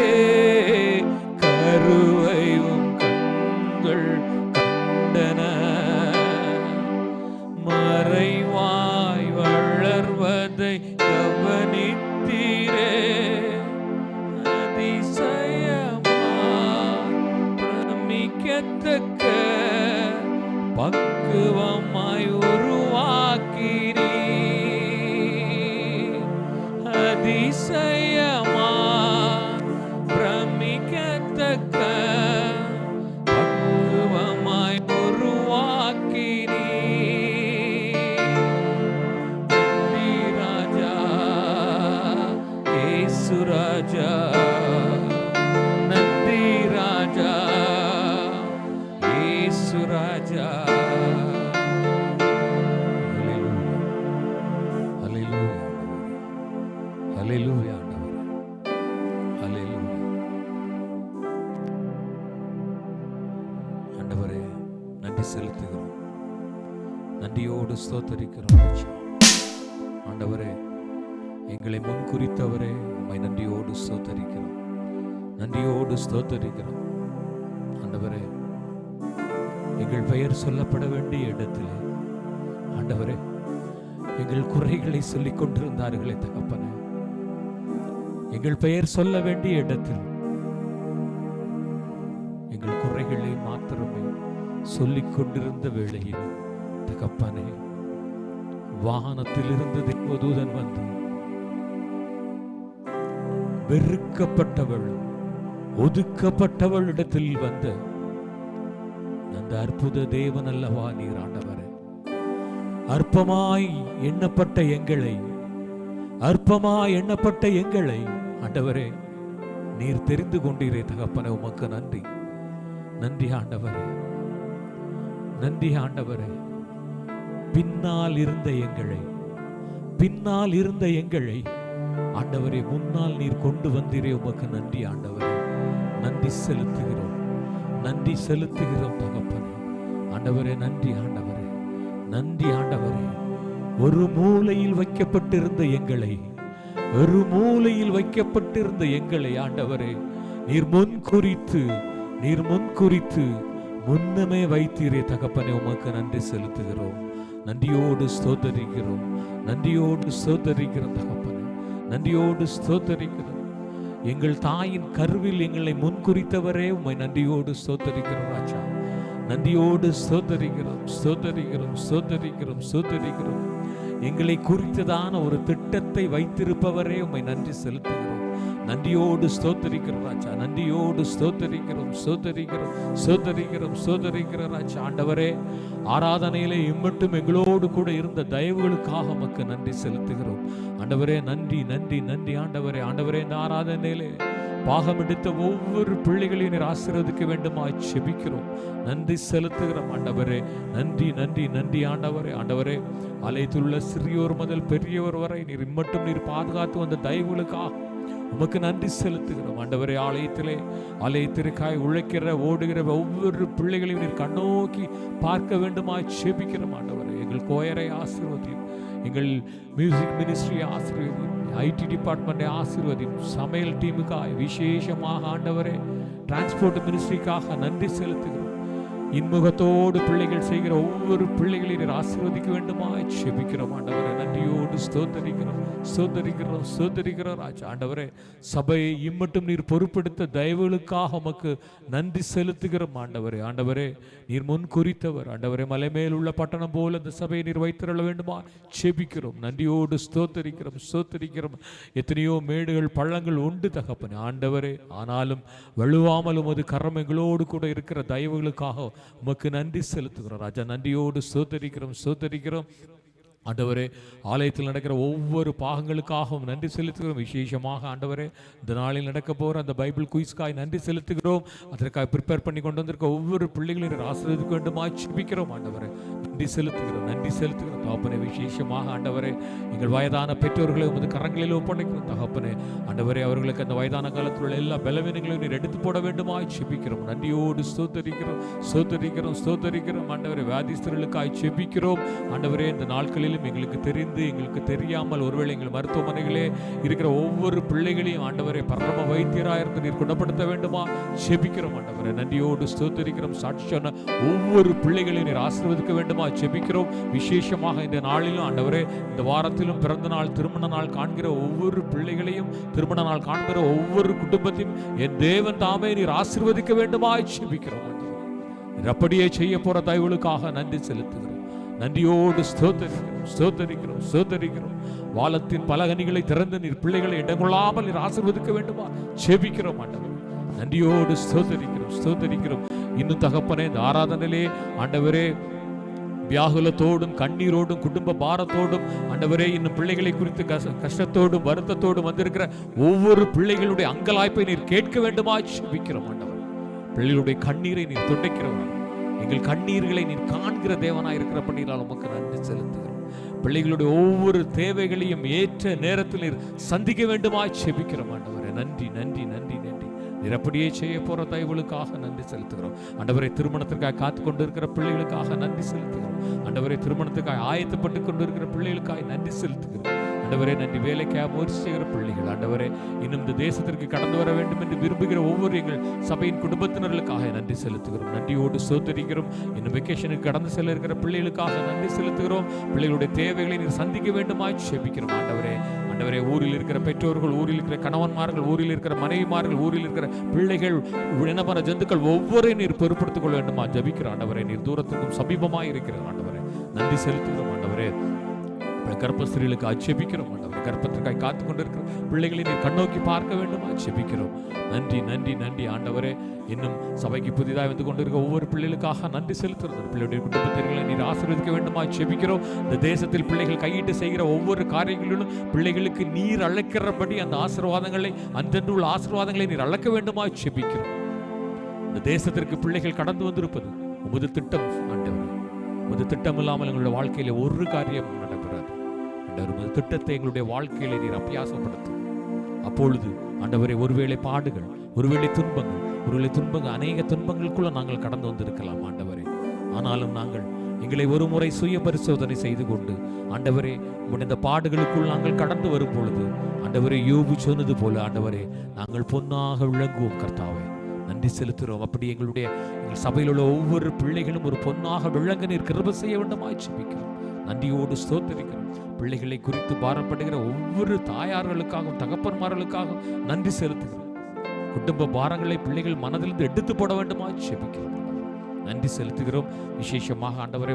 கருவை உம் கண்கள் கண்டன, மறைவாய் வளர்வதை கவனித்தீரே, அதிசயமா பிரமிக்கத்தக்க பக்குவமாய் உருவாக்கினீ, அதிசயமா பிரமிக்கத்தக்க பக்குவமாய் உருவாக்கினீ. நன்றி ராஜா இயேசு ராஜா, நன்றி ராஜா இயேசு ராஜா. ஹல்லேலூயா ஆண்டவரே, ஹல்லேலூயா ஆண்டவரே. நன்றி செலுத்துகிறோம், நன்றியோடு ஸ்தோத்தரிக்கிறோம் ராஜா. ஆண்டவரே, எங்களை முன்குறித்தவரே, உம்மை நன்றியோடு ஸ்தோத்தரிக்கிறோம், நன்றியோடு ஸ்தோத்தரிக்கிறோம். ஆண்டவரே, எங்கள் பெயர் சொல்லப்பட வேண்டிய இடத்திலே ஆண்டவரே எங்கள் குறைகளை சொல்லிக் கொண்டிருந்தார்களே தகப்பனே, எங்கள் பெயர் சொல்ல வேண்டிய இடத்தில் எங்கள் குறைகளை மாத்திரமே சொல்லிக் கொண்டிருந்த வேளையில் தகப்பனே, வாகனத்திலிருந்து தேவதூதன் வந்து வெறுக்கப்பட்டவள் ஒதுக்கப்பட்டவள் இடத்தில் வந்த அந்த அற்புத தேவன் அல்லவா நீர் ஆண்டவரே. அற்பமாய் எண்ணப்பட்ட எங்களை, அற்பமாய் எண்ணப்பட்ட எங்களை ஆண்டவரே நீர் தெரிந்து கொண்டீரே தகப்பனே, உமக்கு நன்றி. நன்றி ஆண்டவரே, நன்றி ஆண்டவரே. பின்னால் இருந்த எங்களை, பின்னால் இருந்த எங்களை ஆண்டவரே முன்னால் நீர் கொண்டு வந்தீரே, உமக்கு நன்றி ஆண்டவரே. நன்றி செலுத்துகிறோம், நன்றி செலுத்துகிறோம் தகப்பனே. ஆண்டவரே நன்றி ஆண்டவரே, நன்றி ஆண்டவரே. ஒரு மூலையில் வைக்கப்பட்டிருந்த எங்களை, ஒரு மூலையில் வைக்கப்பட்டிருந்த எங்களை ஆண்டவரே நீர் முன்குறித்து, நீர் முன்குறித்து முன்னமே வைத்தீரே தகப்பனே, உமக்கு நன்றி செலுத்துகிறோம், நன்றியோடு ஸ்தோத்தரிக்கிறோம், நன்றியோடு ஸ்தோத்தரிக்கிறோம் தகப்பனே, நன்றியோடு ஸ்தோத்தரிக்கிறோம். எங்கள் தாயின் கருவில் எங்களை முன்குறித்தவரே உம்மை நன்றியோடு ஸ்தோத்தரிக்கிறோம் ராஜா, நன்றியோடு ஸ்தோத்தரிக்கிறோம், ஸ்தோத்தரிக்கிறோம், ஸ்தோத்தரிக்கிறோம், ஸ்தோத்தரிக்கிறோம். எங்களை குறித்ததான ஒரு திட்டத்தை வைத்திருப்பவரே உம்மை நன்றி செலுத்துகிறோம், நன்றியோடு ஸ்தோத்தரிக்கிறோம் ராஜா, நன்றியோடு ஸ்தோத்தரிக்கிறோம், ஸ்தோத்தரிக்கிறோம், ஸ்தோத்தரிக்கிறோம், ஸ்தோத்தரிக்கிறோம் ராஜா. ஆண்டவரே, ஆராதனையிலே இம்மட்டும் எங்களோடு கூட இருந்த தயவுகளுக்காக உமக்கு நன்றி செலுத்துகிறோம் ஆண்டவரே. நன்றி நன்றி நன்றி ஆண்டவரே. ஆண்டவரே, இந்த ஆராதனையிலே பாகம் எடுத்த ஒவ்வொரு பிள்ளைகளையும் நீர் ஆசீர்வதிக்க வேண்டுமாய் செபிக்கிறோம், நன்றி செலுத்துகிறோம் ஆண்டவரே. நன்றி நன்றி நன்றி ஆண்டவரே. ஆண்டவரே, ஆலயத்திலுள்ள சிறியோர் முதல் பெரியவர் வரை நீர் இம்மட்டும் நீர் பாதுகாத்து வந்த தயவுகளுக்காக உமக்கு நன்றி செலுத்துகிறோம் ஆண்டவரே. ஆலயத்திற்காய் உழைக்கிற ஓடுகிற ஒவ்வொரு பிள்ளைகளையும் நீர் கண்ணோக்கி பார்க்க வேண்டுமாய் செபிக்கிறோம் ஆண்டவரே. எங்கள் கோயரை ஆசீர்வதியும், எங்கள் மியூசிக் மினிஸ்ட்ரியை ஆசீர்வதியும், ஐடி டிபார்ட்மெண்ட்டை ஆசீர்வதியும், சமையல் டீமுக்காய் விசேஷமாக ஆண்டவரே டிரான்ஸ்போர்ட் மினிஸ்ட்ரிக்காக நன்றி செலுத்துகிறோம். இன்முகத்தோடு பிள்ளைகள் செய்கிற ஒவ்வொரு பிள்ளைகளையும் ஆசீர்வதிக்க வேண்டுமாய் செபிக்கிறோம் ஆண்டவரே. நன்றியோடு ஸ்தோத்தரிக்கிறோம், ஸ்தோத்தரிக்கிறோம், ஸ்தோத்தரிக்கிறோம் ராஜா. ஆண்டவரே, சபையை இம்மட்டும் நீர் பொறுப்பெடுத்த தயவுகளுக்காக உமக்கு நன்றி செலுத்துகிறோம் ஆண்டவரே. ஆண்டவரே, நீர் முன் குறித்தவர் ஆண்டவரே. மலை மேல் உள்ள பட்டணம் போல இந்த சபையை நீர் வைத்திருள்ள வேண்டுமா செபிக்கிறோம், நன்றியோடு ஸ்தோத்தரிக்கிறோம், ஸ்தோத்தரிக்கிறோம். எத்தனையோ மேடுகள் பள்ளங்கள் உண்டு தகப்பனே ஆண்டவரே, ஆனாலும் வலுவாமலும் அது கரம் எங்களோடு கூட இருக்கிற தயவுகளுக்காக உமக்கு நன்றி செலுத்துகிறோம் ராஜா. நன்றியோடு ஸ்தோத்தரிக்கிறோம், ஸ்தோத்தரிக்கிறோம். ஆண்டவரே, ஆலயத்தில் நடக்கிற ஒவ்வொரு பாகங்களுக்காகவும் நன்றி செலுத்துகிறோம். விசேஷமாக ஆண்டவரே, இந்த நாளில் நடக்க போகிற அந்த பைபிள் குயிஸ்காய் நன்றி செலுத்துகிறோம். அதற்காக ப்ரிப்பேர் பண்ணி கொண்டு வந்திருக்க ஒவ்வொரு பிள்ளைகளையும் ஆசீர்வதிக்க வேண்டுமா ஜெபிக்கிறோம். ஆண்டவரே, நன்றி செலுத்துகிறோம், நன்றி செலுத்துகிறோம் தகப்பனே. விசேஷமாக ஆண்டவரே, எங்கள் வயதான பெற்றோர்களை உமது கரங்களில் ஒப்படைக்கிறோம் தகப்பனே. ஆண்டவரே, அவர்களுக்கு அந்த வயதான காலத்தில் உள்ள எல்லா பலவீனங்களையும் நீர் எடுத்து போட வேண்டுமா ஜெபிக்கிறோம். நன்றியோடு ஸ்தோத்தரிக்கிறோம், ஸ்தோத்தரிக்கிறோம், ஸ்தோத்தரிக்கிறோம். ஆண்டவரே, வியாதிஸ்தர்களுக்காய் ஜெபிக்கிறோம். ஆண்டவரே, இந்த நாட்களில் எங்களுக்கு தெரிந்து எங்களுக்கு தெரியாமல் ஒருவேளை எங்கள் மருத்துவமனைகளே இருக்கிற ஒவ்வொரு பிள்ளைகளையும் ஆண்டவரை பரம வைத்தியராக இருந்து நீர் குணப்படுத்த வேண்டுமா ஜெபிக்கிறோம். ஆண்டவரை நன்றியோடு ஸ்தோத்திரிக்கிறோம். சாட்சி சொன்ன ஒவ்வொரு பிள்ளைகளையும் நீர் ஆசீர்வதிக்க வேண்டுமா ஜெபிக்கிறோம். விசேஷமாக இந்த நாளிலும் ஆண்டவரே, இந்த வாரத்திலும் பிறந்த நாள் திருமண நாள் காண்கிற ஒவ்வொரு பிள்ளைகளையும், திருமண நாள் காண்கிற ஒவ்வொரு குடும்பத்தையும் என் தேவன் தாமே நீர் ஆசீர்வதிக்க வேண்டுமா ஜெபிக்கிறோம். நீர் அப்படியே செய்ய போற தயவுகளுக்காக நன்றி செலுத்துகிறோம். நன்றியோடு ஸ்தோத்தரிக்கிறோம், ஸ்தோத்தரிக்கிறோம், ஸ்தோத்தரிக்கிறோம். வாலத்தின் பலகனிகளை திறந்து நீர் பிள்ளைகளை இடங்கொள்ளாமல் நீர் ஆசீர்வதிக்க வேண்டுமா ஜெபிக்கிறோம். ஆண்டவரே, நன்றியோடு ஸ்தோத்தரிக்கிறோம், ஸ்தோத்தரிக்கிறோம். இன்னும் தகப்பனே, இந்த ஆராதனையிலே ஆண்டவரே, வியாகுலத்தோடும் கண்ணீரோடும் குடும்ப பாரத்தோடும் ஆண்டவரே, இன்னும் பிள்ளைகளை குறித்து கஷ்டத்தோடும் வருத்தத்தோடும் வந்திருக்கிற ஒவ்வொரு பிள்ளைகளுடைய அங்கலாய்ப்பை நீர் கேட்க வேண்டுமா ஜெபிக்கிறோம். ஆண்டவர், பிள்ளைகளுடைய கண்ணீரை நீர் துடைக்கிறோம். எங்கள் கண்ணீர்களை நீர் காண்கிற தேவனாய் இருக்கிறபடியால் உமக்கு நன்றி செலுத்துகிறோம். பிள்ளைகளுடைய ஒவ்வொரு தேவைகளையும் ஏற்ற நேரத்தில் நீர் சந்திக்க வேண்டுமா ஜெபிக்கிறோம். ஆண்டவரே, நன்றி நன்றி நன்றி நன்றி. நீர் அப்படியே செய்ய போற தயவுகளுக்காக நன்றி செலுத்துகிறோம். ஆண்டவரே, திருமணத்திற்காக காத்து கொண்டு இருக்கிற பிள்ளைகளுக்காக நன்றி செலுத்துகிறோம். ஆண்டவரே, திருமணத்துக்காக ஆயத்தப்பட்டு கொண்டு இருக்கிற பிள்ளைகளுக்காக நன்றி செலுத்துகிறோம். ஆண்டவரே, நன்றி. வேலைக்காக முயற்சி செய்கிற பிள்ளைகள் ஆண்டவரே, இன்னும் இந்த தேசத்திற்கு கடந்து வர வேண்டும் என்று விரும்புகிற ஒவ்வொரு எங்கள் சபையின் குடும்பத்தினர்களுக்காக நன்றி செலுத்துகிறோம். நன்றியோடு ஸ்தோத்திரிக்கிறோம். இன்னும் வெக்கேஷனுக்கு கடந்து செல்ல இருக்கிற பிள்ளைகளுக்காக நன்றி செலுத்துகிறோம். பிள்ளைகளுடைய தேவைகளை நீர் சந்திக்க வேண்டுமாய் ஜெபிக்கிறோம். ஆண்டவரே, ஆண்டவரே, ஊரில் இருக்கிற பெற்றோர்கள், ஊரில் இருக்கிற கணவன்மார்கள், ஊரில் இருக்கிற மனைவிமார்கள், ஊரில் இருக்கிற பிள்ளைகள், இனமர ஜந்துக்கள் ஒவ்வொருவரையும் நீர் பொறுப்படுத்திக் கொள்ள வேண்டுமா ஜெபிக்கிறோம். ஆண்டவரே, நீர் தூரத்துக்கும் சமீபமாய் இருக்கிற ஆண்டவரே, நன்றி செலுத்துகிறோம். ஆண்டவரே, கர்ப்பஸ்திரீகளுக்கு ஜெபிக்கிறோம். ஆண்டவரே, கர்ப்பத்திற்காய் காத்து கொண்டிருக்கிற பிள்ளைகளை நீர் கண்ணோக்கி பார்க்க வேண்டுமா ஜெபிக்கிறோம். நன்றி நன்றி நன்றி. ஆண்டவரே, இன்னும் சபைக்கு புதிதாக வந்து கொண்டிருக்கிற ஒவ்வொரு பிள்ளைகளுக்காக நன்றி செலுத்துறது. பிள்ளைகளுடைய குடும்பத்தினர்களை நீர் ஆசீர்வதிக்க வேண்டுமா ஜெபிக்கிறோம். இந்த தேசத்தில் பிள்ளைகள் கையிட்டு செய்கிற ஒவ்வொரு காரியங்களிலும் பிள்ளைகளுக்கு நீர் அழைக்கிறபடி அந்த ஆசீர்வாதங்களை, அன்றென்று உள்ள ஆசீர்வாதங்களை நீர் அழைக்க வேண்டுமா ஜெபிக்கிறோம். இந்த தேசத்திற்கு பிள்ளைகள் கடந்து வந்திருப்பது உமது திட்டம். ஆண்டவரே, உமது திட்டம் இல்லாமல் எங்களுடைய வாழ்க்கையில ஒரு காரியம் நடைபெறாது. உமது திட்டத்தை எங்களுடைய வாழ்க்கையில நீர் அபியாசப்படுத்தும். அப்பொழுது ஆண்டவரே, ஒருவேளை பாடுகள், ஒருவேளை துன்பங்கள், அநேக துன்பங்களுக்குள்ள நாங்கள் கடந்து வந்திருக்கலாம் ஆண்டவரே. ஆனாலும் நாங்கள் எங்களை ஒரு முறை சுய பரிசோதனை செய்து கொண்டு ஆண்டவரே, இந்த பாடுகளுக்குள் நாங்கள் கடந்து வரும் பொழுது ஆண்டவரே, யோபு சொன்னது போல ஆண்டவரே, நாங்கள் பொன்னாக விளங்குவோம். கர்த்தாவே, நன்றி செலுத்துகிறோம். அப்படி எங்கள் சபையில் உள்ள ஒவ்வொரு பிள்ளைகளும் ஒரு பொன்னாக விளங்க நீர் கிருபை செய்ய வேண்டுமாய் ஜெபிக்கிறோம். நன்றியோடு ஸ்தோத்திரிக்கிறோம். பிள்ளைகளை குறித்து பாரப்படுகிற ஒவ்வொரு தாயார்களுக்காகவும் தகப்பன்மார்களுக்காகவும் நன்றி செலுத்துகிறோம். குடும்ப பாரங்களை பிள்ளைகள் மனதிலிருந்து எடுத்து போட வேண்டுமா ஜெபிக்கிறோம். நன்றி செலுத்துகிறோம். விசேஷமாக ஆண்டவரே,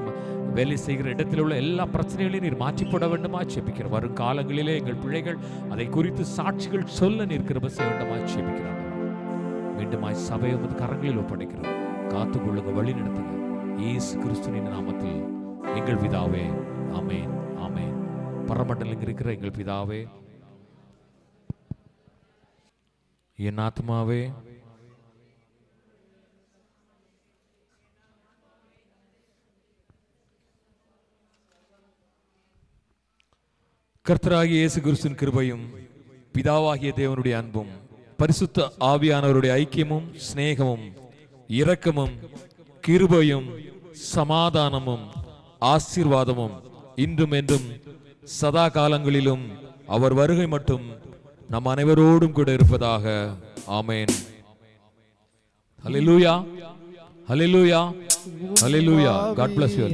வேலை செய்கிற இடத்தில் உள்ள எல்லா பிரச்சனைகளையும் நீர் மாற்றி போட வேண்டுமா ஜெபிக்கிறோம். வரும் காலங்களிலே எங்கள் பிள்ளைகள் அதை குறித்து சாட்சிகள் சொல்ல நீர் கிருபை செய்ய வேண்டுமா ஜெபிக்கிறோம். மீண்டுமாய் சபையை உமது கரங்களில் ஒப்படைக்கிறோம். காத்துக்கொள்ளுங்க, வழி நடத்துங்க. இயேசு கிறிஸ்துவின் நாமத்தில் எங்கள் பிதாவே, ஆமென், ஆமென். பரமண்டலத்தில் இருக்கிற எங்கள் பிதாவே, என் ஆத்மாவே கர்த்தராகிய இயேசு கிறிஸ்துவின் கிருபையும் பிதாவாகிய தேவனுடைய அன்பும் பரிசுத்த ஆவியானவருடைய ஐக்கியமும் சிநேகமும் இரக்கமும் கிருபையும் சமாதானமும் ஆசீர்வாதமும் இன்றும் என்றும் சதா காலங்களிலும் அவர் வருகை மட்டும் நம் அனைவரோடும் கூட இருப்பதாக. ஆமென். ஹல்லேலூயா, ஹல்லேலூயா, ஹல்லேலூயா. God bless you.